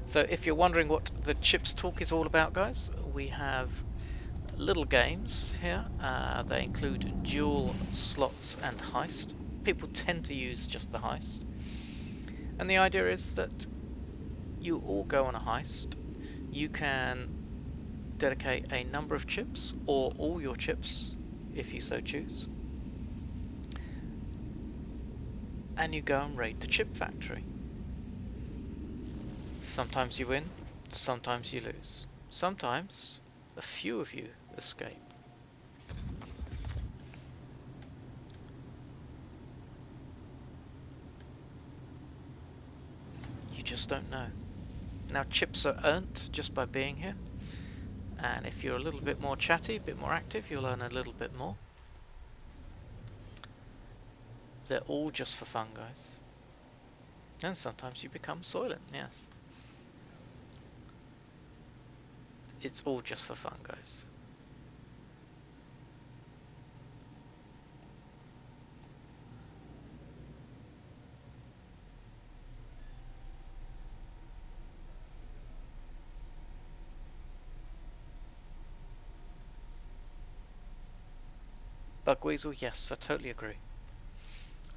So if you're wondering what the chips talk is all about, guys, we have little games here. They include duel, slots and heist. People tend to use just the heist. And the idea is that you all go on a heist. You can dedicate a number of chips, or all your chips, if you so choose. And you go and raid the chip factory. Sometimes you win, sometimes you lose. Sometimes a few of you escape. You just don't know. Now, chips are earned just by being here, and if you're a little bit more chatty, a bit more active, you'll earn a little bit more. They're all just for fun, guys. And sometimes you become Soylent, yes. It's all just for fun, guys. Bugweasel, yes, I totally agree.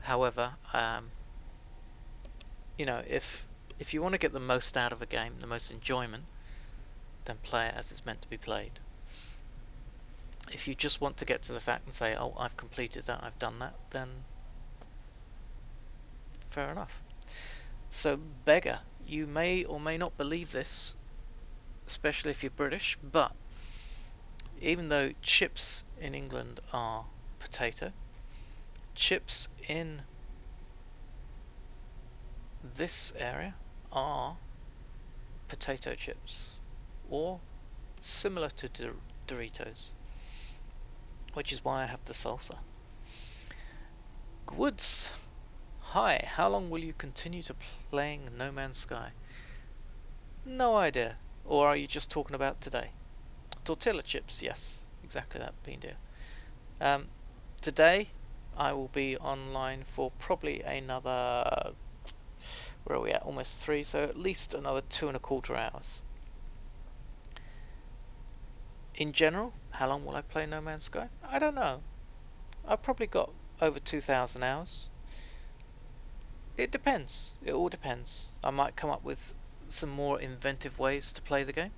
However, if you want to get the most out of a game, the most enjoyment, then play it as it's meant to be played. If you just want to get to the fact and say, oh, I've completed that, I've done that, then fair enough. So, Beggar, you may or may not believe this, especially if you're British, but even though chips in England are potato, chips in this area are potato chips, or similar to Doritos, which is why I have the salsa. Woods, hi, how long will you continue to playing No Man's Sky? No idea. Or are you just talking about today? Tortilla chips, yes, exactly that, bean deal. Today, I will be online for probably another, where are we at, almost 3, so at least another 2.25 hours. In general, how long will I play No Man's Sky? I don't know. I've probably got over 2,000 hours. It depends. It all depends. I might come up with some more inventive ways to play the game.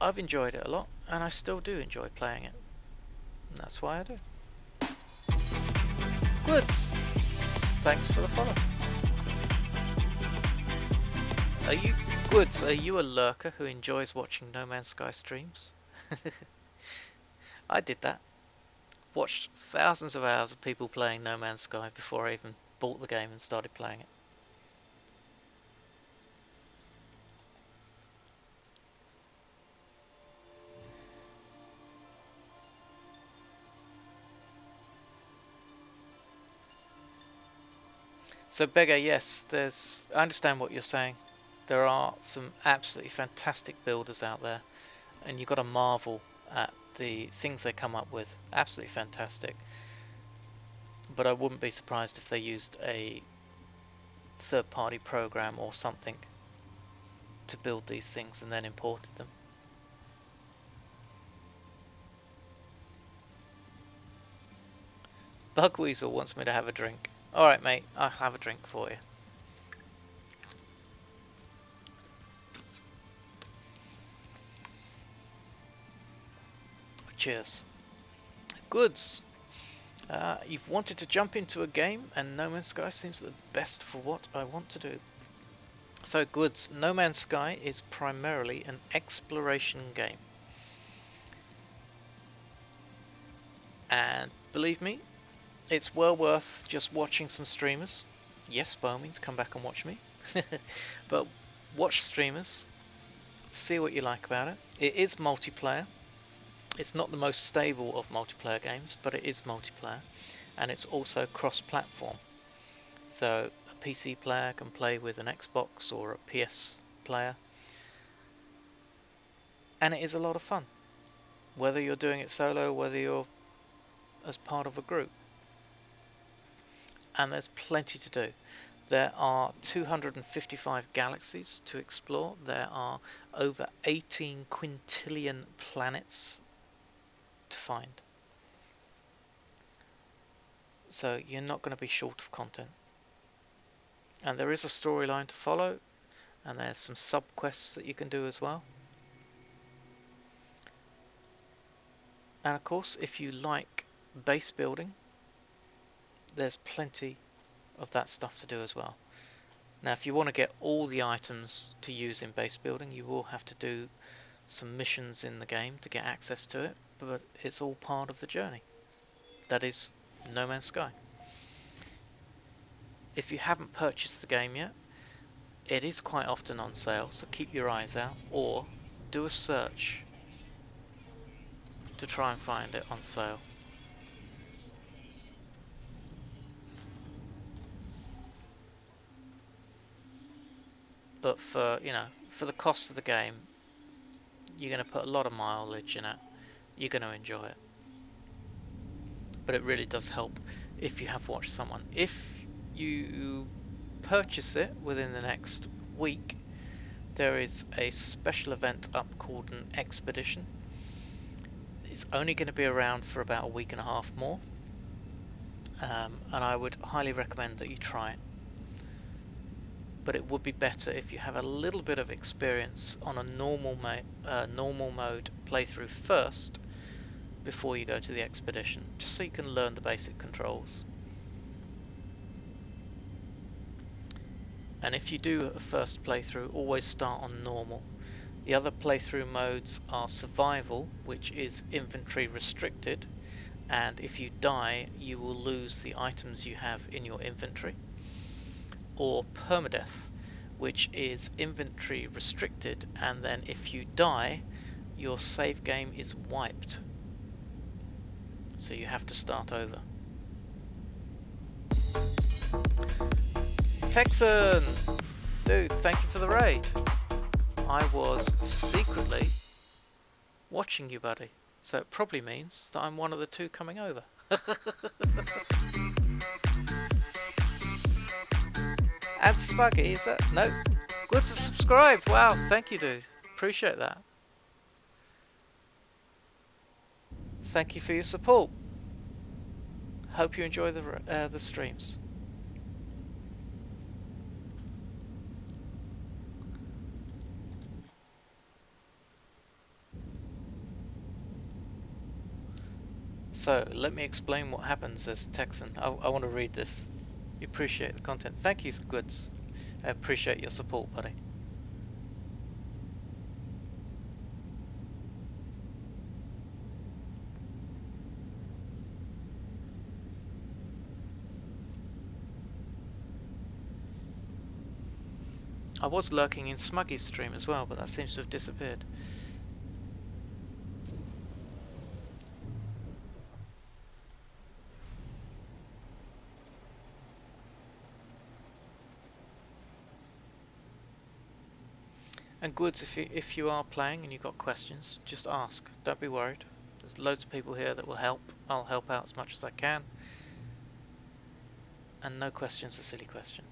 I've enjoyed it a lot, and I still do enjoy playing it. And that's why I do. Good. Thanks for the follow. Are you good? Are you a lurker who enjoys watching No Man's Sky streams? I did that. Watched thousands of hours of people playing No Man's Sky before I even bought the game and started playing it. So Beggar, yes, I understand what you're saying. There are some absolutely fantastic builders out there, and you've got to marvel at the things they come up with. Absolutely fantastic. But I wouldn't be surprised if they used a third-party program or something to build these things and then imported them. Bugweasel wants me to have a drink. Alright mate, I'll have a drink for you. Cheers. Goods. You've wanted to jump into a game, and No Man's Sky seems the best for what I want to do. So Goods, No Man's Sky is primarily an exploration game. And believe me, it's well worth just watching some streamers. Yes, by all means, come back and watch me. But watch streamers, see what you like about it. It is multiplayer. It's not the most stable of multiplayer games, but it is multiplayer. And it's also cross-platform. So a PC player can play with an Xbox or a PS player. And it is a lot of fun. Whether you're doing it solo, whether you're as part of a group. And there's plenty to do. There are 255 galaxies to explore. There are over 18 quintillion planets to find. So you're not going to be short of content. And there is a storyline to follow, and there's some sub-quests that you can do as well. And of course, if you like base building, there's plenty of that stuff to do as well. Now, if you want to get all the items to use in base building, you will have to do some missions in the game to get access to it, but it's all part of the journey. That is No Man's Sky. If you haven't purchased the game yet, it is quite often on sale, so keep your eyes out, or do a search to try and find it on sale. But for the cost of the game, you're going to put a lot of mileage in it. You're going to enjoy it. But it really does help if you have watched someone. If you purchase it within the next week, there is a special event up called an expedition. It's only going to be around for about a week and a half more. And I would highly recommend that you try it. But it would be better if you have a little bit of experience on a normal mode playthrough first before you go to the expedition, just so you can learn the basic controls. And if you do a first playthrough, always start on normal. The other playthrough modes are survival, which is inventory restricted, and if you die you will lose the items you have in your inventory, or permadeath, which is inventory restricted, and then if you die, your save game is wiped. So you have to start over. Texan! Dude, thank you for the raid. I was secretly watching you, buddy. So it probably means that I'm one of the two coming over. And Smuggy, is that? No. Good to subscribe. Wow, thank you, dude. Appreciate that. Thank you for your support. Hope you enjoy the streams. So, let me explain what happens as Texan. I want to read this. You appreciate the content. Thank you, Goods. I appreciate your support, buddy. I was lurking in Smuggy's stream as well, but that seems to have disappeared. And Goods, if you are playing and you've got questions, just ask. Don't be worried. There's loads of people here that will help. I'll help out as much as I can. And no question's a silly question.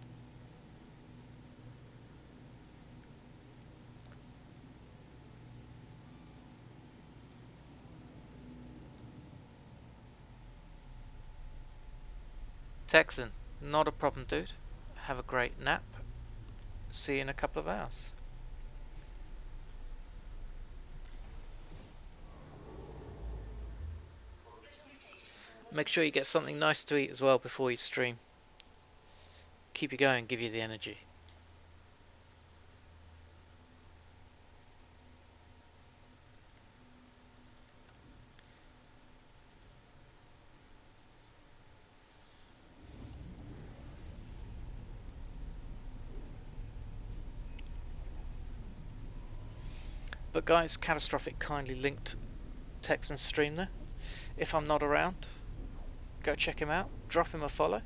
Texan, not a problem, dude. Have a great nap. See you in a couple of hours. Make sure you get something nice to eat as well before you stream. Keep you going, give you the energy. But guys, Catastrophic kindly linked Texan's stream there. If I'm not around, go check him out. Drop him a follow.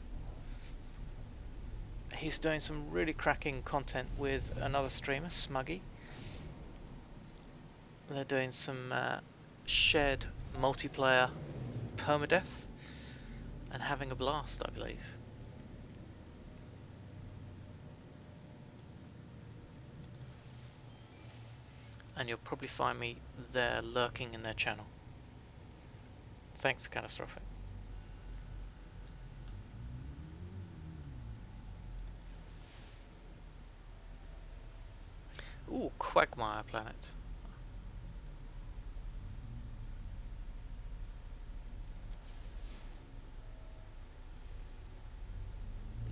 He's doing some really cracking content with another streamer, Smuggy. They're doing some shared multiplayer permadeath and having a blast, I believe. And you'll probably find me there lurking in their channel. Thanks, Catastrophic. Ooh, Quagmire Planet.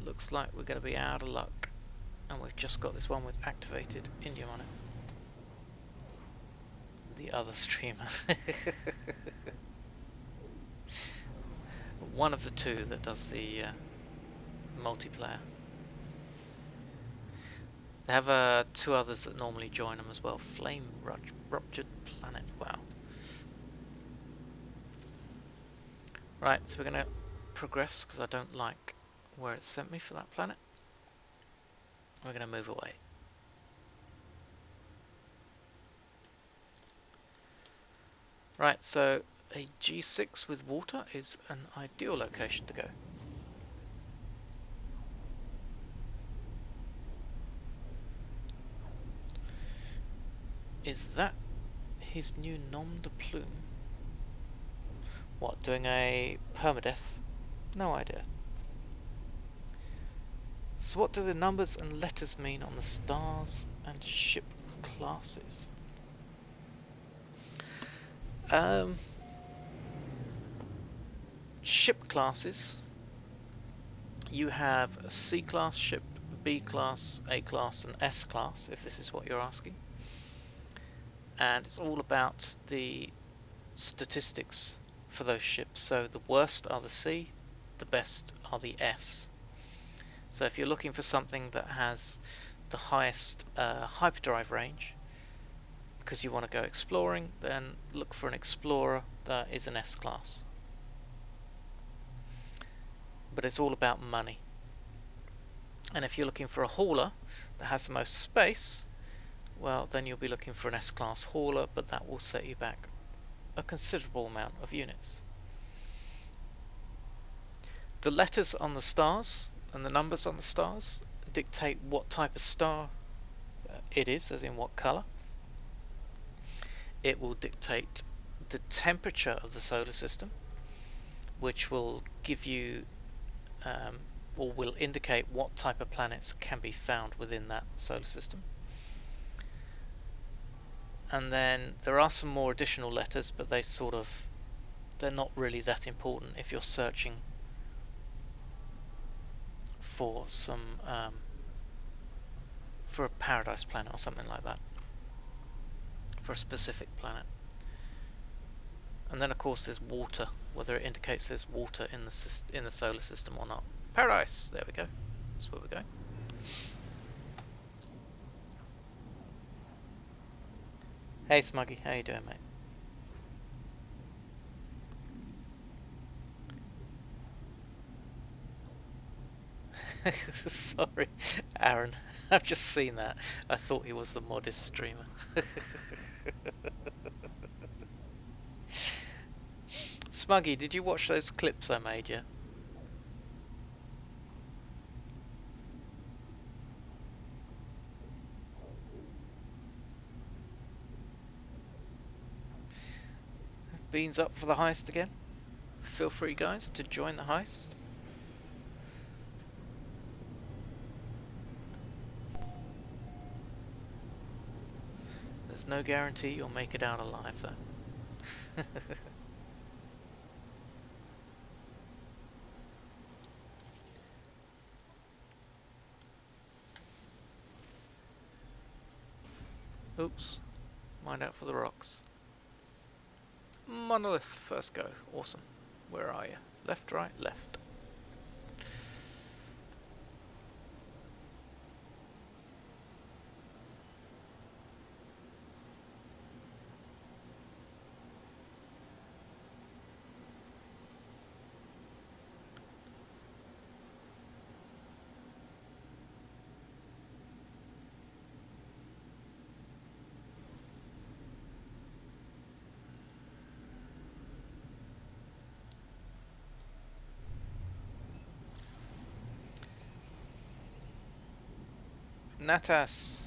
Looks like we're going to be out of luck. And we've just got this one with activated indium on it. The other streamer. One of the two that does the multiplayer. They have two others that normally join them as well. Flame Ruptured Planet. Wow. Right, so we're going to progress because I don't like where it sent me for that planet. We're going to move away. Right, so a G6 with water is an ideal location to go. Is that his new nom de plume? What, doing a permadeath? No idea. So what do the numbers and letters mean on the stars and ship classes? Ship classes. You have a C class ship, B class, A class and S class, if this is what you're asking. And it's all about the statistics for those ships. So the worst are the C, the best are the S. So if you're looking for something that has the highest hyperdrive range, because you want to go exploring, then look for an Explorer that is an S-Class. But it's all about money. And if you're looking for a hauler that has the most space, well, then you'll be looking for an S-Class hauler, but that will set you back a considerable amount of units. The letters on the stars and the numbers on the stars dictate what type of star it is, as in what colour. It will dictate the temperature of the solar system, which will give you or will indicate what type of planets can be found within that solar system. And then there are some more additional letters, but they're not really that important if you're searching for some for a paradise planet or something like that, for a specific planet. And then of course there's water, whether it indicates there's water in the solar system or not. Paradise, there we go, that's where we're going. Hey Smuggy, how you doing, mate? Sorry, Aaron. I've just seen that. I thought he was the modest streamer. Smuggy, did you watch those clips I made you? Beans up for the heist again? Feel free, guys, to join the heist. There's no guarantee you'll make it out alive, though. Oops. Mind out for the rocks. Monolith, first go. Awesome. Where are you? Left, right, left. Natas.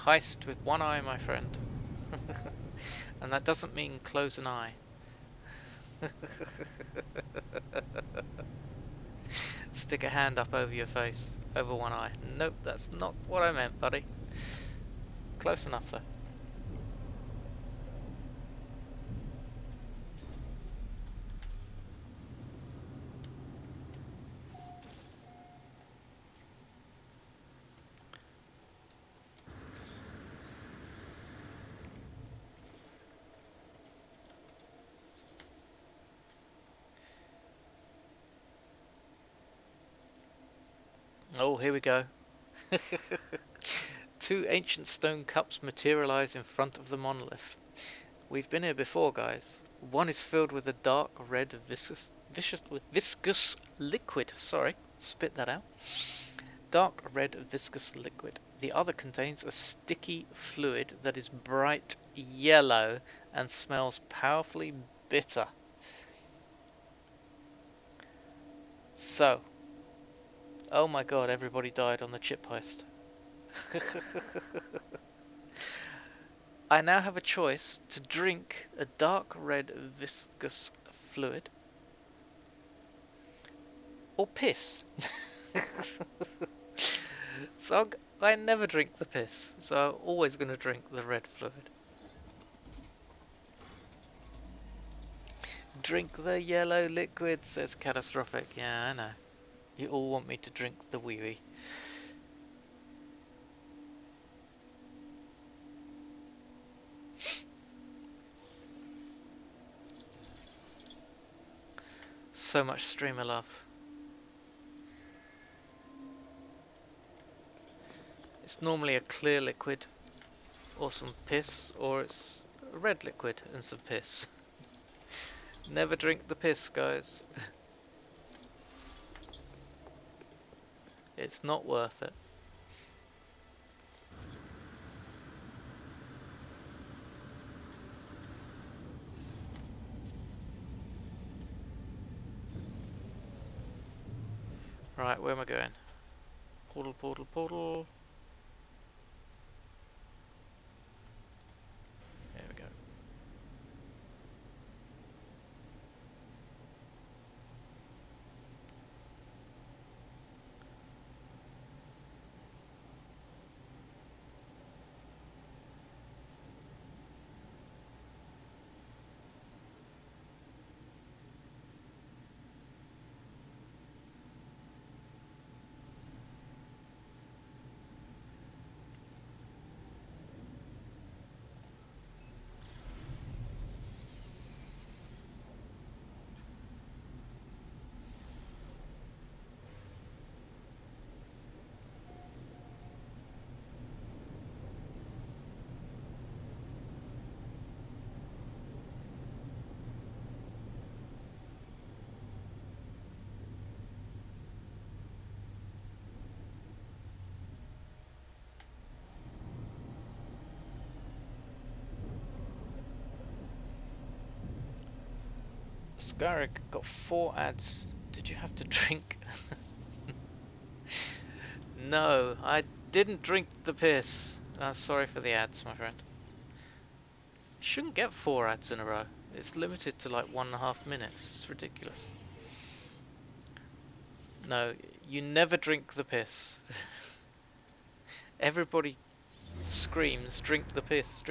Heist with one eye, my friend. And that doesn't mean close an eye. Stick a hand up over your face, over one eye. Nope, that's not what I meant, buddy. Close enough, though. Oh, here we go. Two ancient stone cups materialize in front of the monolith. We've been here before, guys. One is filled with a dark red viscous liquid. Sorry, spit that out. Dark red viscous liquid. The other contains a sticky fluid that is bright yellow and smells powerfully bitter. So, oh my god, everybody died on the chip heist. I now have a choice to drink a dark red viscous fluid or piss. So I never drink the piss, so I'm always going to drink the red fluid. Drink the yellow liquid, says Catastrophic. Yeah, I know. You all want me to drink the wee-wee. So much streamer love. normally a clear liquid or some piss, or it's a red liquid and some piss. Never drink the piss, guys. It's not worth it. Right, where am I going? Portal, portal, portal. There we go. Skyrick got 4 ads. Did you have to drink? No, I didn't drink the piss. Sorry for the ads, my friend. You shouldn't get 4 ads in a row. It's limited to like 1.5 minutes. It's ridiculous. No, you never drink the piss. Everybody screams, drink the piss,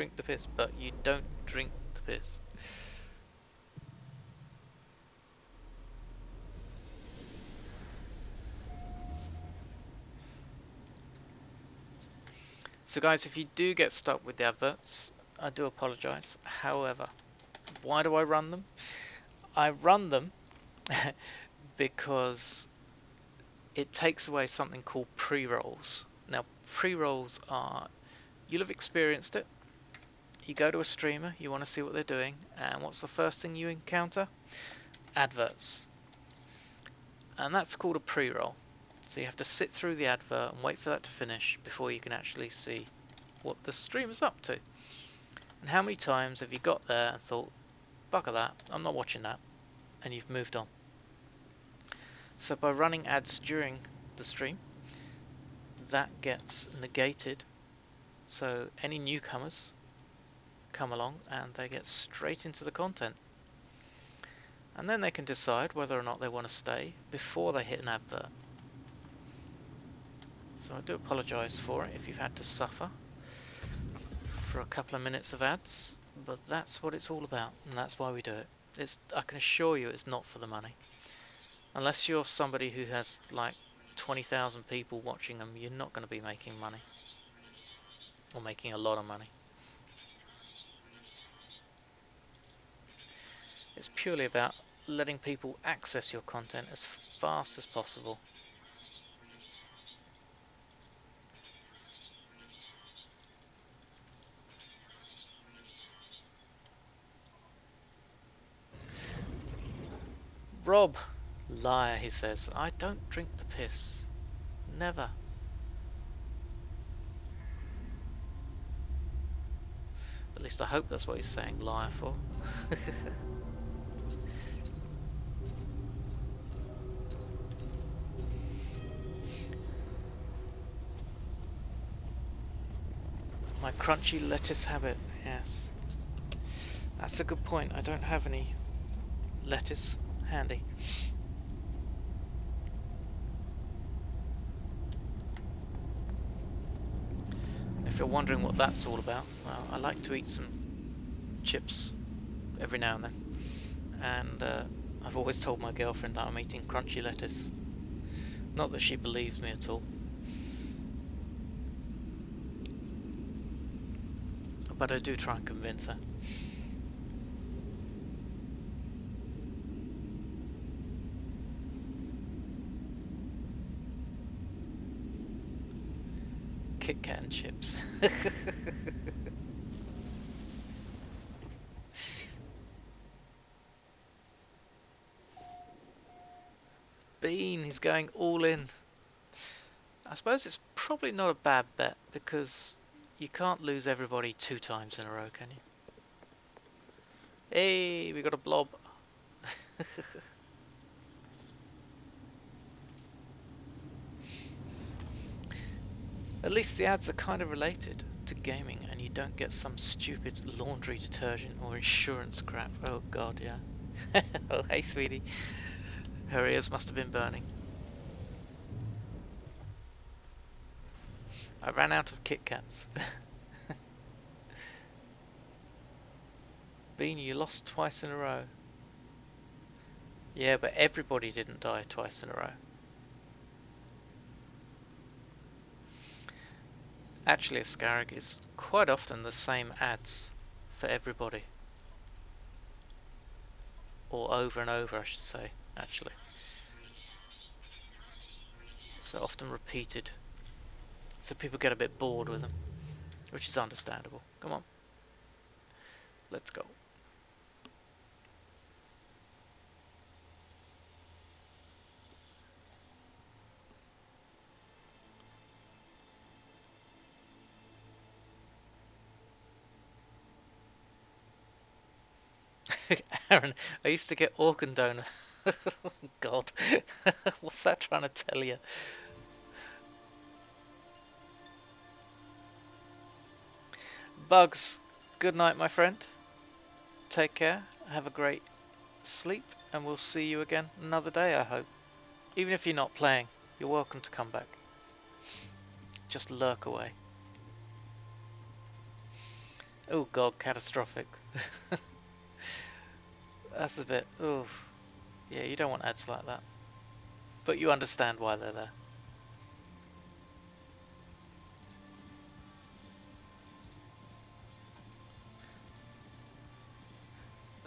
but you don't drink the piss. So guys, if you do get stuck with the adverts, I do apologise. However, why do I run them? I run them because it takes away something called pre-rolls. Now, pre-rolls are, you'll have experienced it. You go to a streamer, you want to see what they're doing, and what's the first thing you encounter? Adverts. And that's called a pre-roll. So you have to sit through the advert and wait for that to finish before you can actually see what the streamer's up to. And how many times have you got there and thought, bugger that, I'm not watching that, and you've moved on. So by running ads during the stream, that gets negated. So any newcomers come along and they get straight into the content. And then they can decide whether or not they want to stay before they hit an advert. So I do apologise for it if you've had to suffer for a couple of minutes of ads, but that's what it's all about, and that's why we do it. I can assure you it's not for the money. Unless you're somebody who has like 20,000 people watching them, you're not going to be making money. Or making a lot of money. It's purely about letting people access your content as fast as possible. Rob, liar, he says. I don't drink the piss. Never. At least I hope that's what he's saying liar for. My crunchy lettuce habit, yes. That's a good point. I don't have any lettuce handy. If you're wondering what that's all about, well, I like to eat some chips every now and then, and I've always told my girlfriend that I'm eating crunchy lettuce. Not that she believes me at all, but I do try and convince her. Kit Kat and chips. Bean, he's going all in. I suppose it's probably not a bad bet because you can't lose everybody 2 times in a row, can you? Hey, we got a blob. At least the ads are kind of related to gaming and you don't get some stupid laundry detergent or insurance crap. Oh god, yeah. Oh, hey sweetie. Her ears must have been burning. I ran out of Kit Kats. Bean, you lost twice in a row. Yeah, but everybody didn't die twice in a row. Actually, Ascarag is quite often the same ads for everybody. Or over and over, I should say, actually. So often repeated. So people get a bit bored with them, which is understandable. Come on. Let's go. Aaron, I used to get organ donor. God, what's that trying to tell you? Bugs, good night, my friend. Take care. Have a great sleep, and we'll see you again another day, I hope. Even if you're not playing, you're welcome to come back. Just lurk away. Oh god, catastrophic. That's a bit... ooh. Yeah, you don't want ads like that. But you understand why they're there.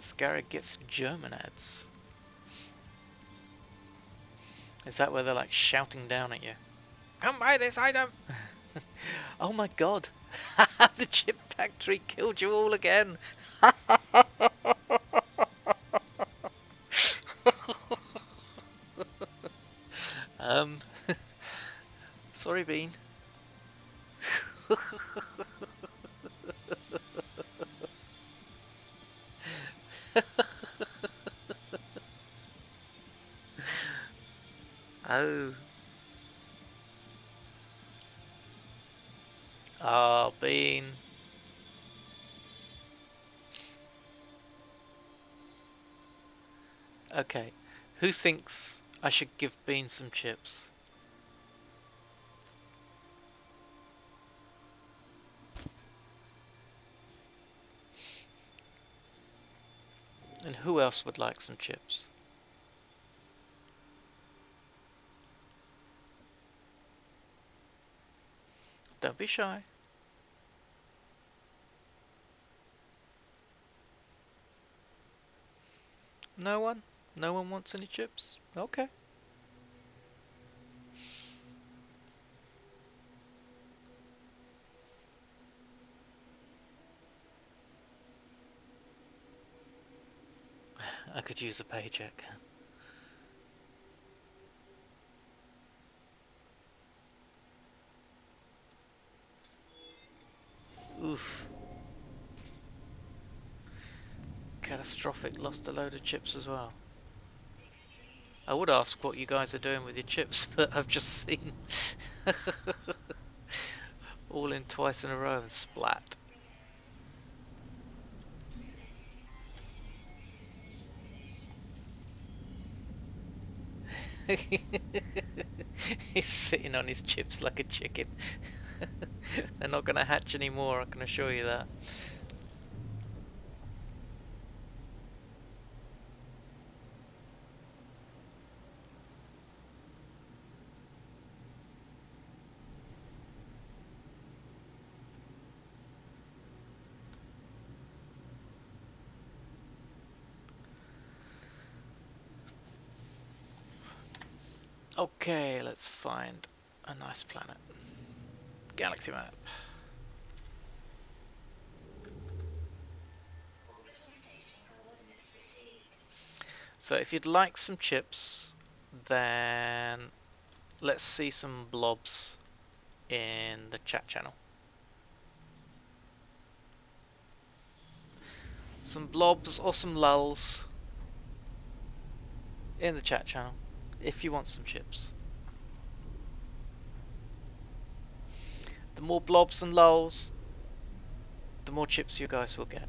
Scarab gets German ads. Is that where they're like shouting down at you? Come buy this item! Oh my god! The chip factory killed you all again! um... Sorry, Bean. Oh. Ah, Bean. Okay. Who thinks I should give Bean some chips? And who else would like some chips? Don't be shy. No one? No one wants any chips? Okay. I could use a paycheck. Oof. Catastrophic, lost a load of chips as well. I would ask what you guys are doing with your chips, but I've just seen all in twice in a row and splat. He's sitting on his chips like a chicken. They're not going to hatch anymore, I can assure you that. Okay, let's find a nice planet. Galaxy map. So if you'd like some chips, then let's see some blobs in the chat channel. Some blobs or some lulls in the chat channel if you want some chips. The more blobs and lulls, the more chips you guys will get.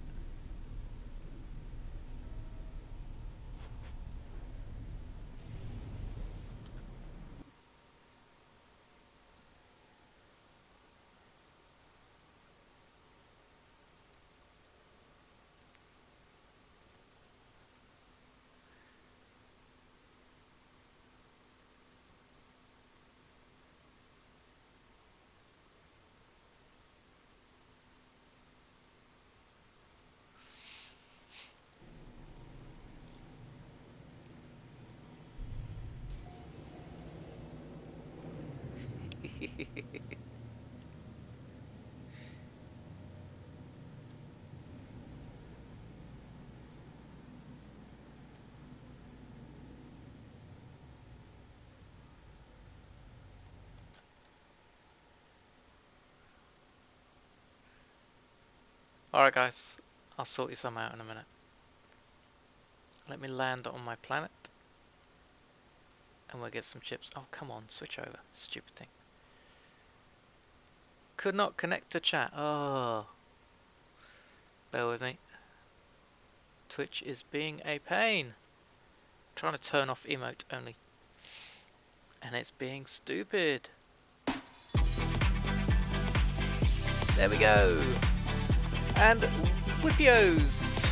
Alright guys, I'll sort you some out in a minute. Let me land on my planet and we'll get some chips. Oh come on, switch over, stupid thing. Could not connect to chat. Oh, bear with me. Twitch is being a pain. Trying to turn off emote only. And it's being stupid. There we go. And Whippios.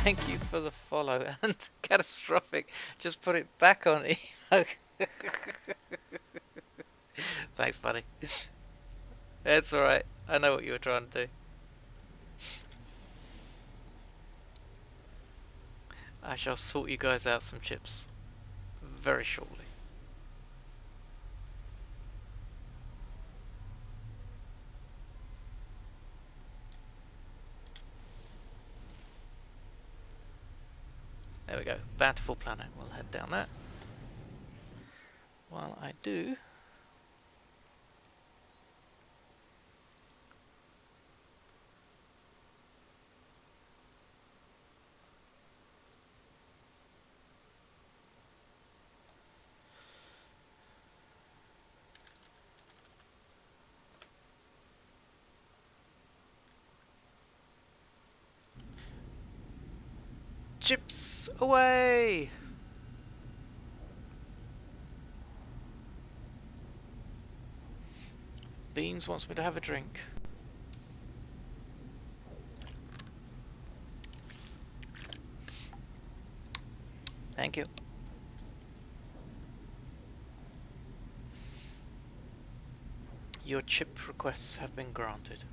Thank you for the follow. And Catastrophic. Just put it back on emote. Thanks, buddy. It's alright. I know what you were trying to do. I shall sort you guys out some chips very shortly. There we go. Bountiful planet. We'll head down that. While I do, chips away! Beans wants me to have a drink. Thank you. Your chip requests have been granted.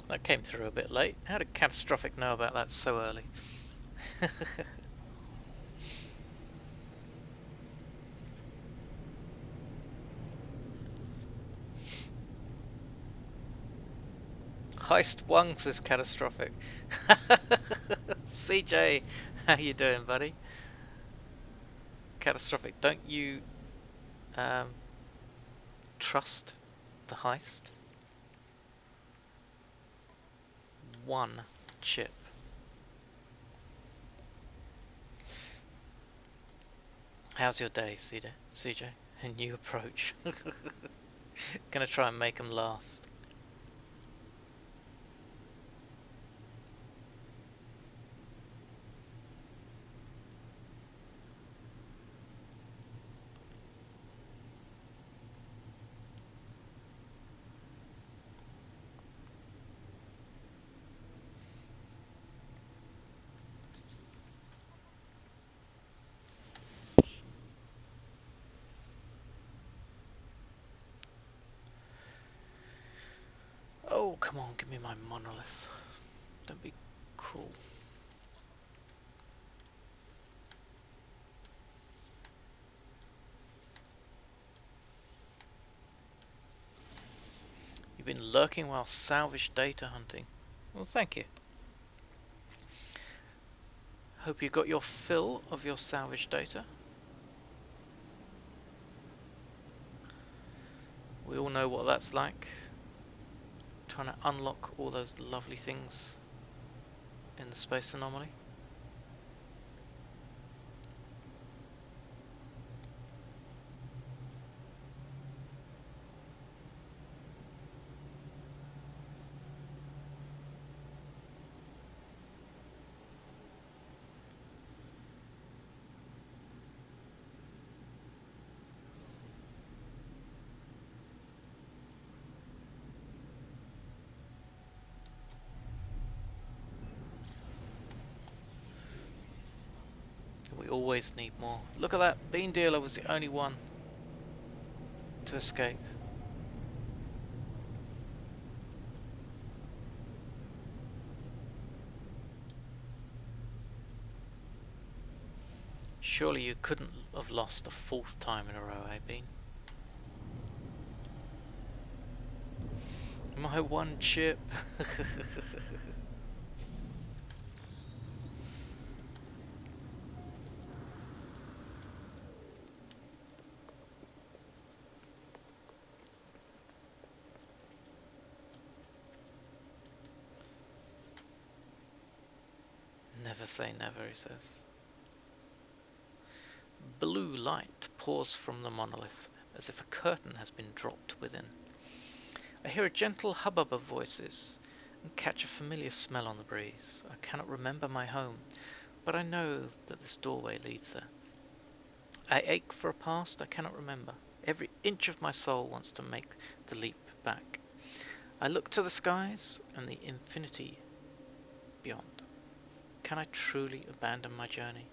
That came through a bit late. How did Catastrophic know about that so early? Heist Wungs is Catastrophic. CJ, how you doing, buddy? Catastrophic, don't you trust the heist? One chip. How's your day, CJ? A new approach. Gonna try and make them last. Oh, come on, give me my monolith. Don't be cruel. been lurking while salvage data hunting. Well, thank you. Hope you got your fill of your salvage data. We all know what that's like. Trying to unlock all those lovely things in the space anomaly. We always need more. Look at that, Bean Dealer was the only one to escape. Surely you couldn't have lost a fourth time in a row, eh, Bean? My one chip. Never say never, he says. Blue light pours from the monolith, as if a curtain has been dropped within. I hear a gentle hubbub of voices, and catch a familiar smell on the breeze. I cannot remember my home, but I know that this doorway leads there. I ache for a past I cannot remember. Every inch of my soul wants to make the leap back. I look to the skies and the infinity beyond. Can I truly abandon my journey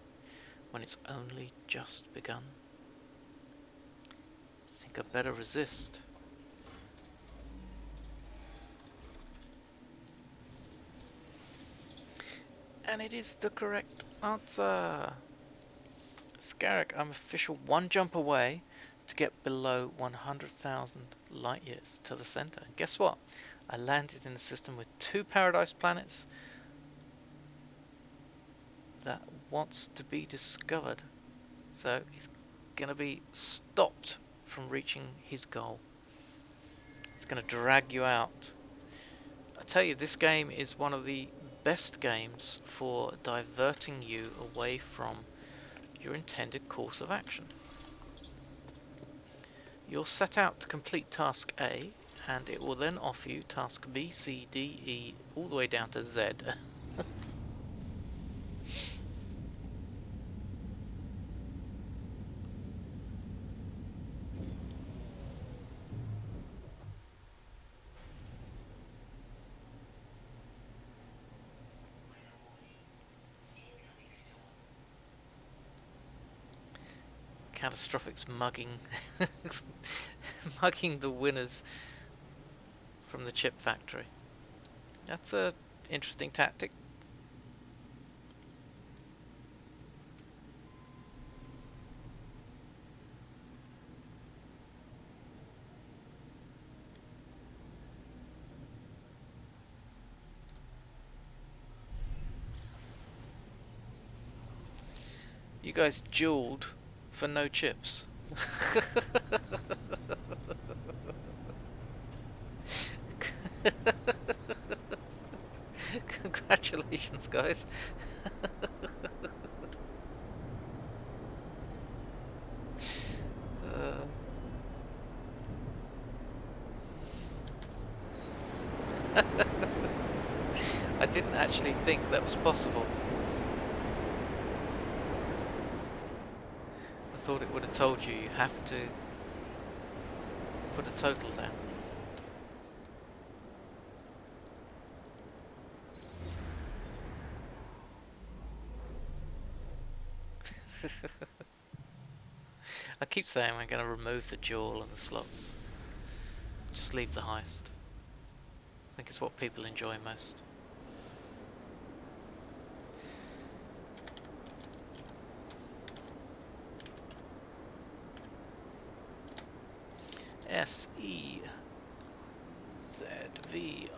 when it's only just begun? I think I'd better resist. And it is the correct answer. Scarrick, I'm official one jump away to get below 100,000 light years to the center. And guess what? I landed in a system with 2 paradise planets that wants to be discovered. So he's going to be stopped from reaching his goal. It's going to drag you out. I tell you, this game is one of the best games for diverting you away from your intended course of action. You'll set out to complete task A, and it will then offer you task B, C, D, E, all the way down to Z. Catastrophic's mugging mugging the winners from the chip factory. That's a interesting tactic. You guys dueled for no chips. Congratulations, guys. I didn't actually think that was possible. I thought it would have told you you have to put a total down. I keep saying I'm going to remove the jewel and the slots. Just leave the heist. I think it's what people enjoy most. ZVIKTOREW.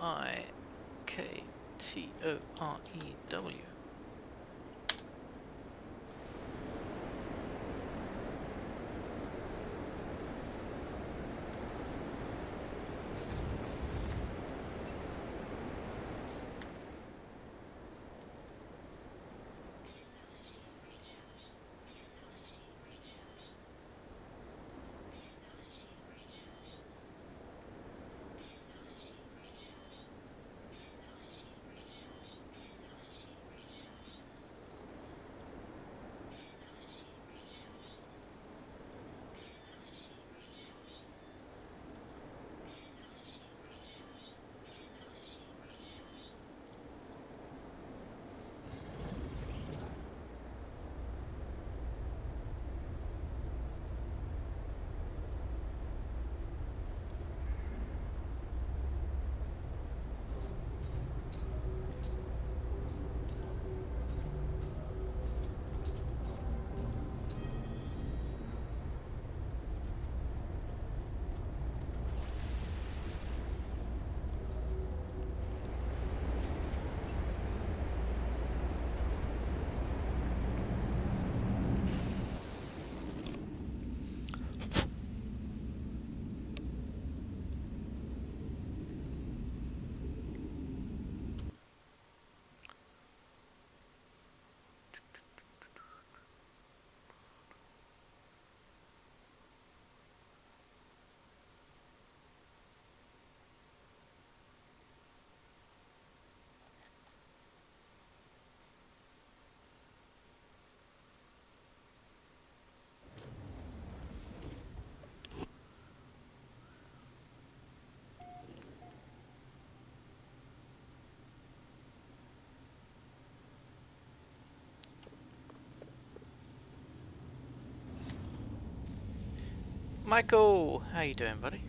Michael, how you doing, buddy?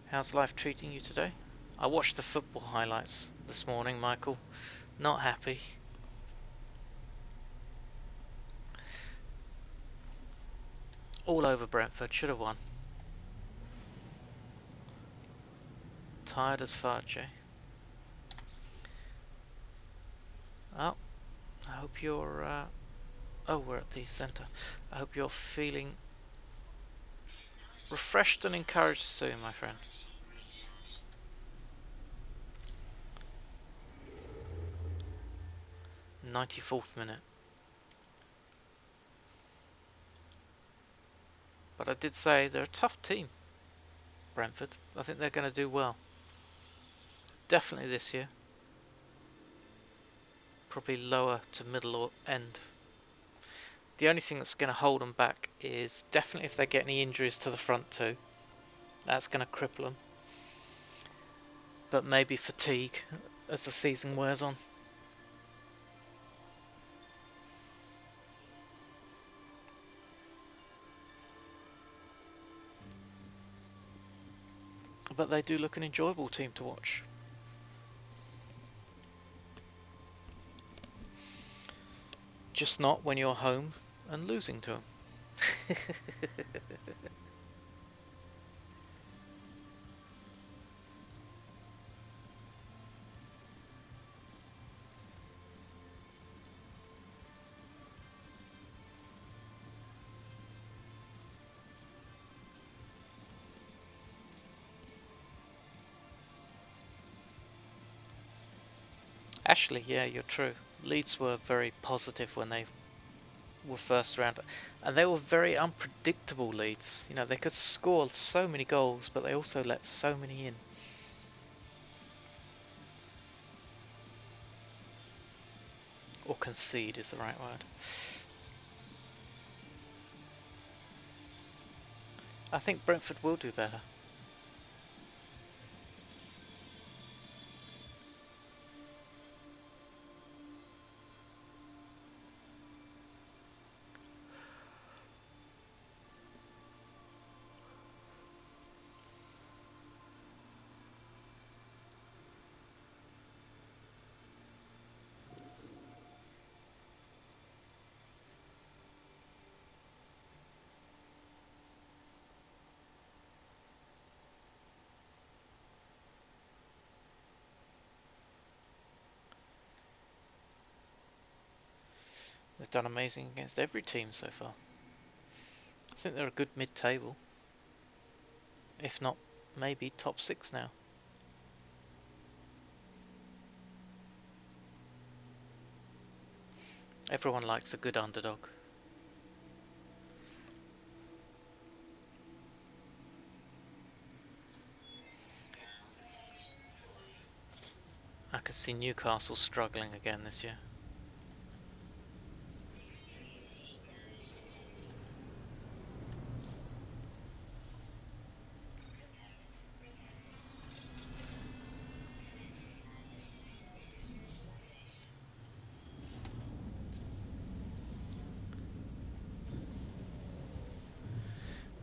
How's life treating you today? I watched the football highlights this morning, Michael. Not happy. All over Brentford. Should have won. Tired as fudge, eh? Oh, I hope you're... oh, we're at the centre. I hope you're feeling refreshed and encouraged soon, my friend. 94th minute. But I did say they're a tough team, Brentford. I think they're going to do well. Definitely this year. Probably lower to middle or end. The only thing that's going to hold them back is definitely if they get any injuries to the front two. That's going to cripple them. But maybe fatigue as the season wears on. But they do look an enjoyable team to watch. Just not when you're home and losing to them. Actually, yeah, you're true. Leeds were very positive when they were first round, and they were very unpredictable. Leeds, you know, they could score so many goals, but they also let so many in. Or concede is the right word. I think Brentford will do better. They've done amazing against every team so far. I think they're a good mid-table. If not, maybe top 6 now. Everyone likes a good underdog. I could see Newcastle struggling again this year.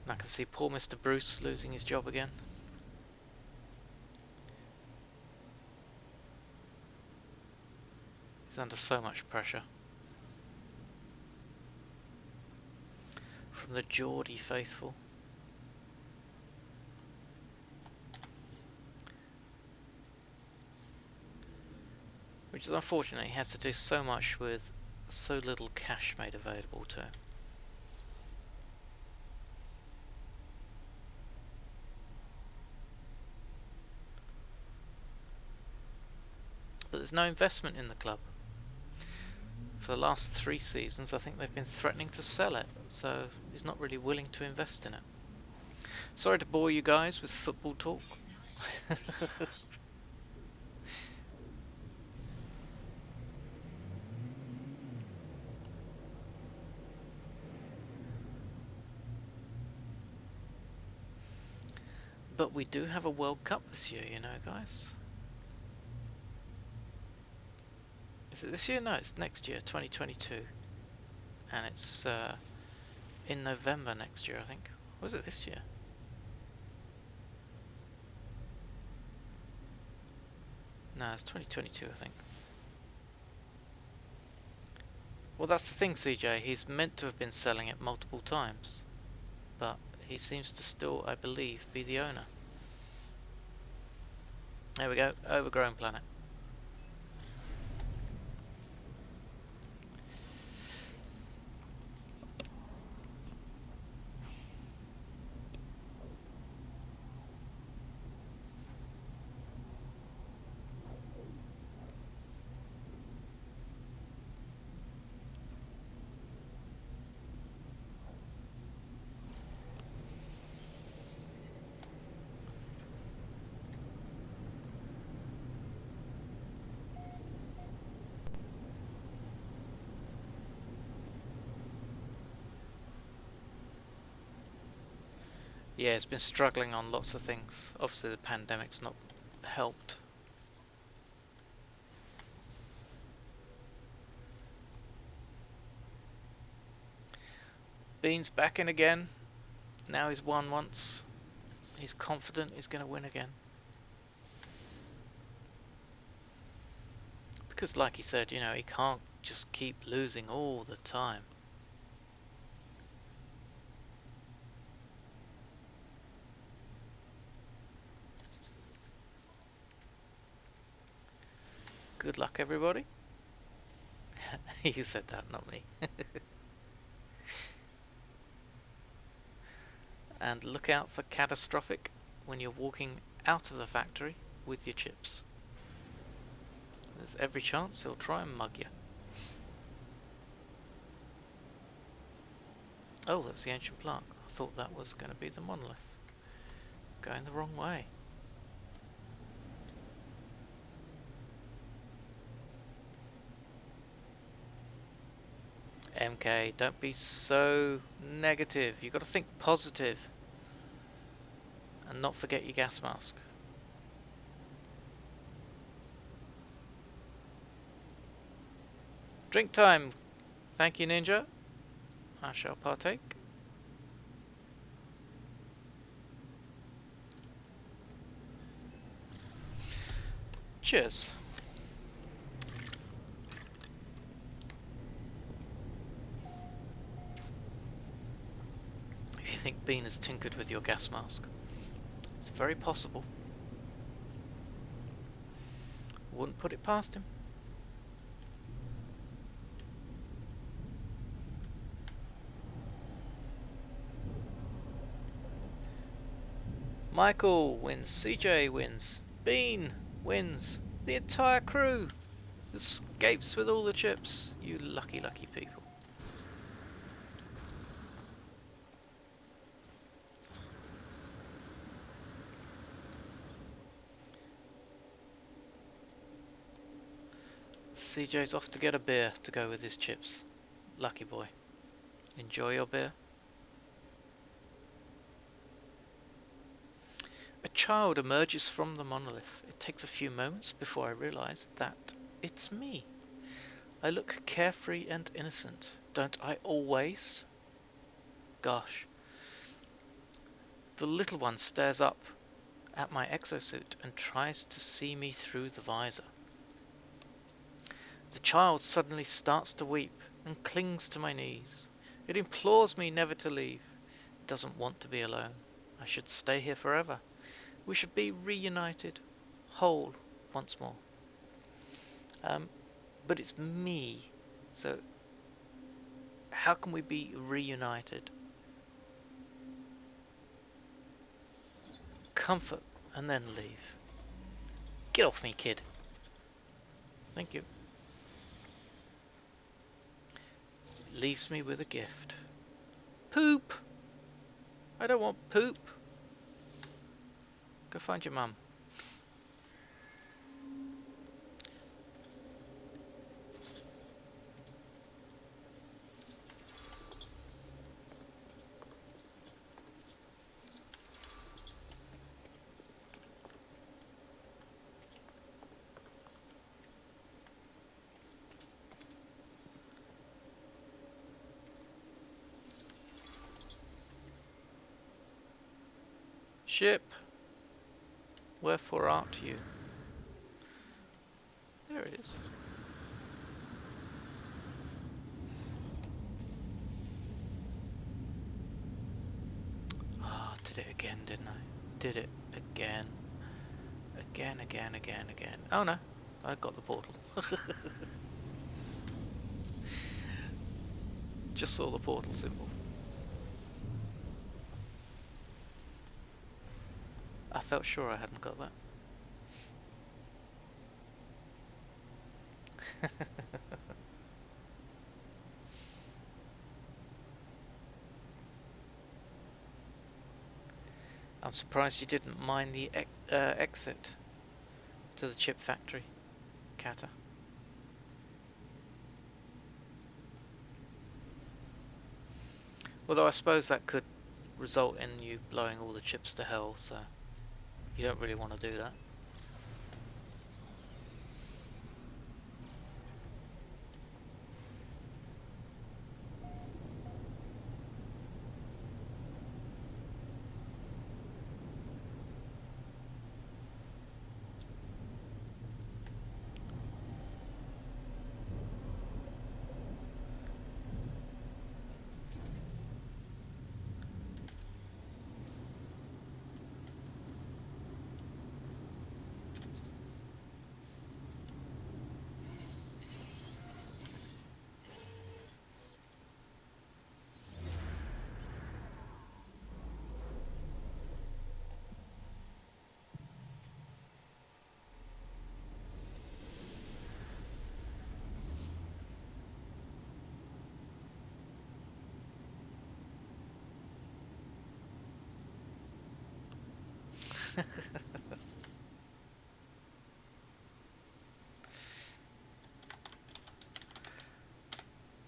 And I can see poor Mr. Bruce losing his job again. He's under so much pressure. From the Geordie faithful. Which is unfortunate, he has to do so much with so little cash made available to him. But there's no investment in the club. For the last 3 seasons, I think they've been threatening to sell it, so he's not really willing to invest in it. Sorry to bore you guys with football talk. But we do have a World Cup this year, you know, guys. Is it this year? No, it's next year, 2022. And it's in November next year, I think. Was it this year? No, it's 2022, I think. Well, that's the thing, CJ. He's meant to have been selling it multiple times. But he seems to still, I believe, be the owner. There we go, overgrown planet. Yeah, it's been struggling on lots of things. Obviously the pandemic's not helped. Bean's back in again. Now he's won once. He's confident he's going to win again. Because like he said, you know, he can't just keep losing all the time. Good luck, everybody. You said that, not me. And look out for catastrophic when you're walking out of the factory with your chips. There's every chance he'll try and mug you. Oh, that's the ancient plaque. I thought that was going to be the monolith. Going the wrong way. MK, don't be so negative. You've got to think positive. And not forget your gas mask. Drink time. Thank you, Ninja. I shall partake. Cheers. If you think Bean has tinkered with your gas mask, it's very possible. Wouldn't put it past him. Michael wins, CJ wins, Bean wins, the entire crew escapes with all the chips. You lucky, lucky people. CJ's off to get a beer to go with his chips. Lucky boy. Enjoy your beer. A child emerges from the monolith. It takes a few moments before I realize that it's me. I look carefree and innocent. Don't I always? Gosh. The little one stares up at my exosuit and tries to see me through the visor. The child suddenly starts to weep and clings to my knees. It implores me never to leave. It doesn't want to be alone. I should stay here forever. We should be reunited, whole once more. But it's me, so how can we be reunited? Comfort and then leave. Get off me, kid. Thank you. Leaves me with a gift. Poop! I don't want poop. Go find your mum. Ship, wherefore art you? There it is. Oh, did it again, didn't I? Did it again. Again. Oh no, I got the portal. Just saw the portal symbol. I felt sure I hadn't got that. I'm surprised you didn't mind the exit to the chip factory, Kata. Although I suppose that could result in you blowing all the chips to hell, so you don't really want to do that.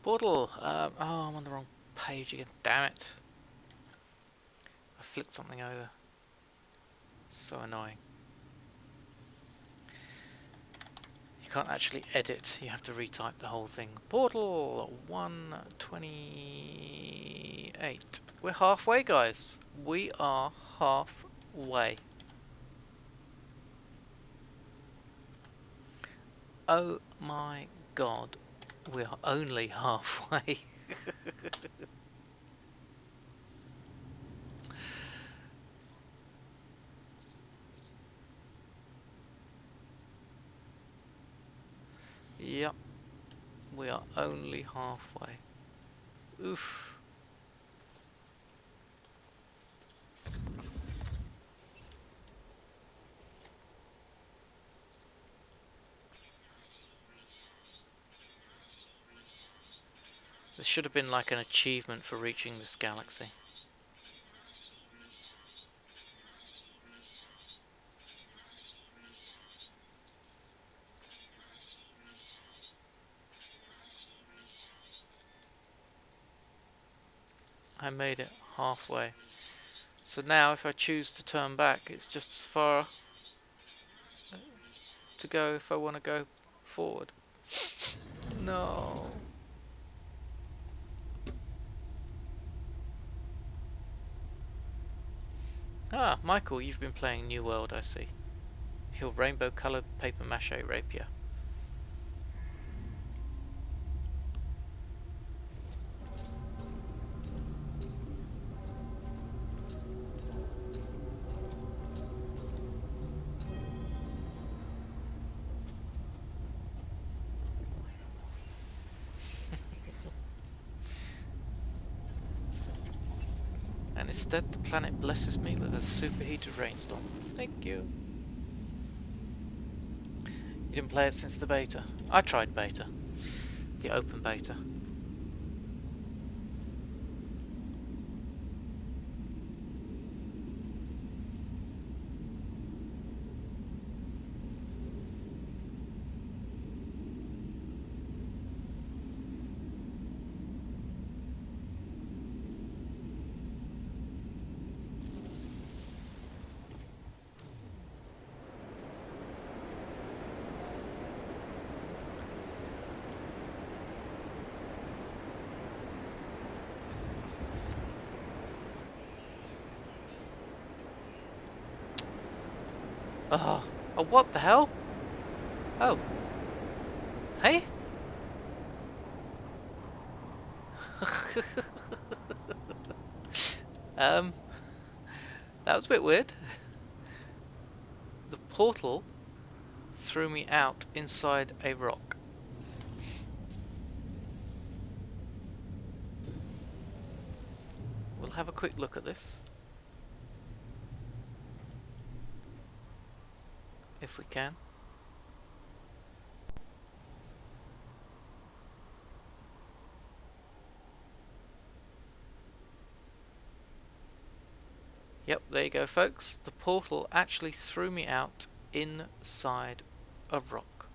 Portal! Oh, I'm on the wrong page again. Damn it. I flicked something over. So annoying. You can't actually edit, you have to retype the whole thing. Portal 128. We're halfway, guys. We are halfway. Oh my god. We are only halfway. Yep. We are only halfway. Oof. should have been like an achievement for reaching this galaxy. I made it halfway. So now if I choose to turn back, it's just as far to go if I want to go forward. No. Ah, Michael, you've been playing New World, I see. Your rainbow-coloured paper-mache rapier. And instead the planet blesses me with a superheated rainstorm. Thank you. You didn't play it since the beta. I tried beta. The open beta. Oh, oh, what the hell? Oh. Hey? That was a bit weird. The portal threw me out inside a rock. We'll have a quick look at this. If we can. Yep, there you go, folks. The portal actually threw me out inside a rock.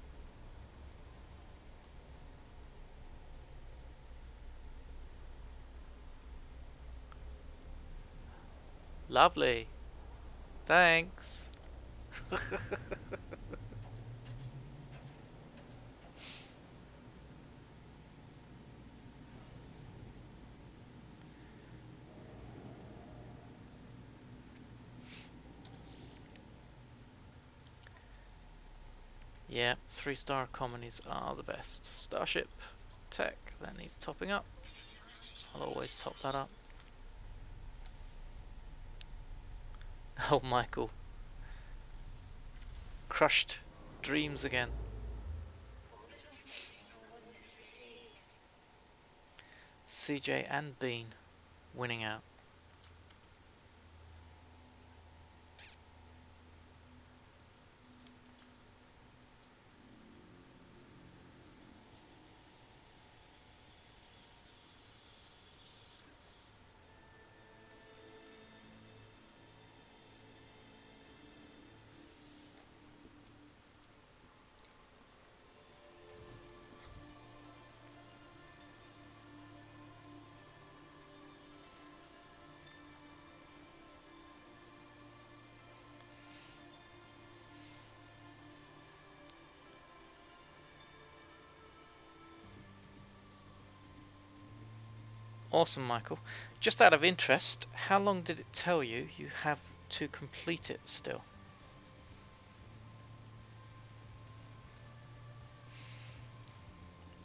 Lovely. Thanks. Yeah, 3-star economies are the best. Starship tech, that needs topping up. I'll always top that up. Oh, Michael. Crushed dreams again. CJ and Bean winning out. Awesome, Michael. Just out of interest, how long did it tell you you have to complete it still?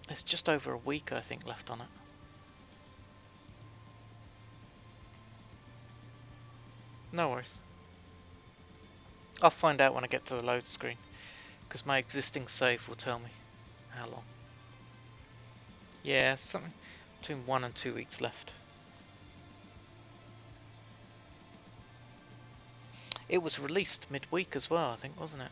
It's just over a week, I think, left on it. No worries. I'll find out when I get to the load screen, because my existing save will tell me how long. Yeah, something between 1 and 2 weeks left. It was released midweek as well, I think, wasn't it?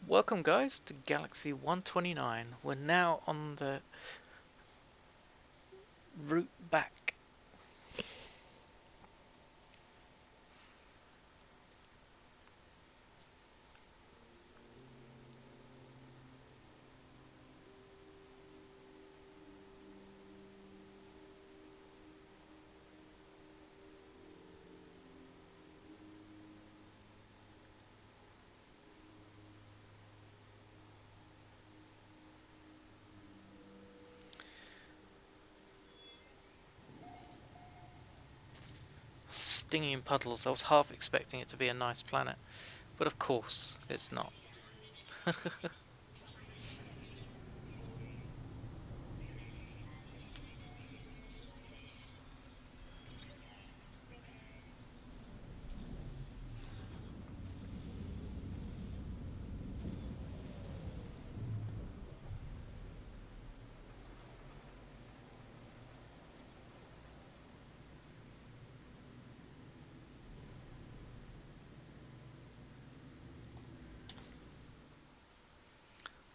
Welcome guys to Galaxy 129. We're now on the route back. Stinging puddles. I was half expecting it to be a nice planet, but of course it's not.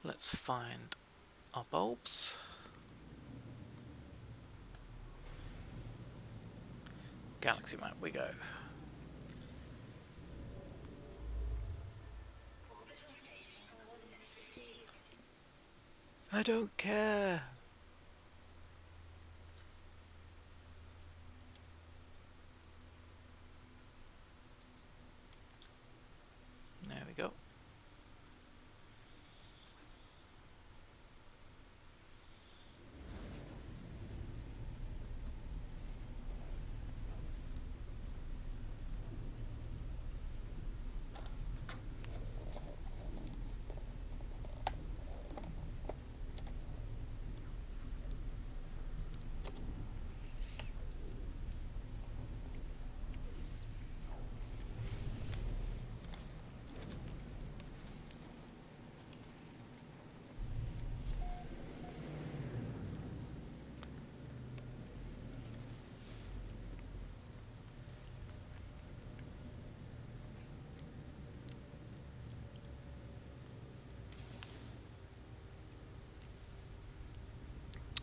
Let's find our bulbs. Galaxy map we go. I don't care. There we go.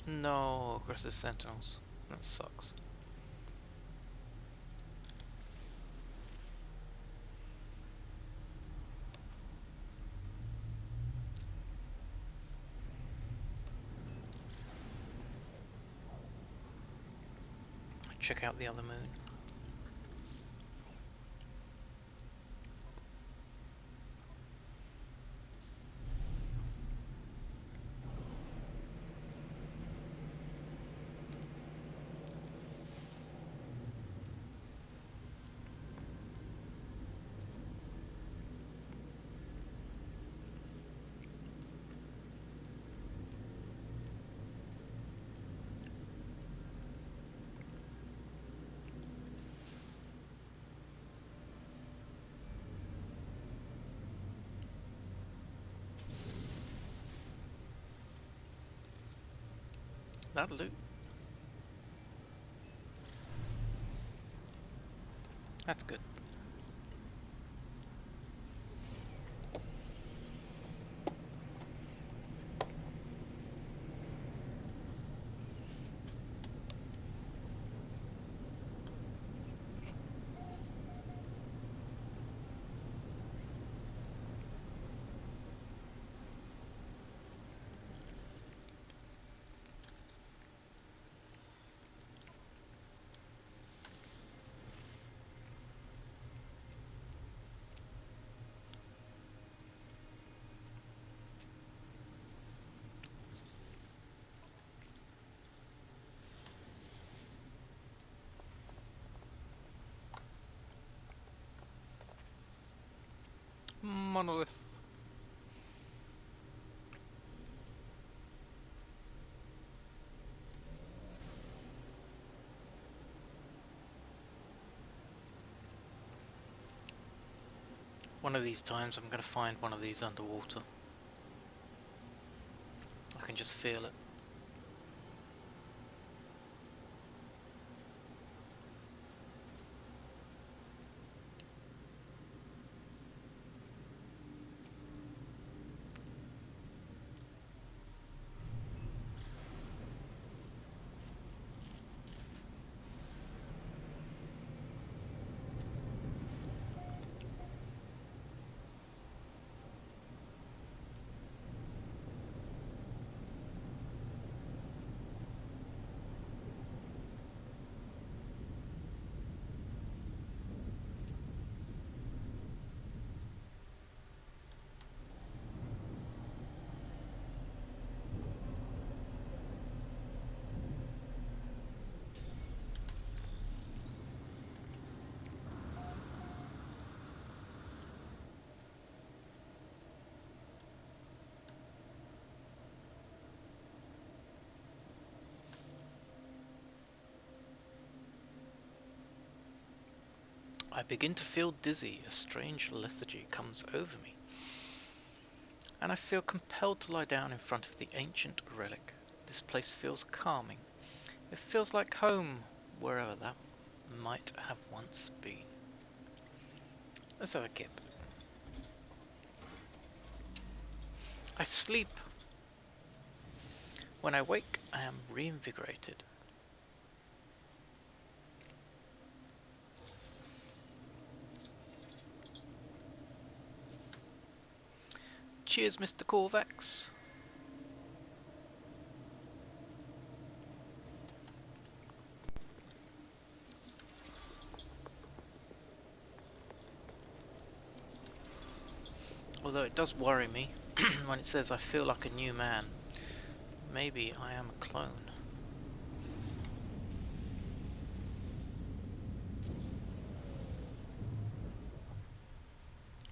No aggressive sentinels. That sucks. Check out the other moon. That'll do. That's good. Monolith. One of these times I'm going to find one of these underwater. I can just feel it. I begin to feel dizzy. A strange lethargy comes over me, and I feel compelled to lie down in front of the ancient relic. This place feels calming. It feels like home, wherever that might have once been. Let's have a kip. I sleep. When I wake, I am reinvigorated. Cheers, Mr. Corvax. Although it does worry me when it says I feel like a new man. Maybe I am a clone.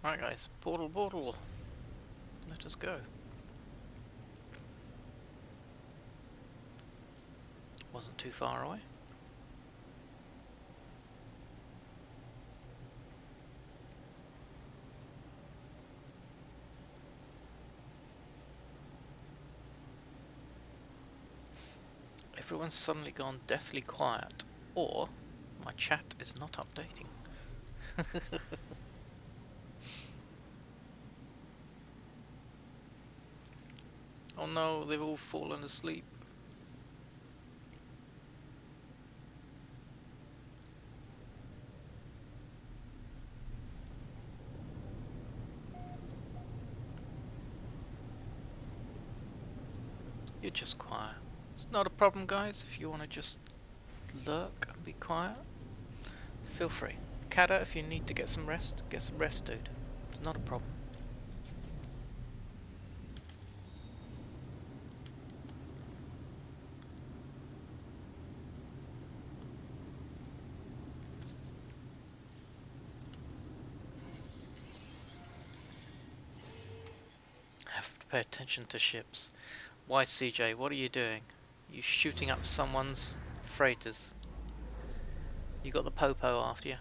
Alright guys, portal. Let us go. Wasn't too far away. Everyone's suddenly gone deathly quiet, or my chat is not updating. Oh no, they've all fallen asleep. You're just quiet. It's not a problem, guys. If you want to just lurk and be quiet, feel free. Kada, if you need to get some rest, dude. It's not a problem. Have to pay attention to ships. Why, CJ, what are you doing? You shooting up someone's freighters. You got the popo after you.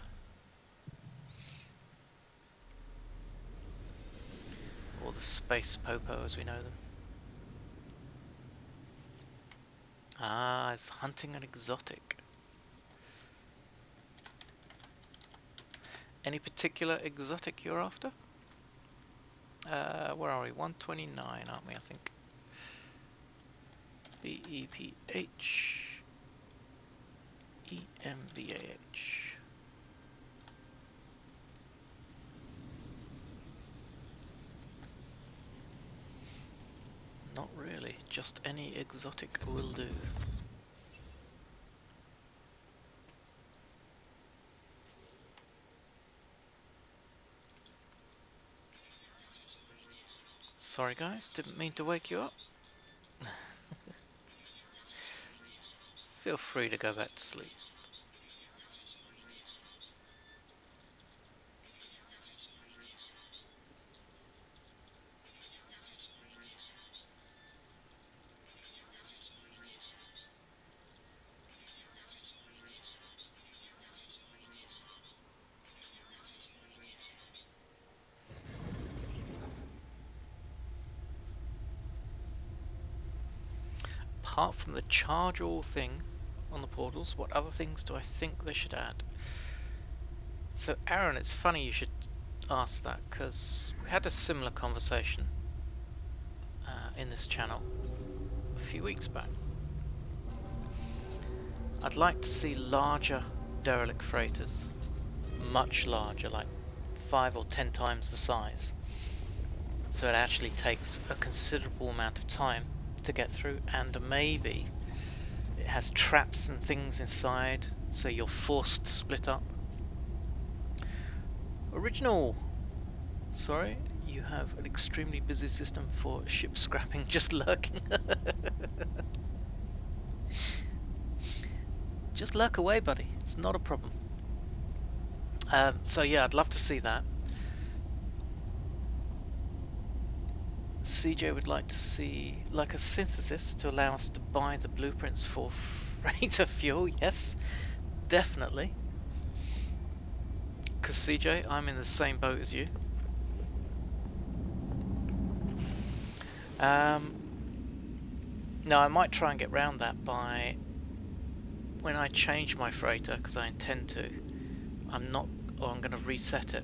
Or the space popo as we know them. Ah, it's hunting an exotic. Any particular exotic you're after? Where are we? 129, aren't we, I think? BEPH EMVAH. Not really, just any exotic will do. Sorry guys, didn't mean to wake you up. Feel free to go back to sleep. Apart from the charge all thing on the portals, what other things do I think they should add? So Aaron, it's funny you should ask that, because we had a similar conversation in this channel a few weeks back. I'd like to see larger derelict freighters, much larger, like 5 or 10 times the size, so it actually takes a considerable amount of time to get through, and maybe it has traps and things inside, so you're forced to split up. Original! Sorry, you have an extremely busy system for ship scrapping, just lurking. Just lurk away, buddy. It's not a problem. So yeah, I'd love to see that. CJ would like to see like a synthesis to allow us to buy the blueprints for freighter fuel. Yes, definitely. Because CJ, I'm in the same boat as you. No, I might try and get round that by when I change my freighter, because I intend to. I'm going to reset it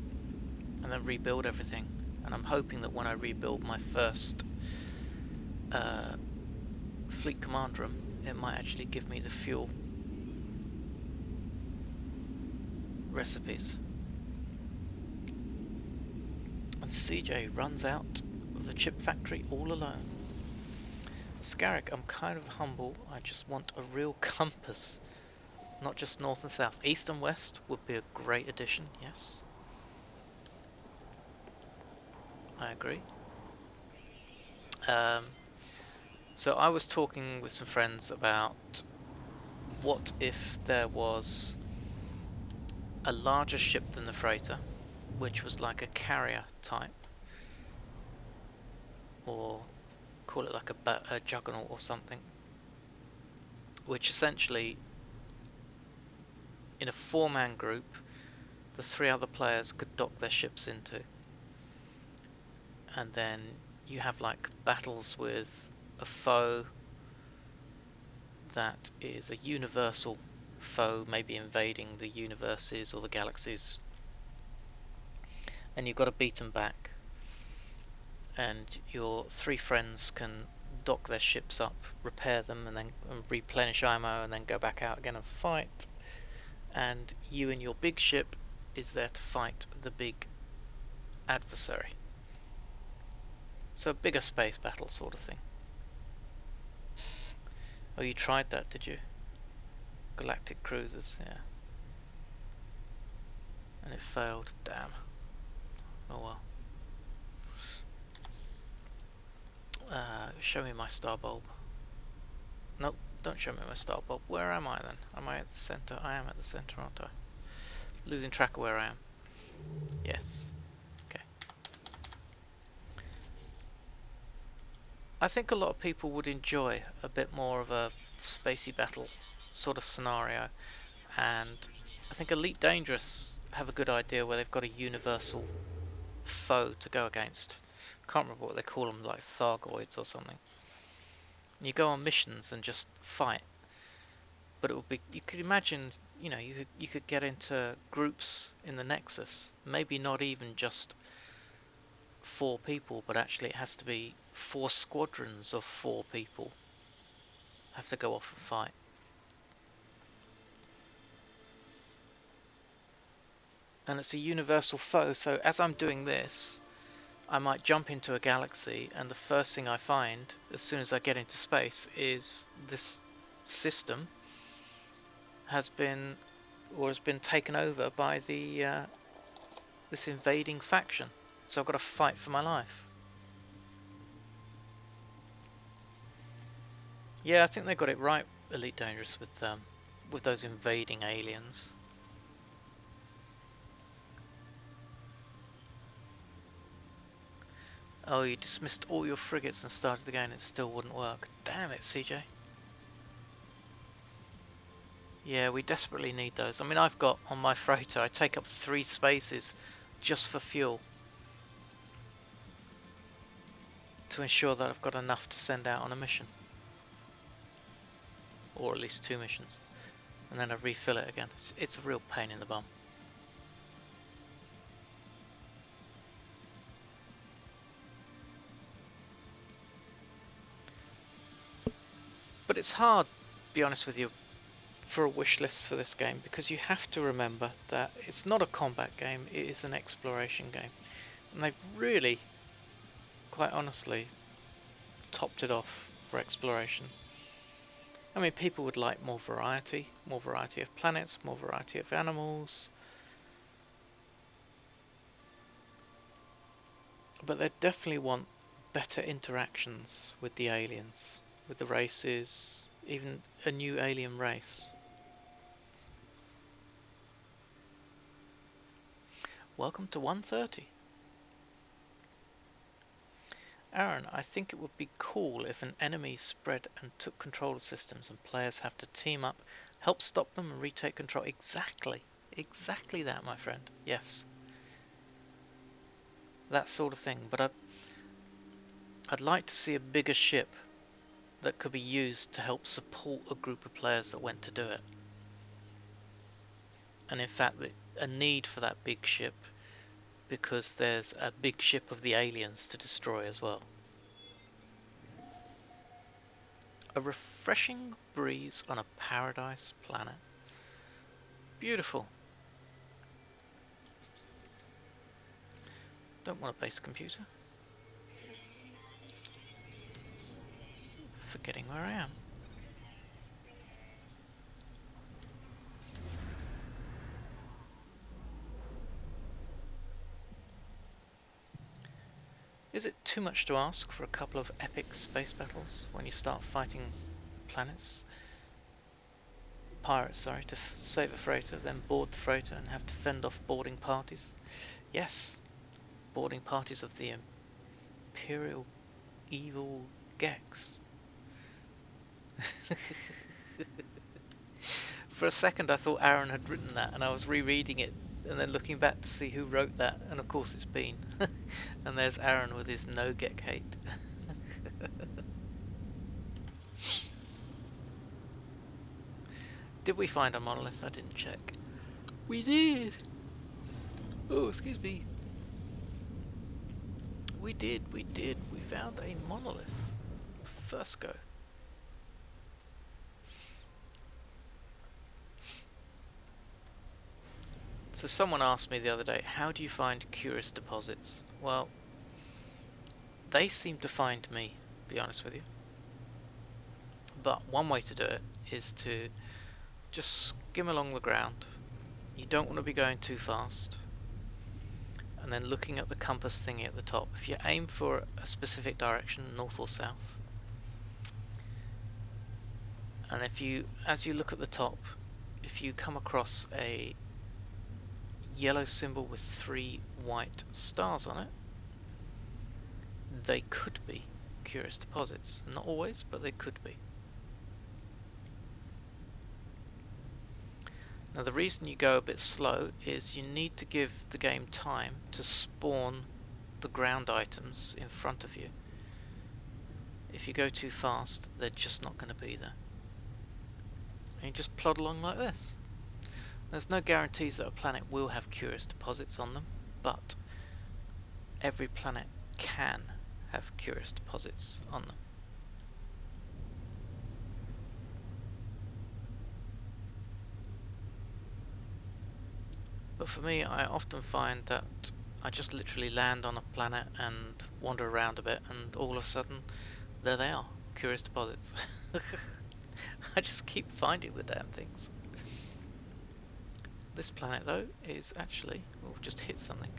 and then rebuild everything. And I'm hoping that when I rebuild my first fleet command room, it might actually give me the fuel recipes. And CJ runs out of the chip factory all alone. Scarrick, I'm kind of humble. I just want a real compass, not just north and south. East and west would be a great addition, yes. I agree. So I was talking with some friends about what if there was a larger ship than the freighter, which was like a carrier type, or call it like a juggernaut or something, which essentially, in a four-man group, the three other players could dock their ships into. And then you have like battles with a foe that is a universal foe, maybe invading the universes or the galaxies, and you've got to beat them back. And your three friends can dock their ships up, repair them, and then replenish ammo, and then go back out again and fight. And you and your big ship is there to fight the big adversary. So a bigger space battle sort of thing. Oh, you tried that, did you? Galactic cruisers, yeah. And it failed, damn. Oh well. Show me my star bulb. Nope, don't show me my star bulb. Where am I then? Am I at the centre? I am at the centre, aren't I? Losing track of where I am. Yes. Okay. I think a lot of people would enjoy a bit more of a spacey battle sort of scenario, and I think Elite Dangerous have a good idea where they've got a universal foe to go against. Can't remember what they call them, like Thargoids or something. You go on missions and just fight, but it would be, you could imagine, you could get into groups in the Nexus, maybe not even just 4 people, but actually it has to be 4 squadrons of 4 people have to go off and fight. And it's a universal foe, so as I'm doing this, I might jump into a galaxy, and the first thing I find as soon as I get into space is this system has been taken over by this invading faction. So I've got to fight for my life. Yeah, I think they got it right, Elite Dangerous, with those invading aliens. Oh, you dismissed all your frigates and started again, it still wouldn't work. Damn it, CJ. Yeah, we desperately need those. I mean, I've got, on my freighter, I take up 3 spaces just for fuel, to ensure that I've got enough to send out on a mission. Or at least 2 missions. And then I refill it again. It's a real pain in the bum. But it's hard, to be honest with you, for a wish list for this game, because you have to remember that it's not a combat game, it is an exploration game. And they've really, quite honestly, topped it off for exploration. I mean, people would like more variety of planets, more variety of animals. But they definitely want better interactions with the aliens, with the races, even a new alien race. Welcome to 130. Aaron, I think it would be cool if an enemy spread and took control of systems and players have to team up, help stop them and retake control. Exactly. Exactly that, my friend. Yes. That sort of thing. But I'd like to see a bigger ship that could be used to help support a group of players that went to do it. And in fact, a need for that big ship because there's a big ship of the aliens to destroy as well. A refreshing breeze on a paradise planet. Beautiful. Don't want a base computer. Forgetting where I am. Is it too much to ask for a couple of epic space battles when you start fighting pirates, sorry, to save a freighter, then board the freighter and have to fend off boarding parties? Yes, boarding parties of the Imperial Evil Gex. For a second I thought Aaron had written that, and I was rereading it and then looking back to see who wrote that, and of course it's been. And there's Aaron with his no Gek hate. Did we find a monolith? I didn't check. We did! Oh, excuse me. We did. We found a monolith. First go. So someone asked me the other day, how do you find curious deposits? Well, they seem to find me, to be honest with you. But one way to do it is to just skim along the ground. You don't want to be going too fast. And then looking at the compass thingy at the top. If you aim for a specific direction, north or south, and as you look at the top, if you come across a yellow symbol with 3 white stars on it, they could be curious deposits. Not always, but they could be. Now the reason you go a bit slow is you need to give the game time to spawn the ground items in front of you. If you go too fast, they're just not going to be there. And you just plod along like this. There's no guarantees that a planet will have curious deposits on them, but every planet can have curious deposits on them. But for me, I often find that I just literally land on a planet and wander around a bit, and all of a sudden, there they are, curious deposits. I just keep finding the damn things. This planet, though, is actually... oh, just hit something.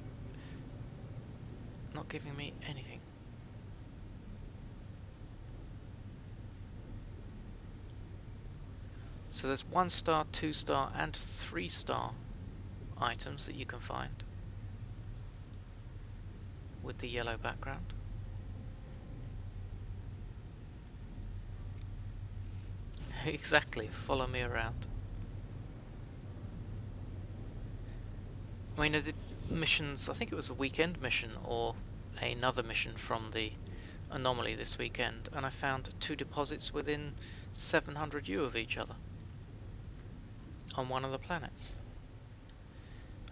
Not giving me anything. So there's 1-star, 2-star, and 3-star items that you can find with the yellow background. Exactly, follow me around. I mean, I did missions, I think it was a weekend mission or another mission from the anomaly this weekend, and I found 2 deposits within 700 U of each other on one of the planets.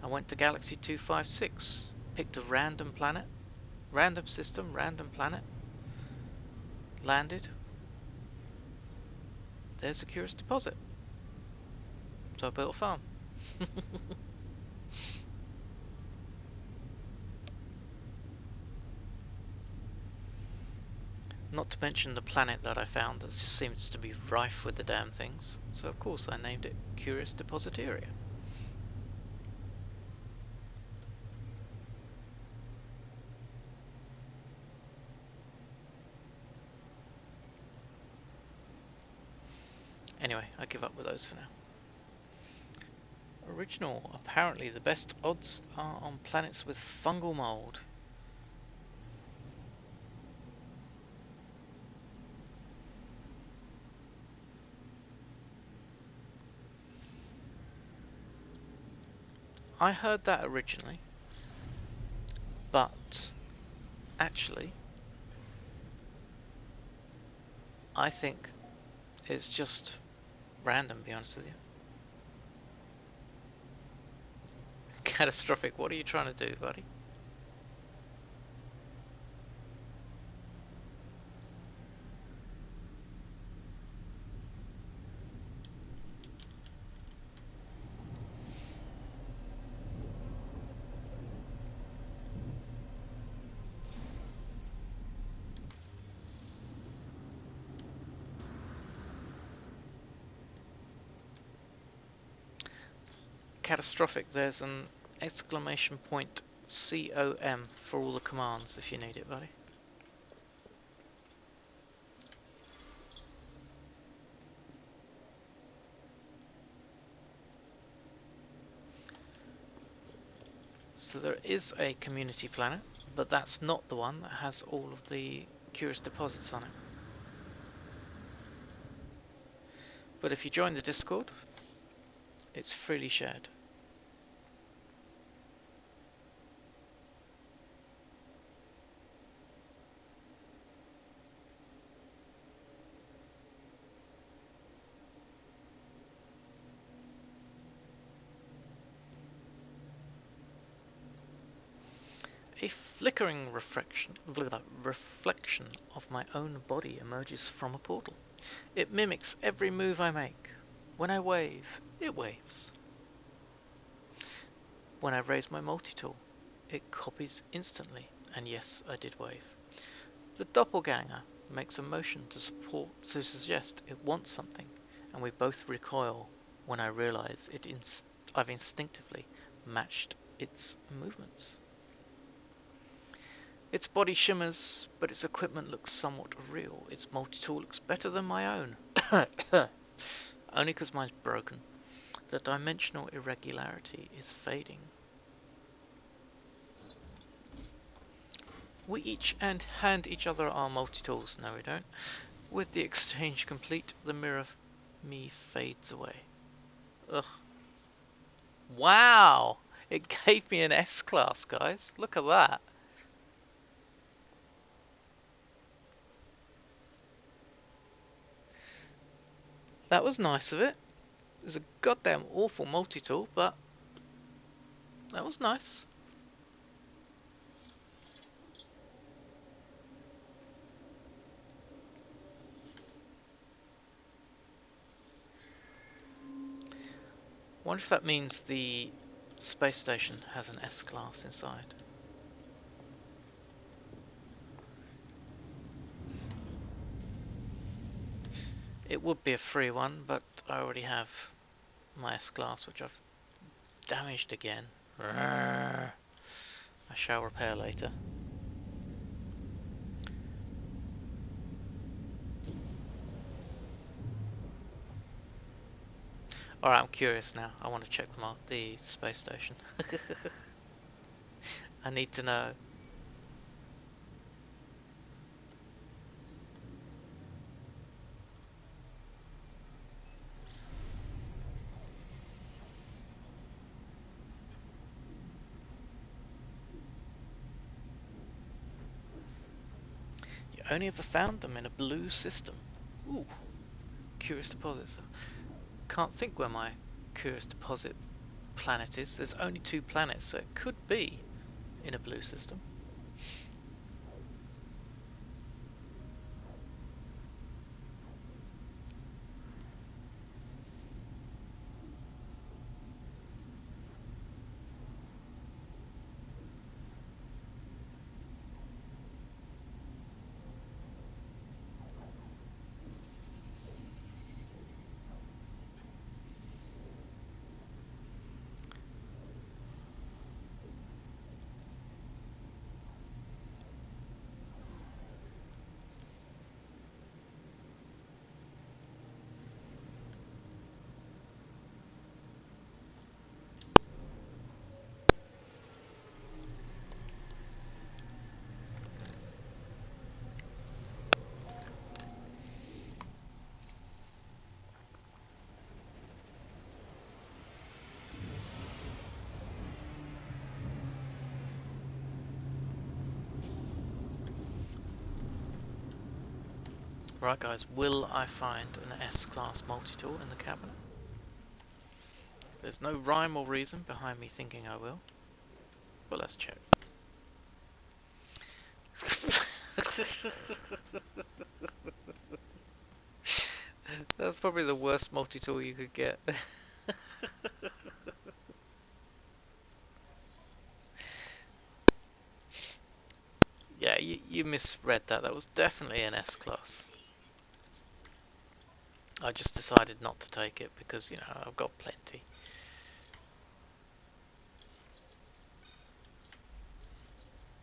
I went to Galaxy 256, picked a random planet, random system, random planet, landed. There's a curious deposit. So I built a farm. Not to mention the planet that I found that just seems to be rife with the damn things. So of course I named it Curious Depositaria. Anyway, I give up with those for now. Original. Apparently the best odds are on planets with fungal mold. I heard that originally, but actually, I think it's just random, to be honest with you. Catastrophic, what are you trying to do, buddy? Catastrophic, there's an exclamation point COM for all the commands if you need it, buddy. So there is a community planet, but that's not the one that has all of the curious deposits on it. But if you join the Discord, it's freely shared. A flickering reflection of my own body emerges from a portal. It mimics every move I make. When I wave, it waves. When I raise my multi-tool, it copies instantly, and yes, I did wave. The doppelganger makes a motion to suggest it wants something, and we both recoil when I realise I've instinctively matched its movements. Its body shimmers, but its equipment looks somewhat real. Its multi-tool looks better than my own. Only because mine's broken. The dimensional irregularity is fading. We each hand each other our multi-tools. No, we don't. With the exchange complete, the mirror of me fades away. Ugh. Wow! It gave me an S-class, guys. Look at that. That was nice of it. It was a goddamn awful multi-tool, but that was nice. Wonder if that means the space station has an S-class inside. It would be a free one, but I already have my S-class, which I've damaged again. I shall repair later. Alright, I'm curious now. I want to check the space station. I need to know. You only ever found them in a blue system. Ooh, curious deposits. Can't think where my curious deposit planet is. There's only 2 planets, so it could be in a blue system. Right guys, will I find an S-Class multi-tool in the cabinet? There's no rhyme or reason behind me thinking I will, but let's check. That's probably the worst multi-tool you could get. Yeah, you misread that. That was definitely an S-Class. I just decided not to take it because, you know, I've got plenty.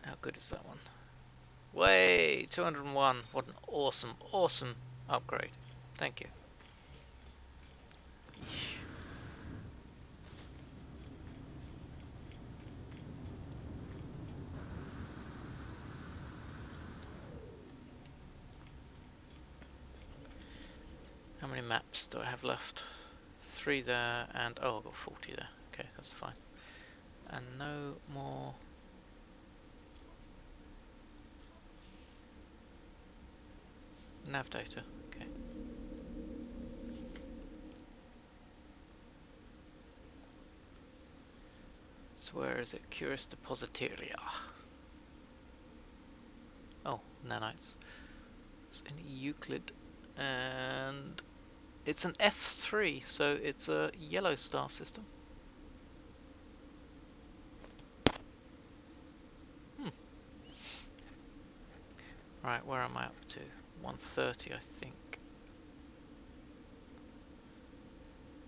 How good is that one? Way 201. What an awesome, awesome upgrade. Thank you. How many maps do I have left? 3 there, and oh, I've got 40 there. Okay, that's fine. And no more. Nav data. Okay. So where is it? Curious Depositaria. Oh, nanites. It's in Euclid, and it's an F3, so it's a yellow star system. Right, where am I up to? 130, I think.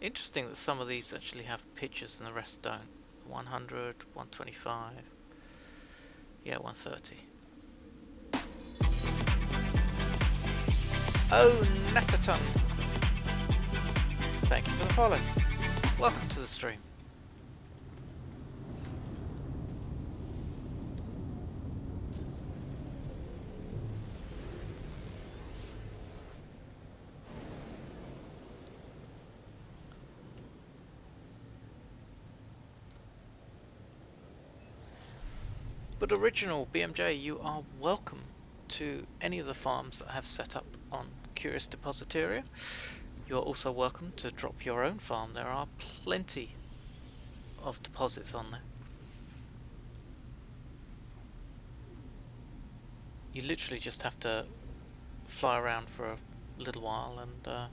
Interesting that some of these actually have pictures and the rest don't. 100, 125. Yeah, 130. Oh, Nataton! Thank you for the follow. Welcome to the stream. But original BMJ, you are welcome to any of the farms that I have set up on Curious Depositaria. You're also welcome to drop your own farm. There are plenty of deposits on there. You literally just have to fly around for a little while and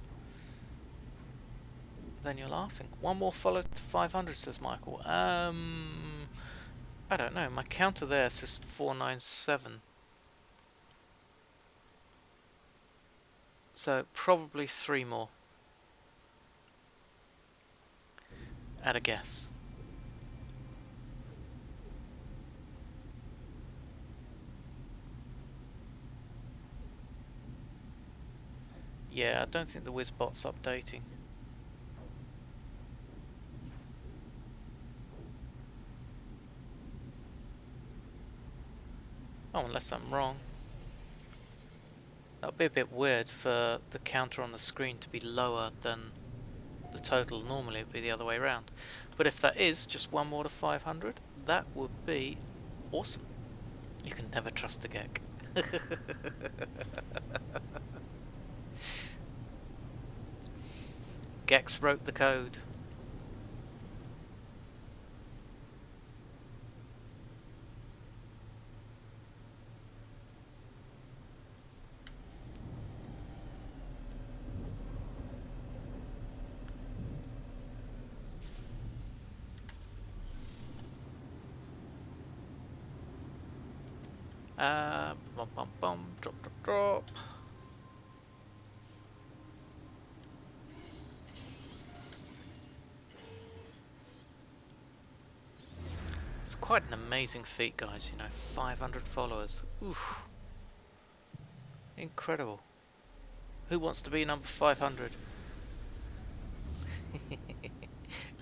then you're laughing. One more follow to 500, says Michael. I don't know. My counter there says 497. So probably 3 more. At a guess. Yeah, I don't think the WizBot's updating. Oh, unless I'm wrong. That would be a bit weird for the counter on the screen to be lower than the total. Normally it would be the other way around. But if that is just 1 more to 500, that would be awesome. You can never trust a Gek. Gex wrote the code. Bum bum bum, drop drop drop. It's quite an amazing feat, guys, you know, 500 followers. Oof. Incredible. Who wants to be number 500?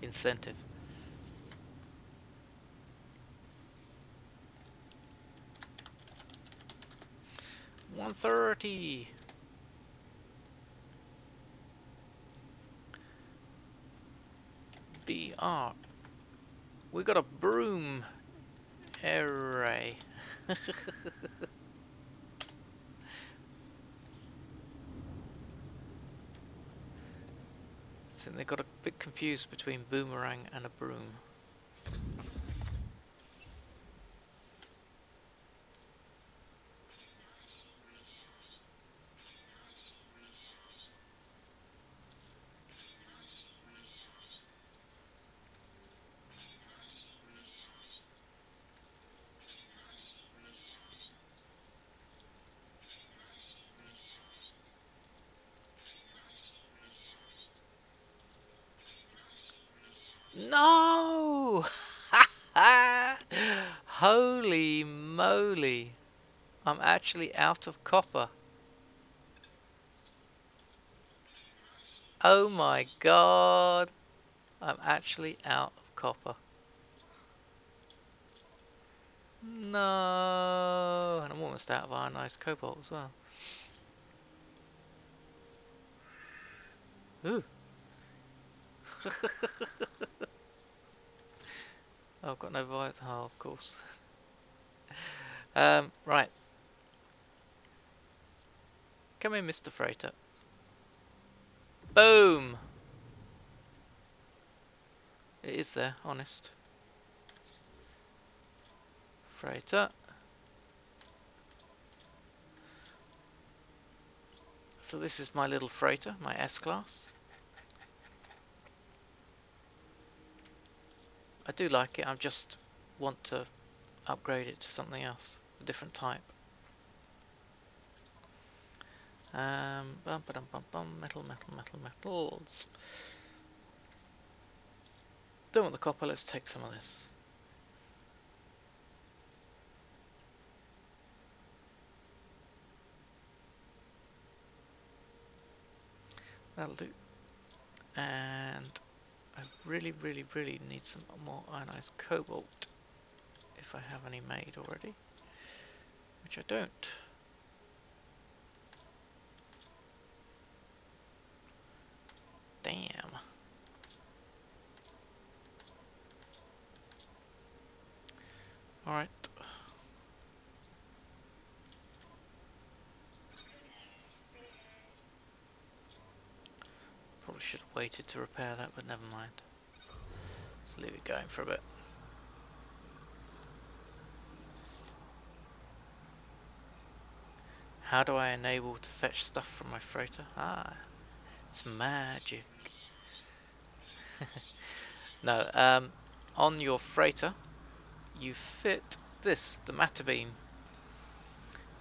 Incentive. 130. BR. We got a broom array. I think they got a bit confused between boomerang and a broom. No! Holy moly! I'm actually out of copper. Oh my god! I'm actually out of copper. No! And I'm almost out of ionized cobalt as well. Ooh! Oh, I've got no violet. Oh, of course. Right. Come in, Mr. Freighter. Boom! It is there, honest. Freighter. So this is my little freighter, my S-Class. I do like it, I just want to upgrade it to something else, a different type. Bum, ba, dum, bum, bum, metal, metal, metal, metals. Don't want the copper, let's take some of this. That'll do. And I really, really, really need some more ionized cobalt, if I have any made already, which I don't. Damn. Alright. Probably should have waited to repair that, but never mind. Let's leave it going for a bit. How do I enable to fetch stuff from my freighter? Ah, it's magic. No, on your freighter, you fit this, the matter beam.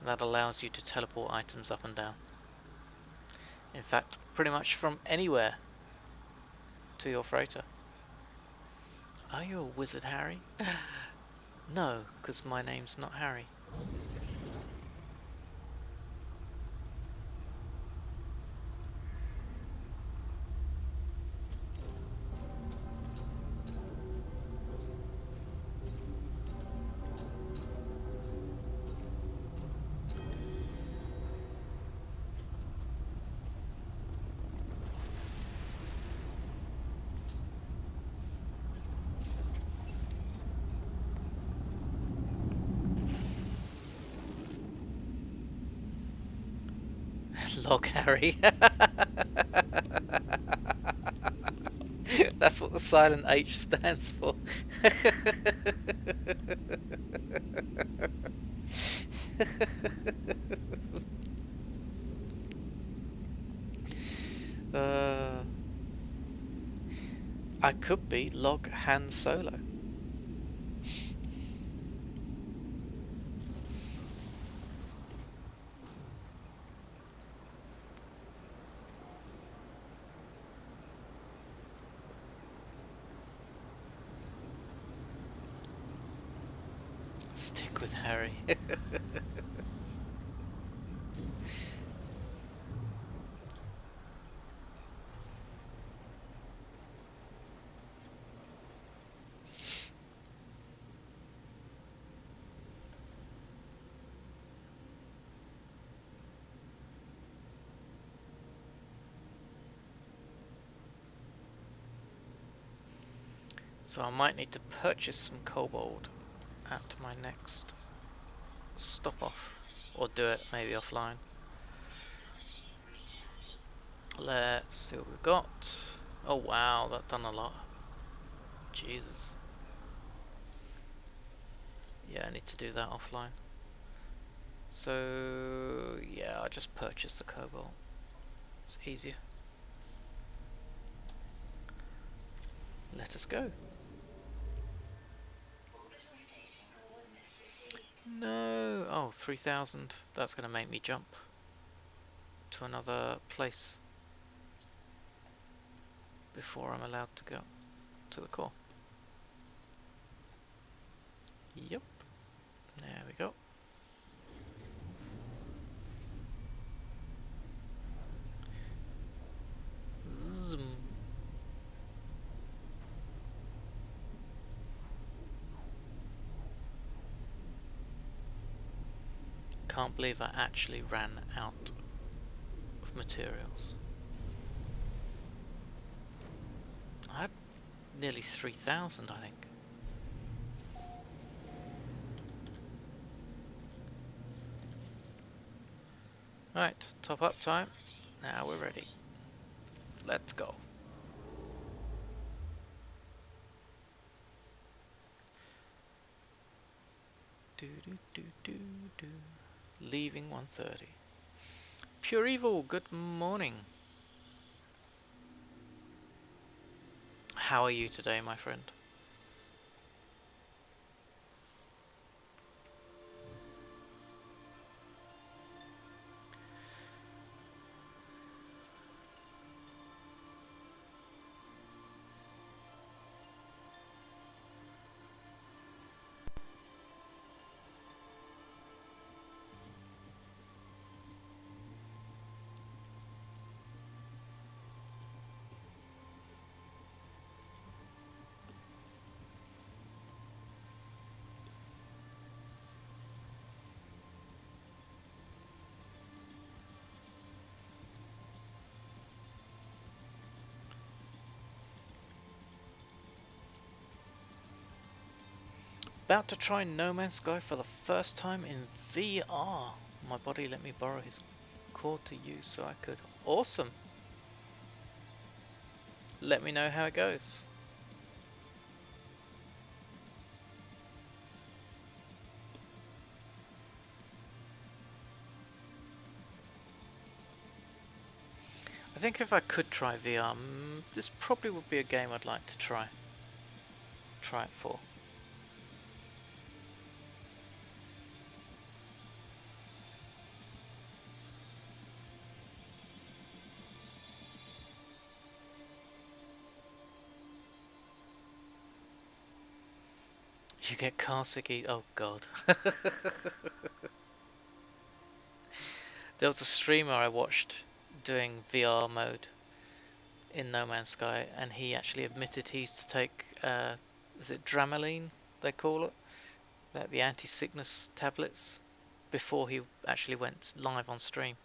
That allows you to teleport items up and down. In fact, pretty much from anywhere to your freighter. Are you a wizard, Harry? No, because my name's not Harry. Log Harry. That's what the silent H stands for. I could be Log Han Solo. Stick with Harry. So I might need to purchase some kobold at my next stop off, or do it maybe offline. Let's see what we've got. Oh wow, that done a lot. Jesus. Yeah, I need to do that offline. So yeah, I just purchased the cobalt. It's easier. Let us go. No. Oh, 3,000. That's going to make me jump to another place before I'm allowed to go to the core. Yep. There we go. Zoom. Can't believe I actually ran out of materials. I had nearly 3,000, I think. Right, top up time. Now we're ready. Let's go. Do do do do do. Leaving 1:30. Pure Evil, good morning. How are you today, my friend? About to try No Man's Sky for the first time in VR. My body let me borrow his cord to use so I could. Awesome. Let me know how it goes. I think if I could try VR, this probably would be a game I'd like to try it for. You get car sicky. Oh god. There was a streamer I watched doing VR mode in No Man's Sky, and he actually admitted he used to take, is it Dramoline they call it? Like the anti-sickness tablets before he actually went live on stream.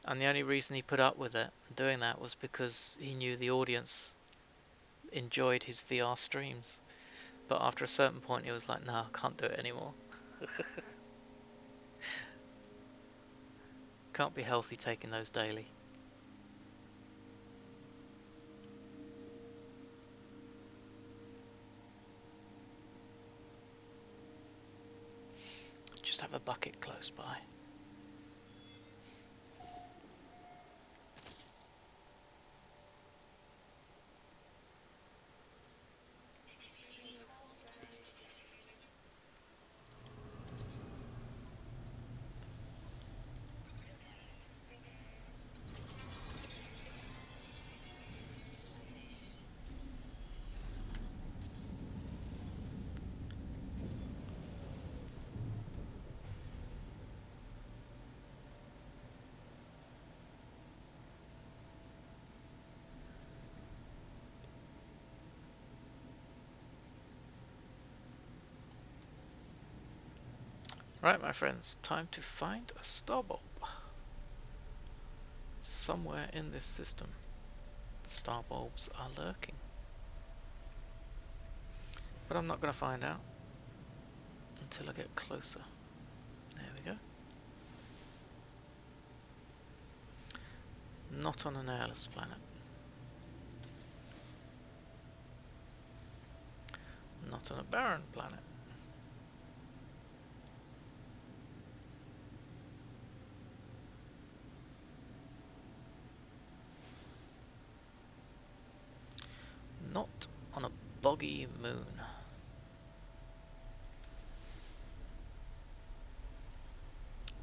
And the only reason he put up with it doing that was because he knew the audience enjoyed his VR streams. But after a certain point, he was like, "No, I can't do it anymore. Can't be healthy taking those daily." Just have a bucket close by. Right, my friends, time to find a star bulb. Somewhere in this system, the star bulbs are lurking. But I'm not going to find out until I get closer. There we go. Not on an airless planet. Not on a barren planet. Not on a boggy moon.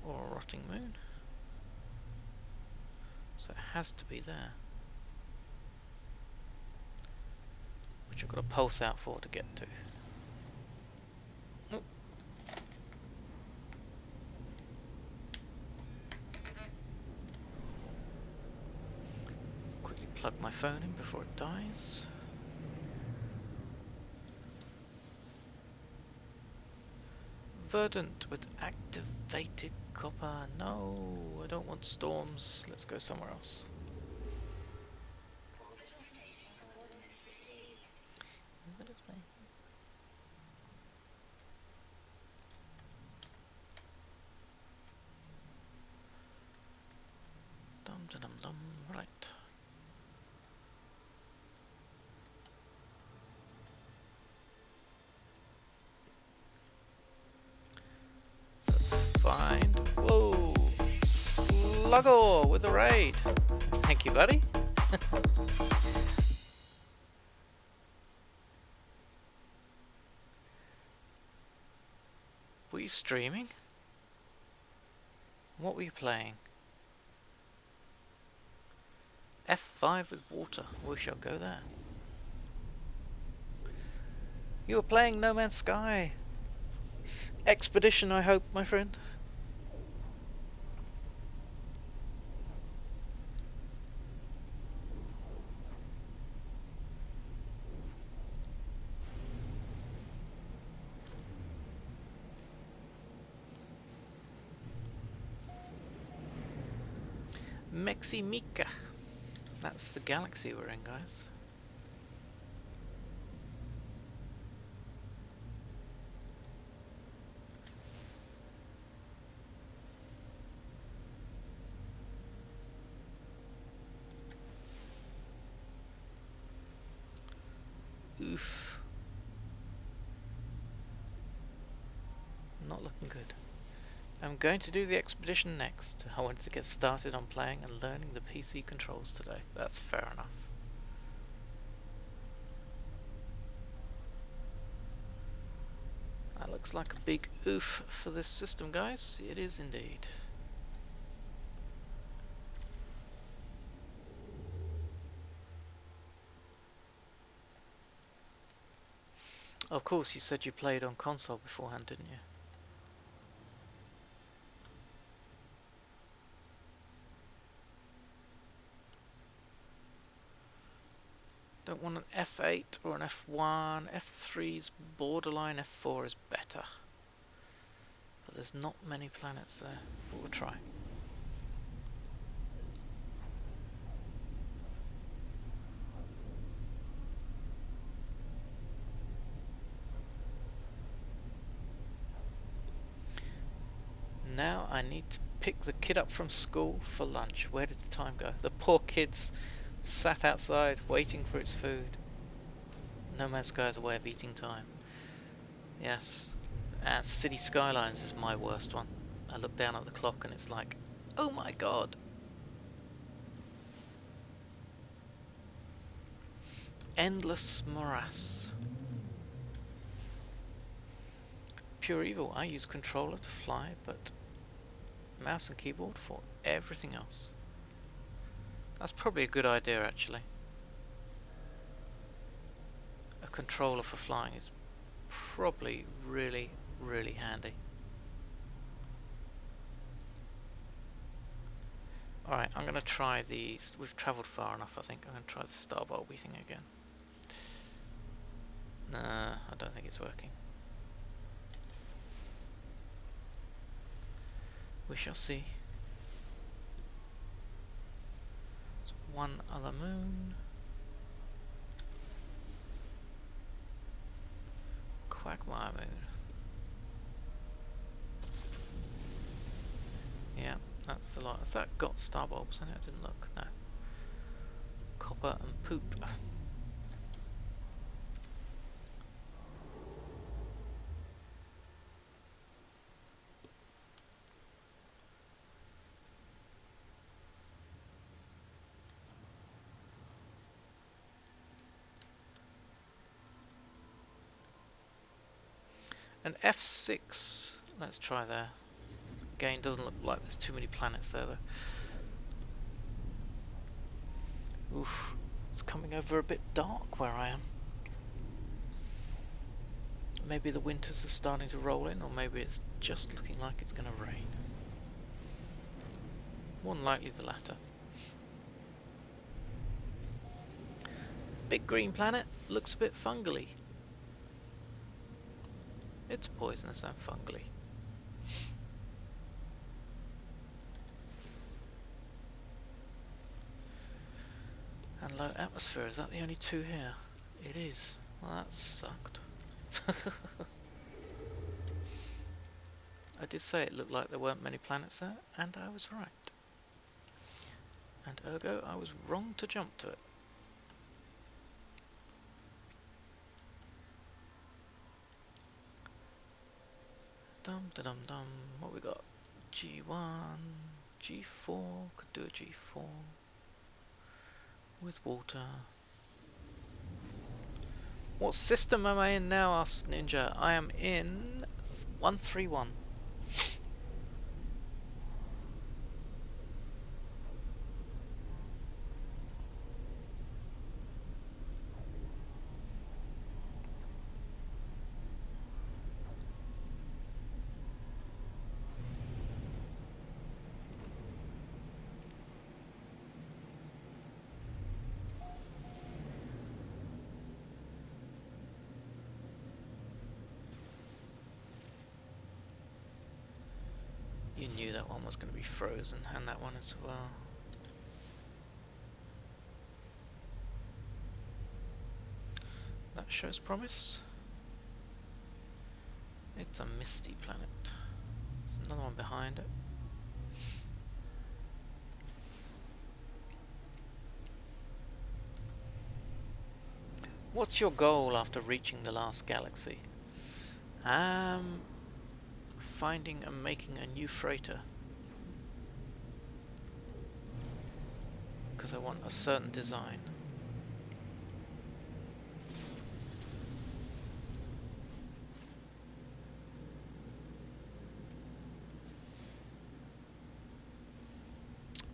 Or a rotting moon. So it has to be there. Which I've got to pulse out for to get to. Oh. Quickly plug my phone in before it dies. Verdant with activated copper. No, I don't want storms. Let's go somewhere else. Dum dum dum dum. Right. So let's find. Whoa! Slugger with the raid. Thank you, buddy. Were you streaming? What were you playing? F5 with water. We shall go there. You were playing No Man's Sky. Expedition, I hope, my friend. Meximica. That's the galaxy we're in, guys. Oof. Not looking good. I'm going to do the expedition next. I wanted to get started on playing and learning the PC controls today. That's fair enough. That looks like a big oof for this system, guys. It is indeed. Of course, you said you played on console beforehand, didn't you? Don't want an F8 or an F1. F3's borderline, F4 is better. But there's not many planets there, but we'll try. Now I need to pick the kid up from school for lunch. Where did the time go? The poor kid's sat outside waiting for its food. No Man's Sky has a way of eating time. Yes. City Skylines is my worst one. I look down at the clock and it's like, oh my god. Endless morass. Pure evil. I use controller to fly, but mouse and keyboard for everything else. That's probably a good idea, actually. A controller for flying is probably really, really handy. Alright, I'm going to try these. We've travelled far enough, I think. I'm going to try the Star Bulby thing again. Nah, I don't think it's working. We shall see. There's one other moon. Quagmire moon. Yeah, that's the lot. Has that got star bulbs in it? I didn't look. No. Copper and poop. And F6. Let's try there. Again, doesn't look like there's too many planets there though. Oof. It's coming over a bit dark where I am. Maybe the winters are starting to roll in, or maybe it's just looking like it's going to rain. More than likely the latter. Big green planet, looks a bit fungally. It's poisonous and fungally. And low atmosphere, is that the only two here? It is. Well, that sucked. I did say it looked like there weren't many planets there, and I was right. And ergo, I was wrong to jump to it. Dum da dum dum. What we got? G1, G4. Could do a G4 with water. What system am I in now? Asked Ninja. I am in 131. You knew that one was going to be frozen, and that one as well. That shows promise. It's a misty planet. There's another one behind it. What's your goal after reaching the last galaxy? Finding and making a new freighter. Because I want a certain design.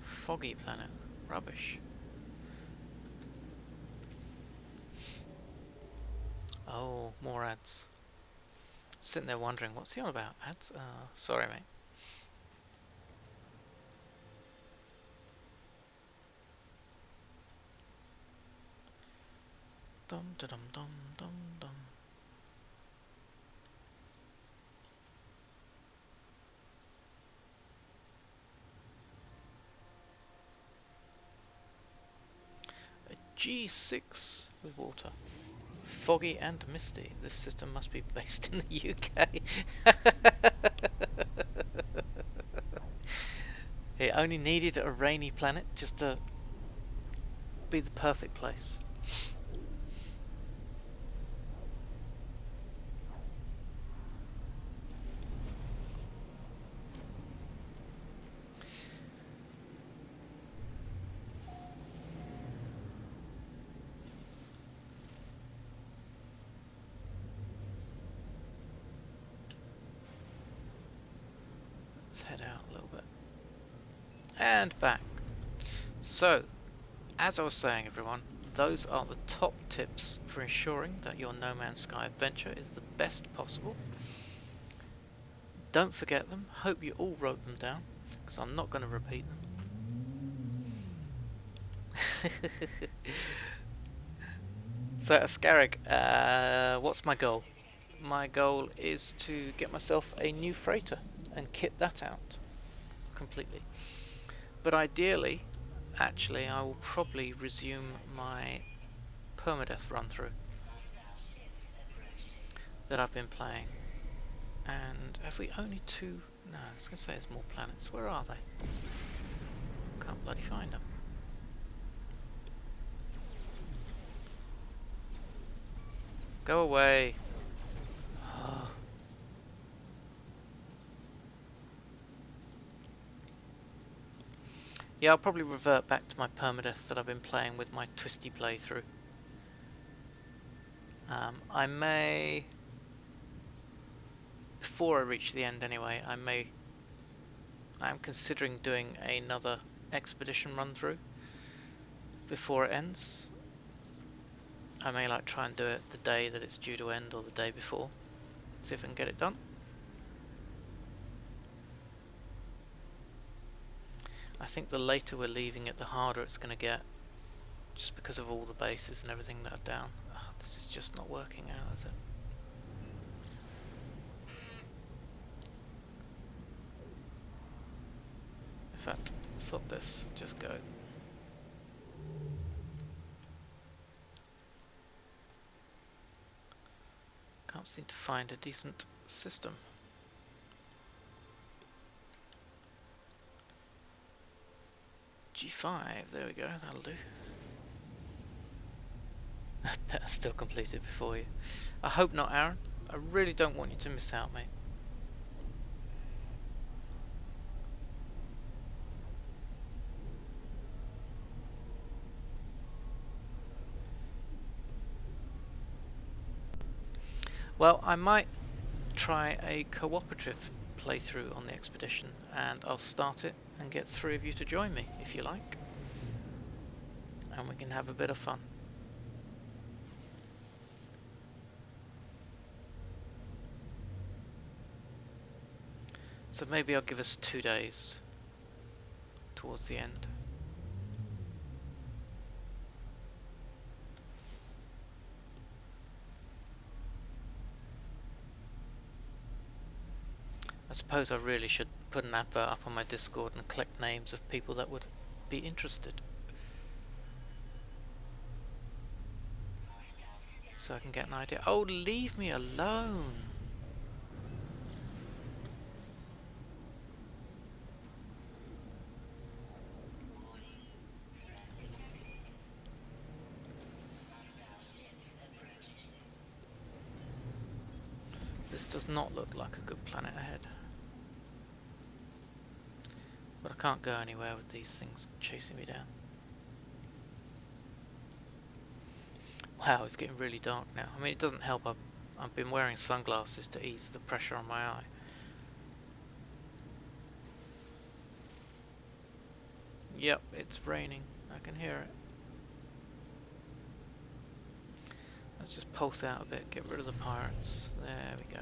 Foggy planet. Rubbish. Oh, more ads. Sitting there wondering, what's he on about? Ads? Sorry, mate. Dum da dum dum dum dum. A G6 with water. Foggy and misty. This system must be based in the UK. It only needed a rainy planet just to be the perfect place. Let's head out a little bit. And back. So, as I was saying, everyone, those are the top tips for ensuring that your No Man's Sky adventure is the best possible. Don't forget them. Hope you all wrote them down, because I'm not going to repeat them. So, Ascarig, what's my goal? My goal is to get myself a new freighter and kit that out completely. But ideally, actually, I will probably resume my permadeath run through that I've been playing. And have we only two? No, I was going to say there's more planets. Where are they? Can't bloody find them. Go away. Oh. Yeah, I'll probably revert back to my permadeath that I've been playing with my twisty playthrough. I may before I reach the end anyway, I'm considering doing another expedition run through before it ends. I may like try and do it the day that it's due to end or the day before. See if I can get it done. I think the later we're leaving it, the harder it's going to get, just because of all the bases and everything that are down. Oh, this is just not working out, is it? In fact, sod this, just go. Can't seem to find a decent system. G5, there we go, that'll do. Better still completed before you. I hope not, Aaron. I really don't want you to miss out, mate. Well, I might try a cooperative playthrough on the expedition, and I'll start it and get 3 of you to join me, if you like. And we can have a bit of fun. So maybe I'll give us 2 days towards the end. I suppose I really should put an advert up on my Discord and collect names of people that would be interested, so I can get an idea. Oh, leave me alone! This does not look like a good planet ahead. But I can't go anywhere with these things chasing me down. Wow, it's getting really dark now. I mean, it doesn't help I've been wearing sunglasses to ease the pressure on my eye. Yep, it's raining. I can hear it. Let's just pulse out a bit, get rid of the pirates. There we go.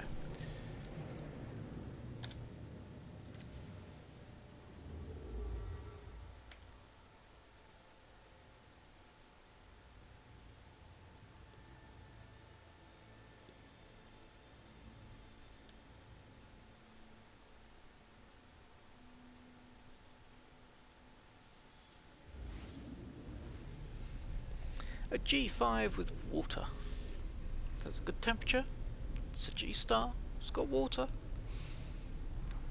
A G5 with water. That's a good temperature. It's a G star. It's got water.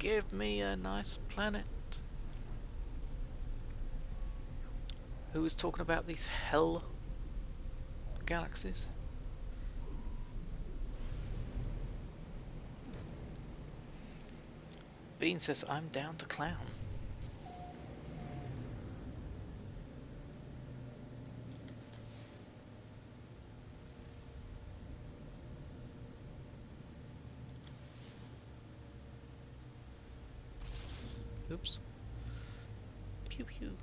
Give me a nice planet. Who was talking about these hell galaxies? Bean says I'm down to clown. Oops. Pew pew.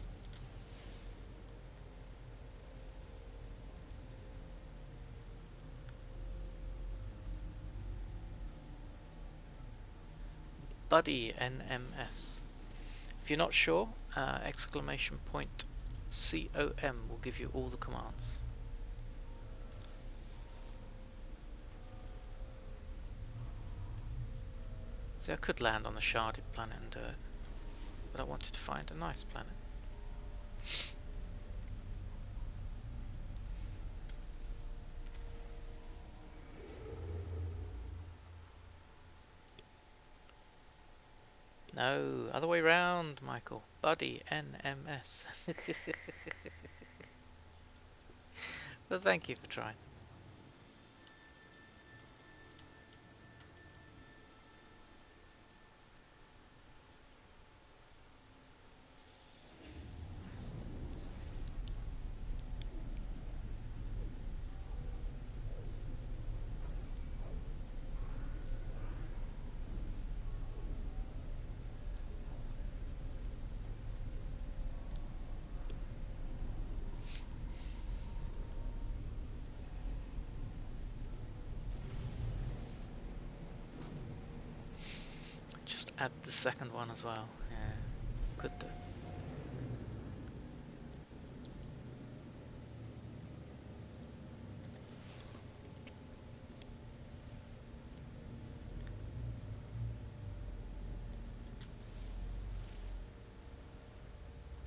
Buddy NMS. If you're not sure, exclamation point COM will give you all the commands. See, I could land on the sharded planet and do it, but I wanted to find a nice planet. No, other way round, Michael. Buddy NMS. Well, thank you for trying. add the second one as well. Yeah, could do.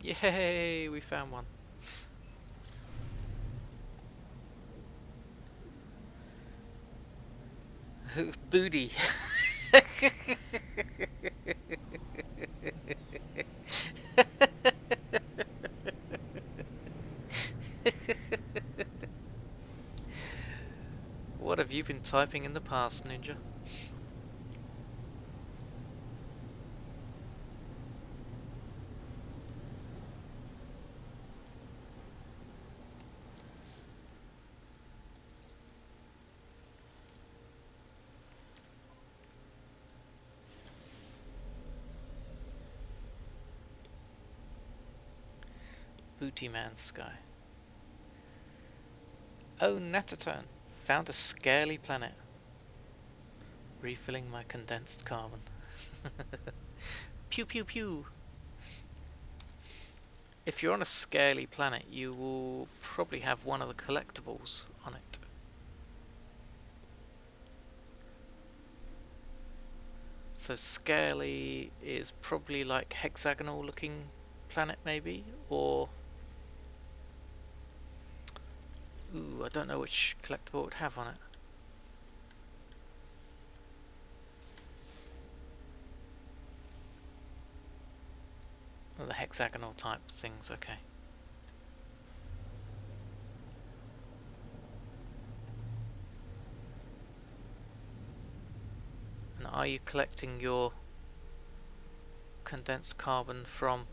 Yay, we found one. Booty. What have you been typing in the past, Ninja? Booty Man Sky. Oh, Nataturn. Found a scaly planet. Refilling my condensed carbon. Pew pew pew. If you're on a scaly planet, you will probably have one of the collectibles on it. So scaly is probably like hexagonal looking planet maybe, or ooh, I don't know which collectible it would have on it. Oh, the hexagonal type things, okay. And are you collecting your condensed carbon from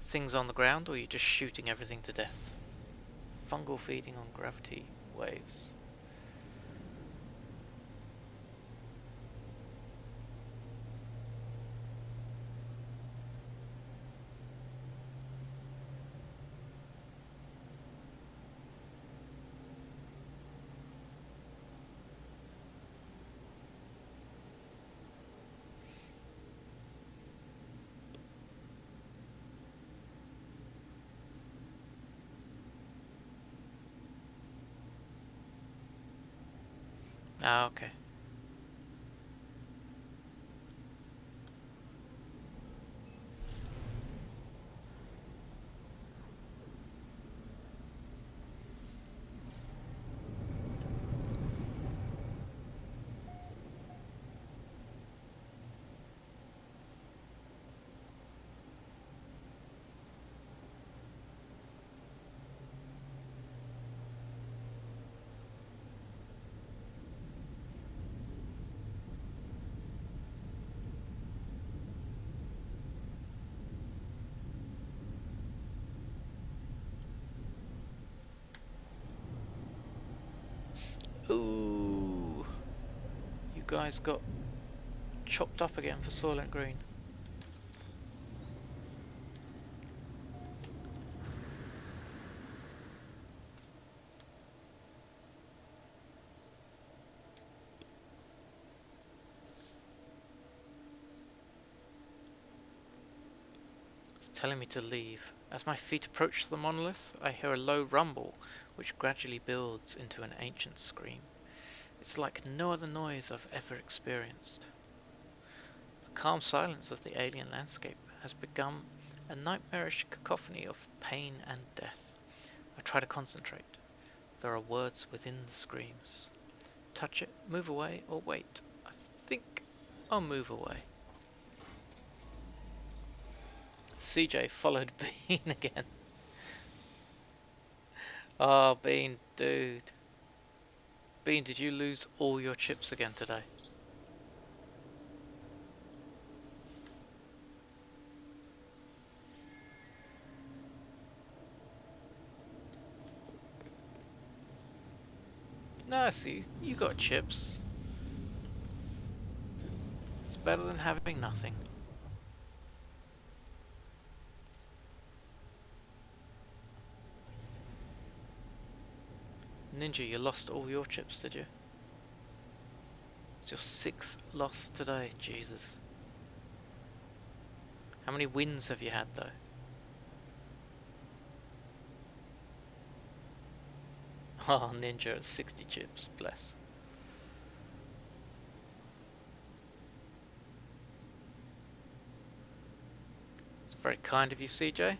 things on the ground, or are you just shooting everything to death? Fungal feeding on gravity waves. Ah, okay. Ooh, you guys got chopped up again for Soylent Green. It's telling me to leave. As my feet approach the monolith, I hear a low rumble, which gradually builds into an ancient scream. It's like no other noise I've ever experienced. The calm silence of the alien landscape has become a nightmarish cacophony of pain and death. I try to concentrate. There are words within the screams. Touch it, move away, or wait. I think I'll move away. CJ followed Bean again. Oh, Bean, dude. Bean, did you lose all your chips again today? No, see, you got chips. It's better than having nothing. Ninja, you lost all your chips, did you? It's your 6th loss today, Jesus. How many wins have you had, though? Oh, Ninja at 60 chips, bless. It's very kind of you, CJ.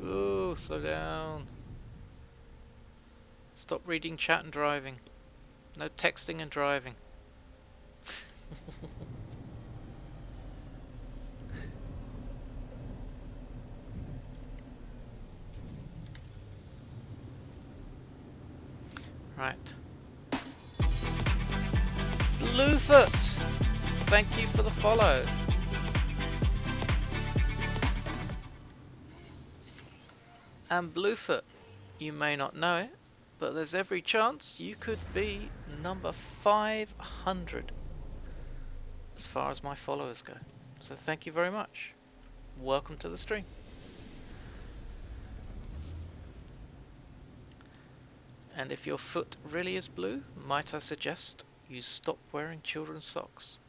Ooh, slow down. Stop reading chat and driving. No texting and driving. Right. Bluefoot! Thank you for the follow. And Bluefoot, you may not know it, but there's every chance you could be number 500 as far as my followers go. So thank you very much. Welcome to the stream. And if your foot really is blue, might I suggest you stop wearing children's socks?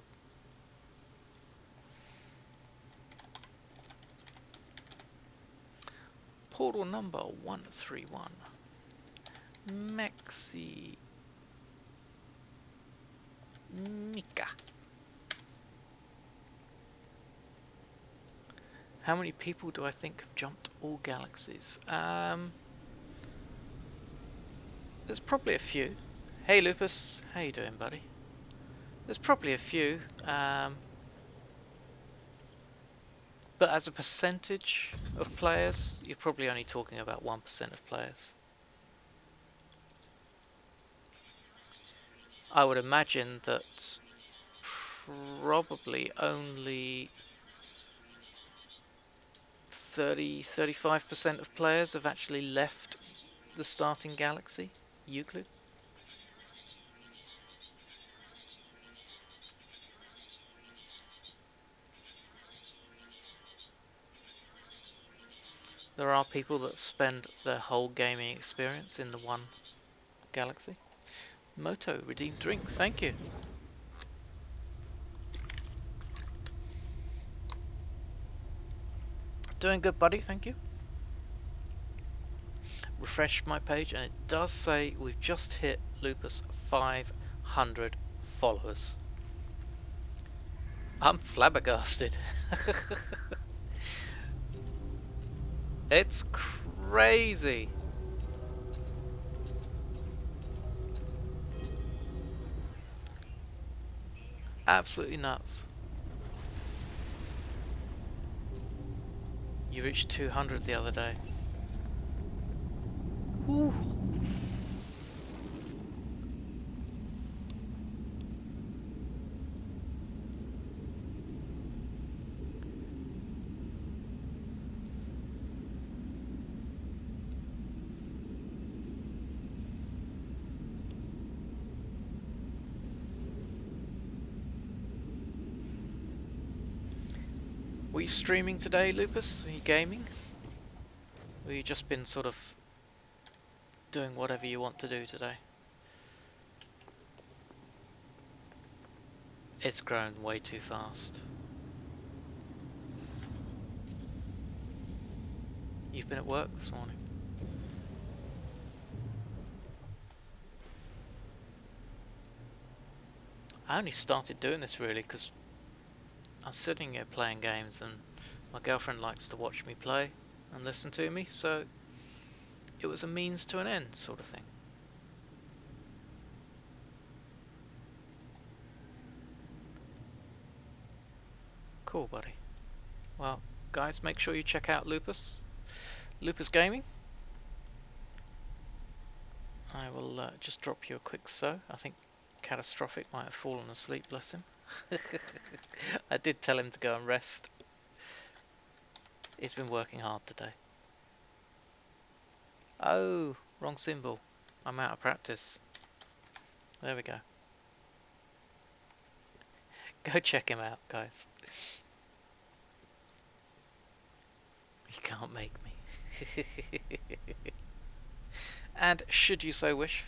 Portal number 131. Maxi Mika. How many people do I think have jumped all galaxies? There's probably a few. Hey Lupus, how you doing, buddy? There's probably a few, but as a percentage of players, you're probably only talking about 1% of players. I would imagine that probably only 35% of players have actually left the starting galaxy, Euclid. There are people that spend their whole gaming experience in the one galaxy. Moto, redeemed drink, thank you. Doing good, buddy, thank you. Refresh my page and it does say we've just hit Lupus 500 followers. I'm flabbergasted. It's crazy. Absolutely nuts. You reached 200 the other day. Woo. Were you streaming today, Lupus? Were you gaming? Or you just been sort of doing whatever you want to do today? It's grown way too fast. You've been at work this morning? I only started doing this really because I'm sitting here playing games and my girlfriend likes to watch me play and listen to me, so it was a means to an end sort of thing. Cool, buddy. Well, guys, make sure you check out Lupus Gaming. I will just drop you a quick so. I think Catastrophic might have fallen asleep, bless him. I did tell him to go and rest. He's been working hard today. Oh, wrong symbol. I'm out of practice. There we go. Go check him out, guys. He can't make me. And should you so wish,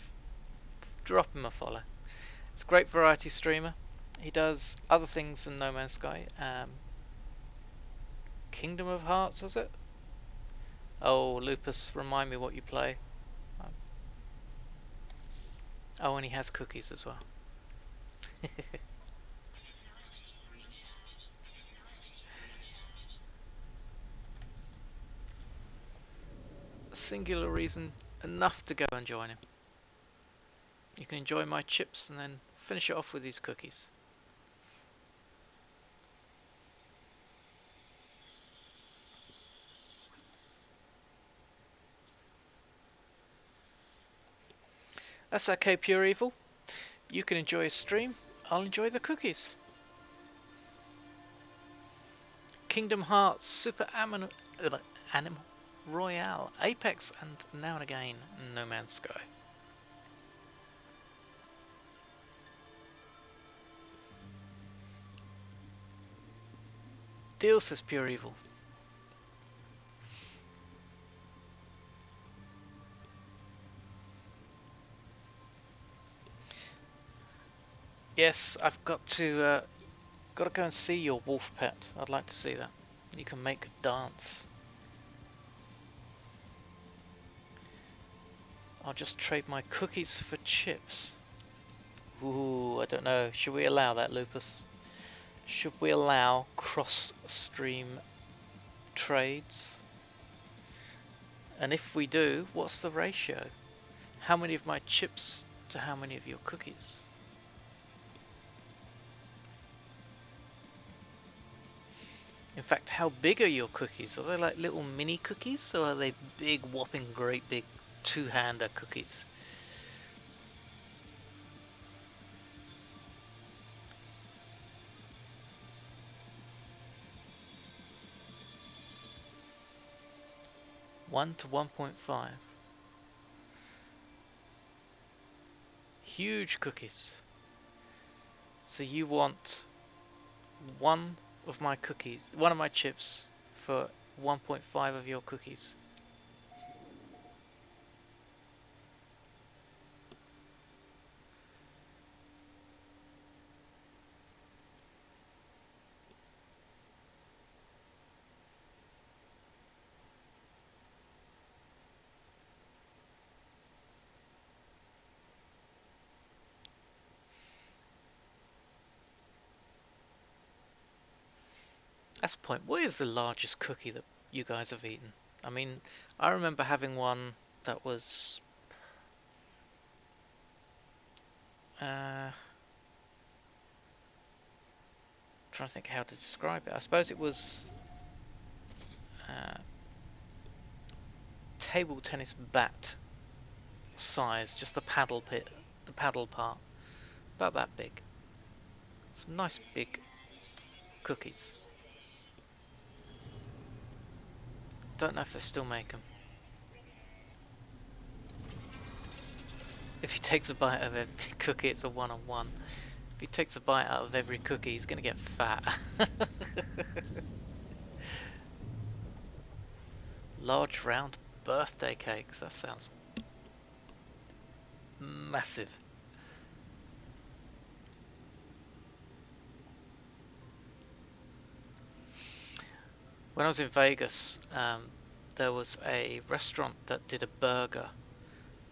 drop him a follow. It's a great variety streamer. He does other things than No Man's Sky. Kingdom of Hearts, was it? Oh, Lupus, remind me what you play. Oh, and he has cookies as well. A singular reason enough to go and join him. You can enjoy my chips and then finish it off with these cookies. That's okay, Pure Evil. You can enjoy a stream, I'll enjoy the cookies. Kingdom Hearts, Super Animal Royale, Apex, and now and again, No Man's Sky. Deal, says Pure Evil. Yes, I've got to go and see your wolf pet. I'd like to see that. You can make a dance. I'll just trade my cookies for chips. Ooh, I don't know. Should we allow that, Lupus? Should we allow cross-stream trades? And if we do, what's the ratio? How many of my chips to how many of your cookies? In fact, how big are your cookies? Are they like little mini cookies, or are they big, whopping, great big two-hander cookies? One to 1.5. Huge cookies. So you want one of my cookies, one of my chips for 1.5 of your cookies. That's the point. What is the largest cookie that you guys have eaten? I mean, I remember having one that was trying to think how to describe it. I suppose it was table tennis bat size, just the paddle part, about that big. Some nice big cookies. Don't know if they still make them. If he takes a bite of every cookie, it's a one-on-one. If he takes a bite out of every cookie, he's gonna get fat. Large round birthday cakes. That sounds massive. When I was in Vegas, there was a restaurant that did a burger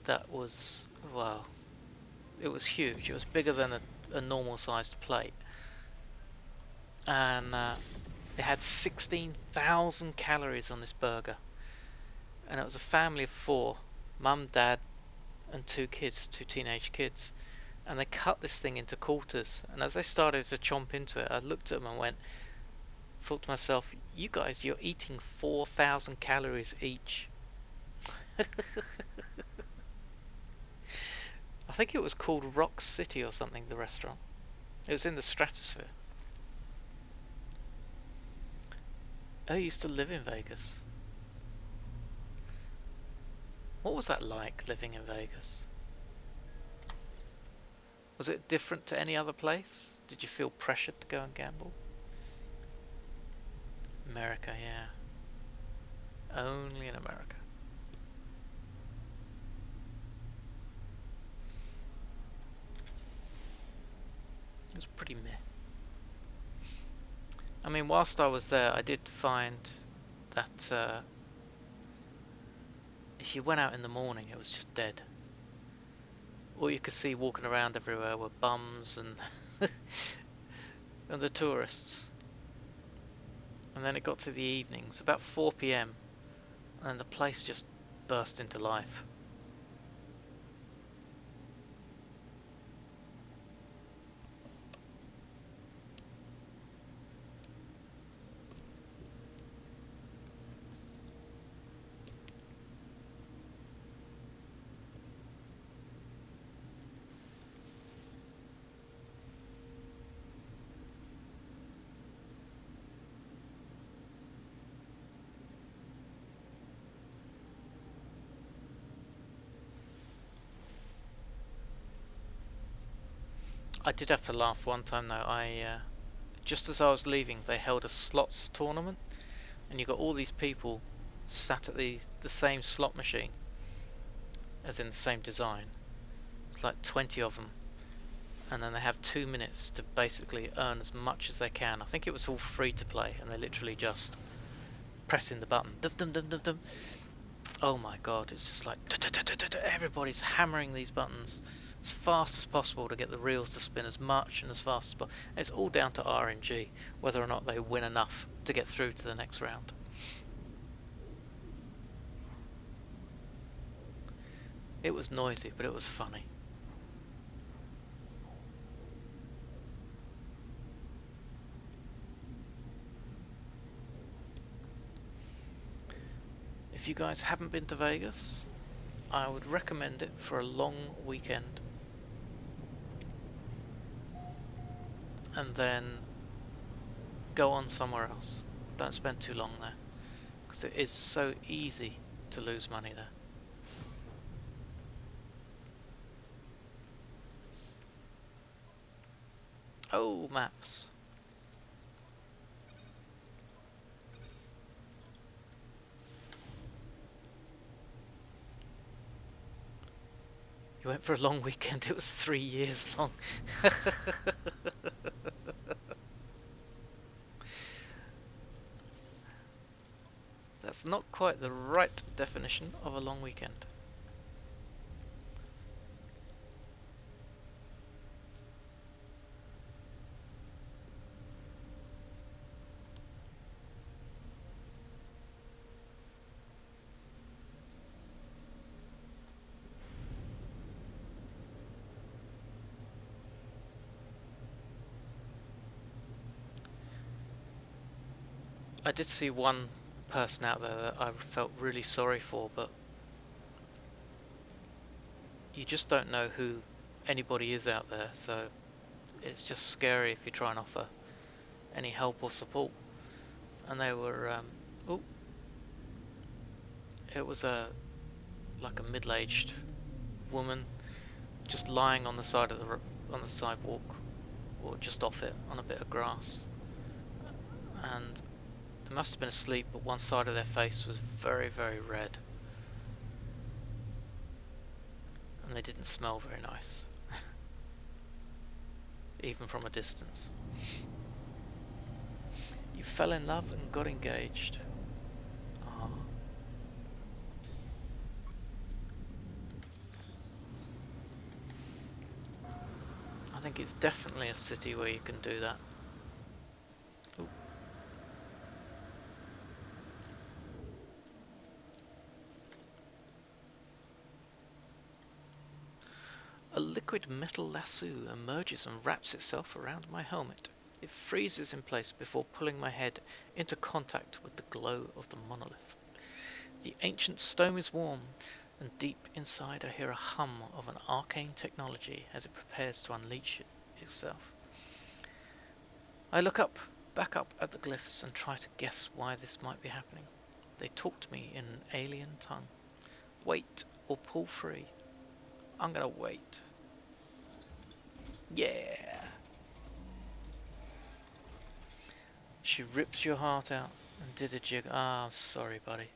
that was, well, it was huge. It was bigger than a normal sized plate. And it had 16,000 calories on this burger. And it was a family of 4, mum, dad, and 2 kids, 2 teenage kids. And they cut this thing into quarters. And as they started to chomp into it, I looked at them and thought to myself, you guys, you're eating 4,000 calories each. I think it was called Rock City or something, the restaurant. It was in the Stratosphere. I used to live in Vegas. What was that like, living in Vegas? Was it different to any other place? Did you feel pressured to go and gamble? America, yeah. Only in America. It was pretty meh. I mean, whilst I was there, I did find that if you went out in the morning, it was just dead. All you could see walking around everywhere were bums and and the tourists. And then it got to the evenings, about 4 p.m, and the place just burst into life. I did have to laugh one time though. Just as I was leaving, they held a slots tournament, and you got all these people sat at the same slot machine, as in the same design. It's like 20 of them, and then they have 2 minutes to basically earn as much as they can. I think it was all free to play, and they literally just pressing the button. Dum dum dum dum dum. Oh my god! It's just like everybody's hammering these buttons as fast as possible to get the reels to spin as much and as fast as possible. It's all down to RNG, whether or not they win enough to get through to the next round. It was noisy, but it was funny. If you guys haven't been to Vegas, I would recommend it for a long weekend. And then go on somewhere else. Don't spend too long there, because it is so easy to lose money there. Oh, maps. You went for a long weekend, it was 3 years long. That's not quite the right definition of a long weekend. I did see one person out there that I felt really sorry for, but you just don't know who anybody is out there, so it's just scary if you try and offer any help or support. And they were, oh, it was like a middle-aged woman just lying on the side of on the sidewalk, or just off it on a bit of grass, and they must have been asleep, but one side of their face was very, very red, and they didn't smell very nice, even from a distance. You fell in love and got engaged. Ah. I think it's definitely a city where you can do that. Ooh. A liquid metal lasso emerges and wraps itself around my helmet. It freezes in place before pulling my head into contact with the glow of the monolith. The ancient stone is warm, and deep inside I hear a hum of an arcane technology as it prepares to unleash itself. I look up, back up at the glyphs and try to guess why this might be happening. They talk to me in an alien tongue. Wait or pull free. I'm gonna wait. Yeah! She ripped your heart out and did a jig. Ah, I'm sorry, buddy.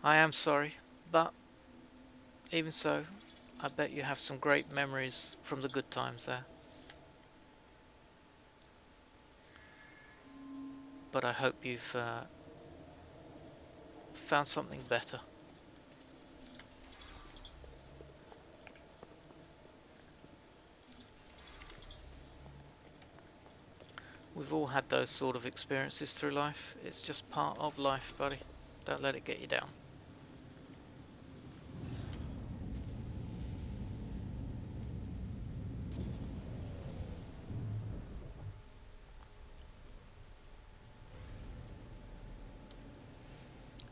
I am sorry, but even so, I bet you have some great memories from the good times there. But I hope you've found something better. We've all had those sort of experiences through life. It's just part of life, buddy. Don't let it get you down.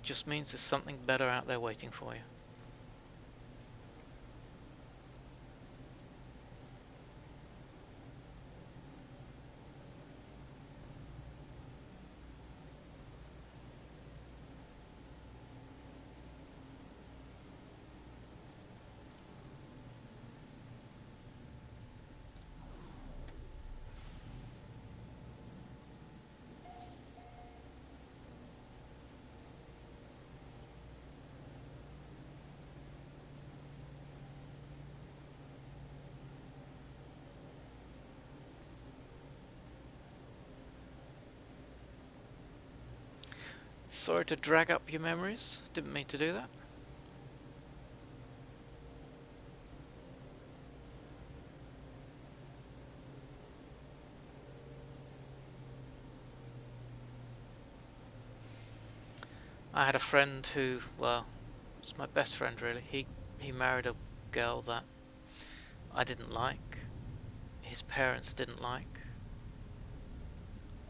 Just means there's something better out there waiting for you. Sorry to drag up your memories. Didn't mean to do that. I had a friend who, well, was my best friend really. He married a girl that I didn't like, his parents didn't like,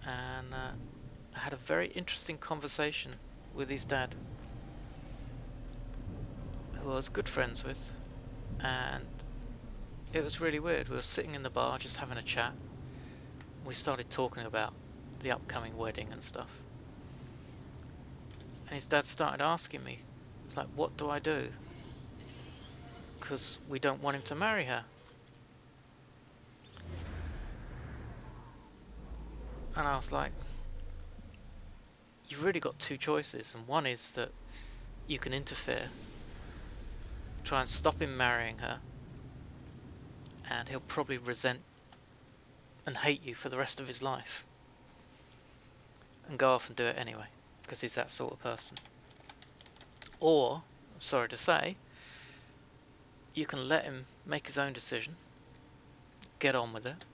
and I had a very interesting conversation with his dad, who I was good friends with, and it was really weird. We were sitting in the bar just having a chat. We started talking about the upcoming wedding and stuff. And his dad started asking me, like, what do I do? Because we don't want him to marry her. And I was like, you've really got two choices. And one is that you can interfere, try and stop him marrying her, and he'll probably resent and hate you for the rest of his life. And go off and do it anyway, because he's that sort of person. Or, I'm sorry to say, you can let him make his own decision, get on with it,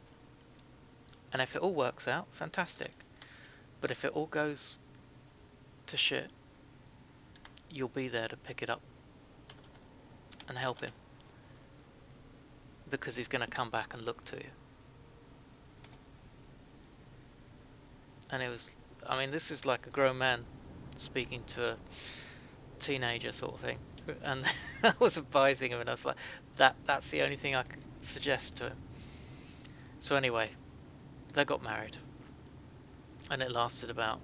and if it all works out, fantastic. But if it all goes to shit, you'll be there to pick it up and help him, because he's going to come back and look to you. And it was, I mean, this is like a grown man speaking to a teenager sort of thing. And I was advising him, and I was like, that's the only thing I could suggest to him. So anyway, they got married, and it lasted about,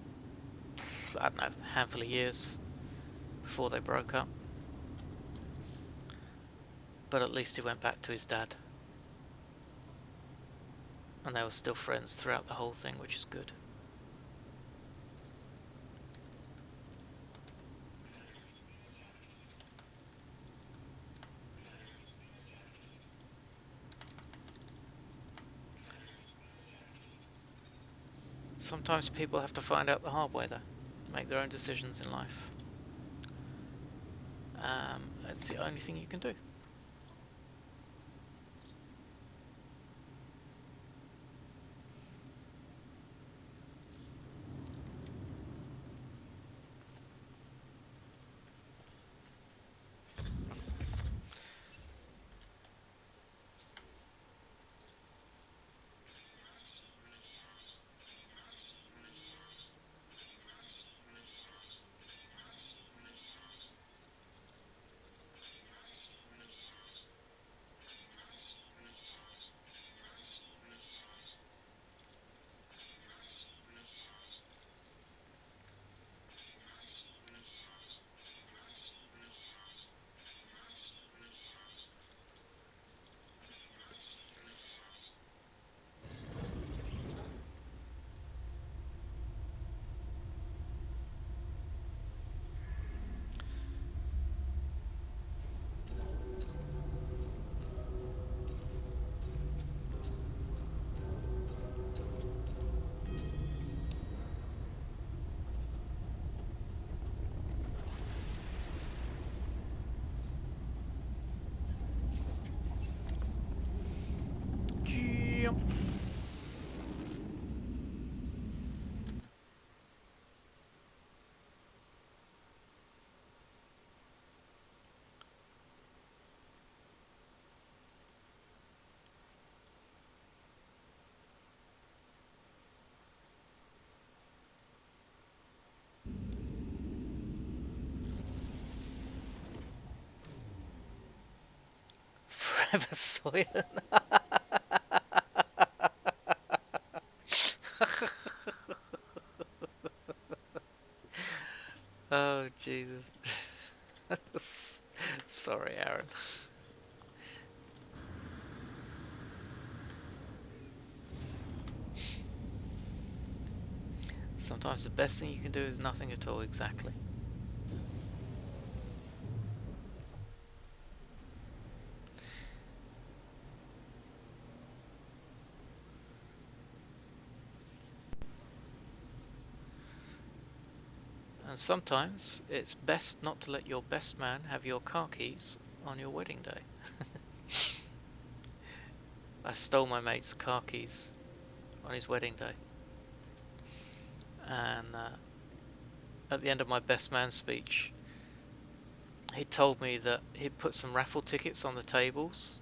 I don't know, a handful of years before they broke up. But at least he went back to his dad, and they were still friends throughout the whole thing, which is good. Sometimes people have to find out the hard way, though. Make their own decisions in life. That's the only thing you can do. Jump. Forever Soylent. Oh, Jesus. Sorry, Aaron. Sometimes the best thing you can do is nothing at all, exactly. And sometimes it's best not to let your best man have your car keys on your wedding day. I stole my mate's car keys on his wedding day. And at the end of my best man speech, he told me that he'd put some raffle tickets on the tables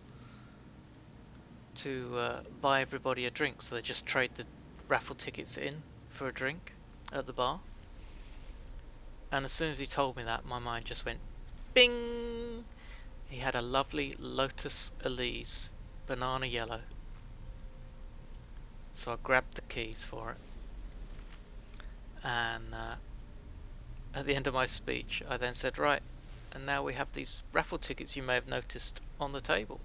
to buy everybody a drink. So they just trade the raffle tickets in for a drink at the bar. And as soon as he told me that, my mind just went bing! He had a lovely Lotus Elise, banana yellow. So I grabbed the keys for it. And at the end of my speech, I then said, right, and now we have these raffle tickets you may have noticed on the table.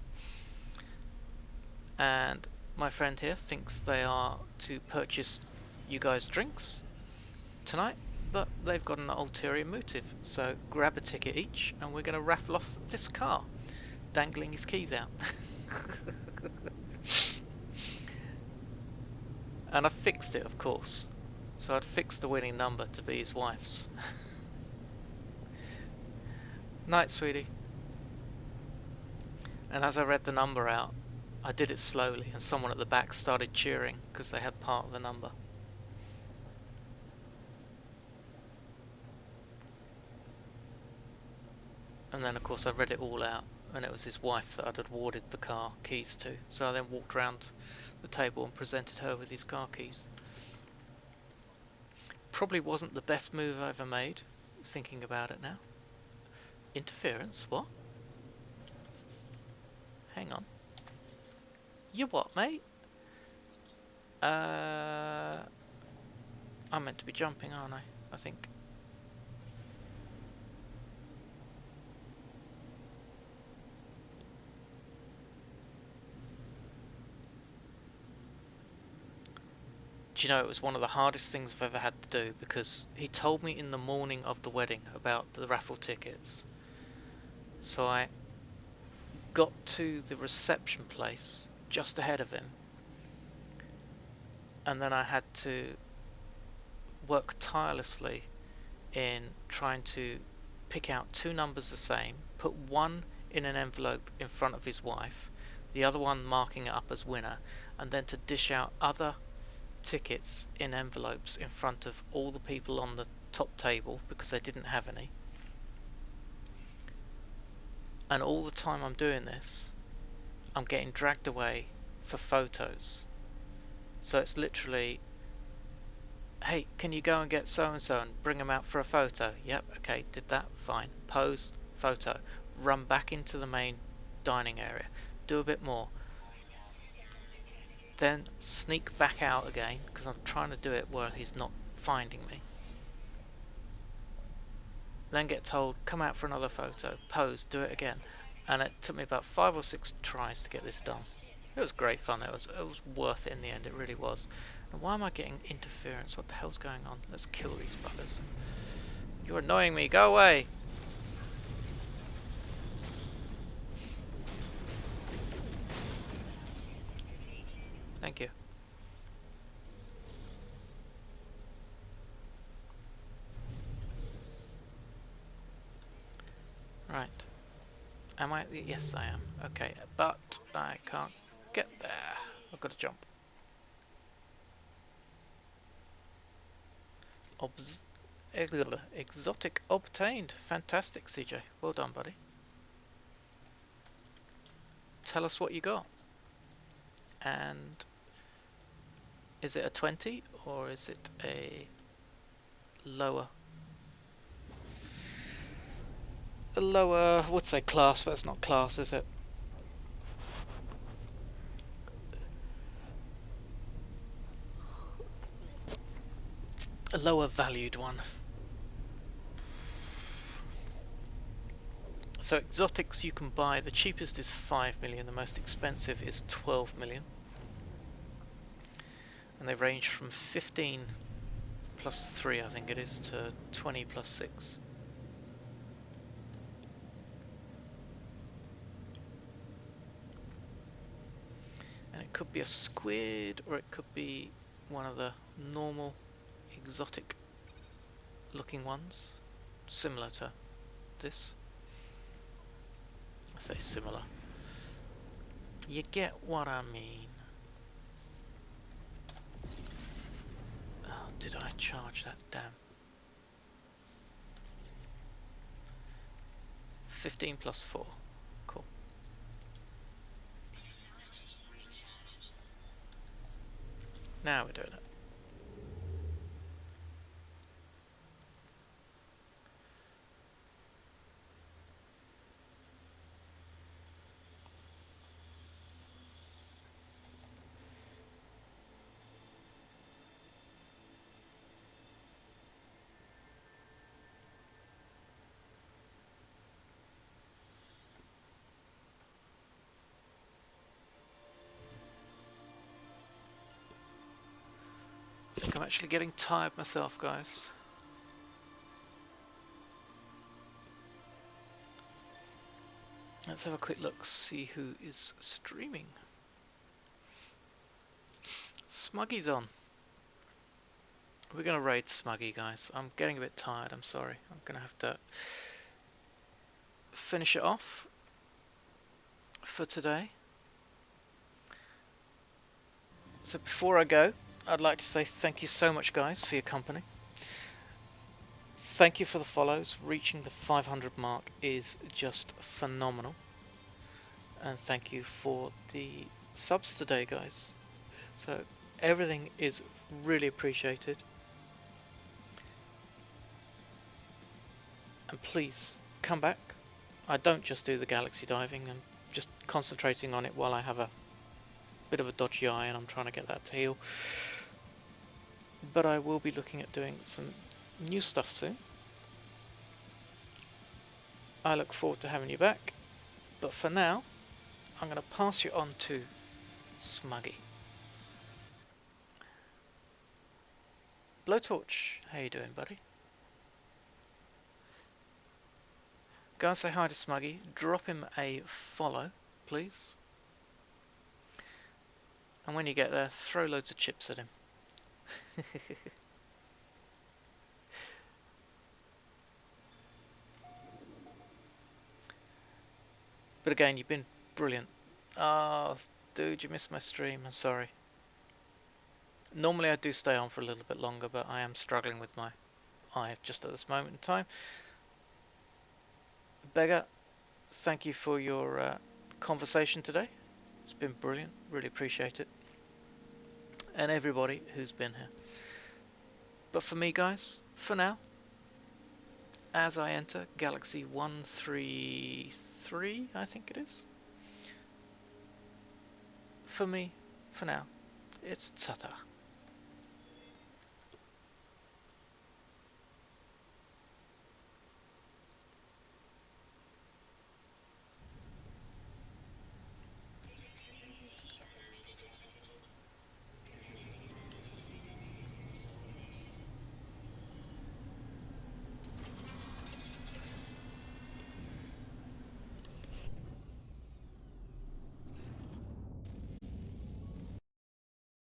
And my friend here thinks they are to purchase you guys drinks tonight, but they've got an ulterior motive. So grab a ticket each, and we're going to raffle off this car, dangling his keys out. And I fixed it, of course. So I'd fixed the winning number to be his wife's. Night, sweetie. And as I read the number out, I did it slowly, and someone at the back started cheering because they had part of the number. And then, of course, I read it all out, and it was his wife that I'd awarded the car keys to. So I then walked round the table and presented her with his car keys. Probably wasn't the best move I ever made, thinking about it now. Interference? What? Hang on. You what, mate? I'm meant to be jumping, aren't I? I think. Do you know, it was one of the hardest things I've ever had to do, because he told me in the morning of the wedding about the raffle tickets. So I got to the reception place just ahead of him, and then I had to work tirelessly in trying to pick out two numbers the same, put one in an envelope in front of his wife, the other one marking it up as winner, and then to dish out other tickets in envelopes in front of all the people on the top table because they didn't have any. And all the time I'm doing this, I'm getting dragged away for photos. So it's literally, hey, can you go and get so and so and bring them out for a photo? Yep, okay, did that, fine. Pose, photo. Run back into the main dining area, do a bit more, then sneak back out again because I'm trying to do it where he's not finding me. Then get told, come out for another photo, pose, do it again. And it took me about 5 or 6 tries to get this done. It was great fun. It was worth it in the end. It really was. And why am I getting interference? What the hell's going on? Let's kill these buggers. You're annoying me. Go away. Thank you. Right. Am I? Yes, I am. Okay, but I can't get there. I've got to jump. Exotic obtained. Fantastic, CJ. Well done, buddy. Tell us what you got. And is it a 20 or is it a lower? A lower, I would say class, but it's not class, is it? A lower valued one. So exotics you can buy, the cheapest is 5 million, the most expensive is 12 million. And they range from 15 plus 3, I think it is, to 20 plus 6. And it could be a squid, or it could be one of the normal exotic looking ones, similar to this. I say similar. You get what I mean. Oh, did I charge that? Damn. 15 plus 4. Cool. Now we're doing it. I think I'm actually getting tired myself, guys. Let's have a quick look, see who is streaming. Smuggy's on. We're going to raid Smuggy, guys. I'm getting a bit tired, I'm sorry. I'm going to have to finish it off for today. So before I go, I'd like to say thank you so much, guys, for your company. Thank you for the follows. Reaching the 500 mark is just phenomenal. And thank you for the subs today, guys. So everything is really appreciated. And please come back. I don't just do the galaxy diving. I'm just concentrating on it while I have a bit of a dodgy eye and I'm trying to get that to heal. But I will be looking at doing some new stuff soon. I look forward to having you back. But for now, I'm going to pass you on to Smuggy. Blowtorch, how you doing, buddy? Go and say hi to Smuggy. Drop him a follow, please. And when you get there, throw loads of chips at him. But again, you've been brilliant. Oh, dude, you missed my stream. I'm sorry. Normally I do stay on for a little bit longer, but I am struggling with my eye just at this moment in time. Beggar, thank you for your conversation today. It's been brilliant. Really appreciate it. And everybody who's been here. But for me, guys, for now, as I enter Galaxy 133, I think it is. For me, for now, it's ta-ta.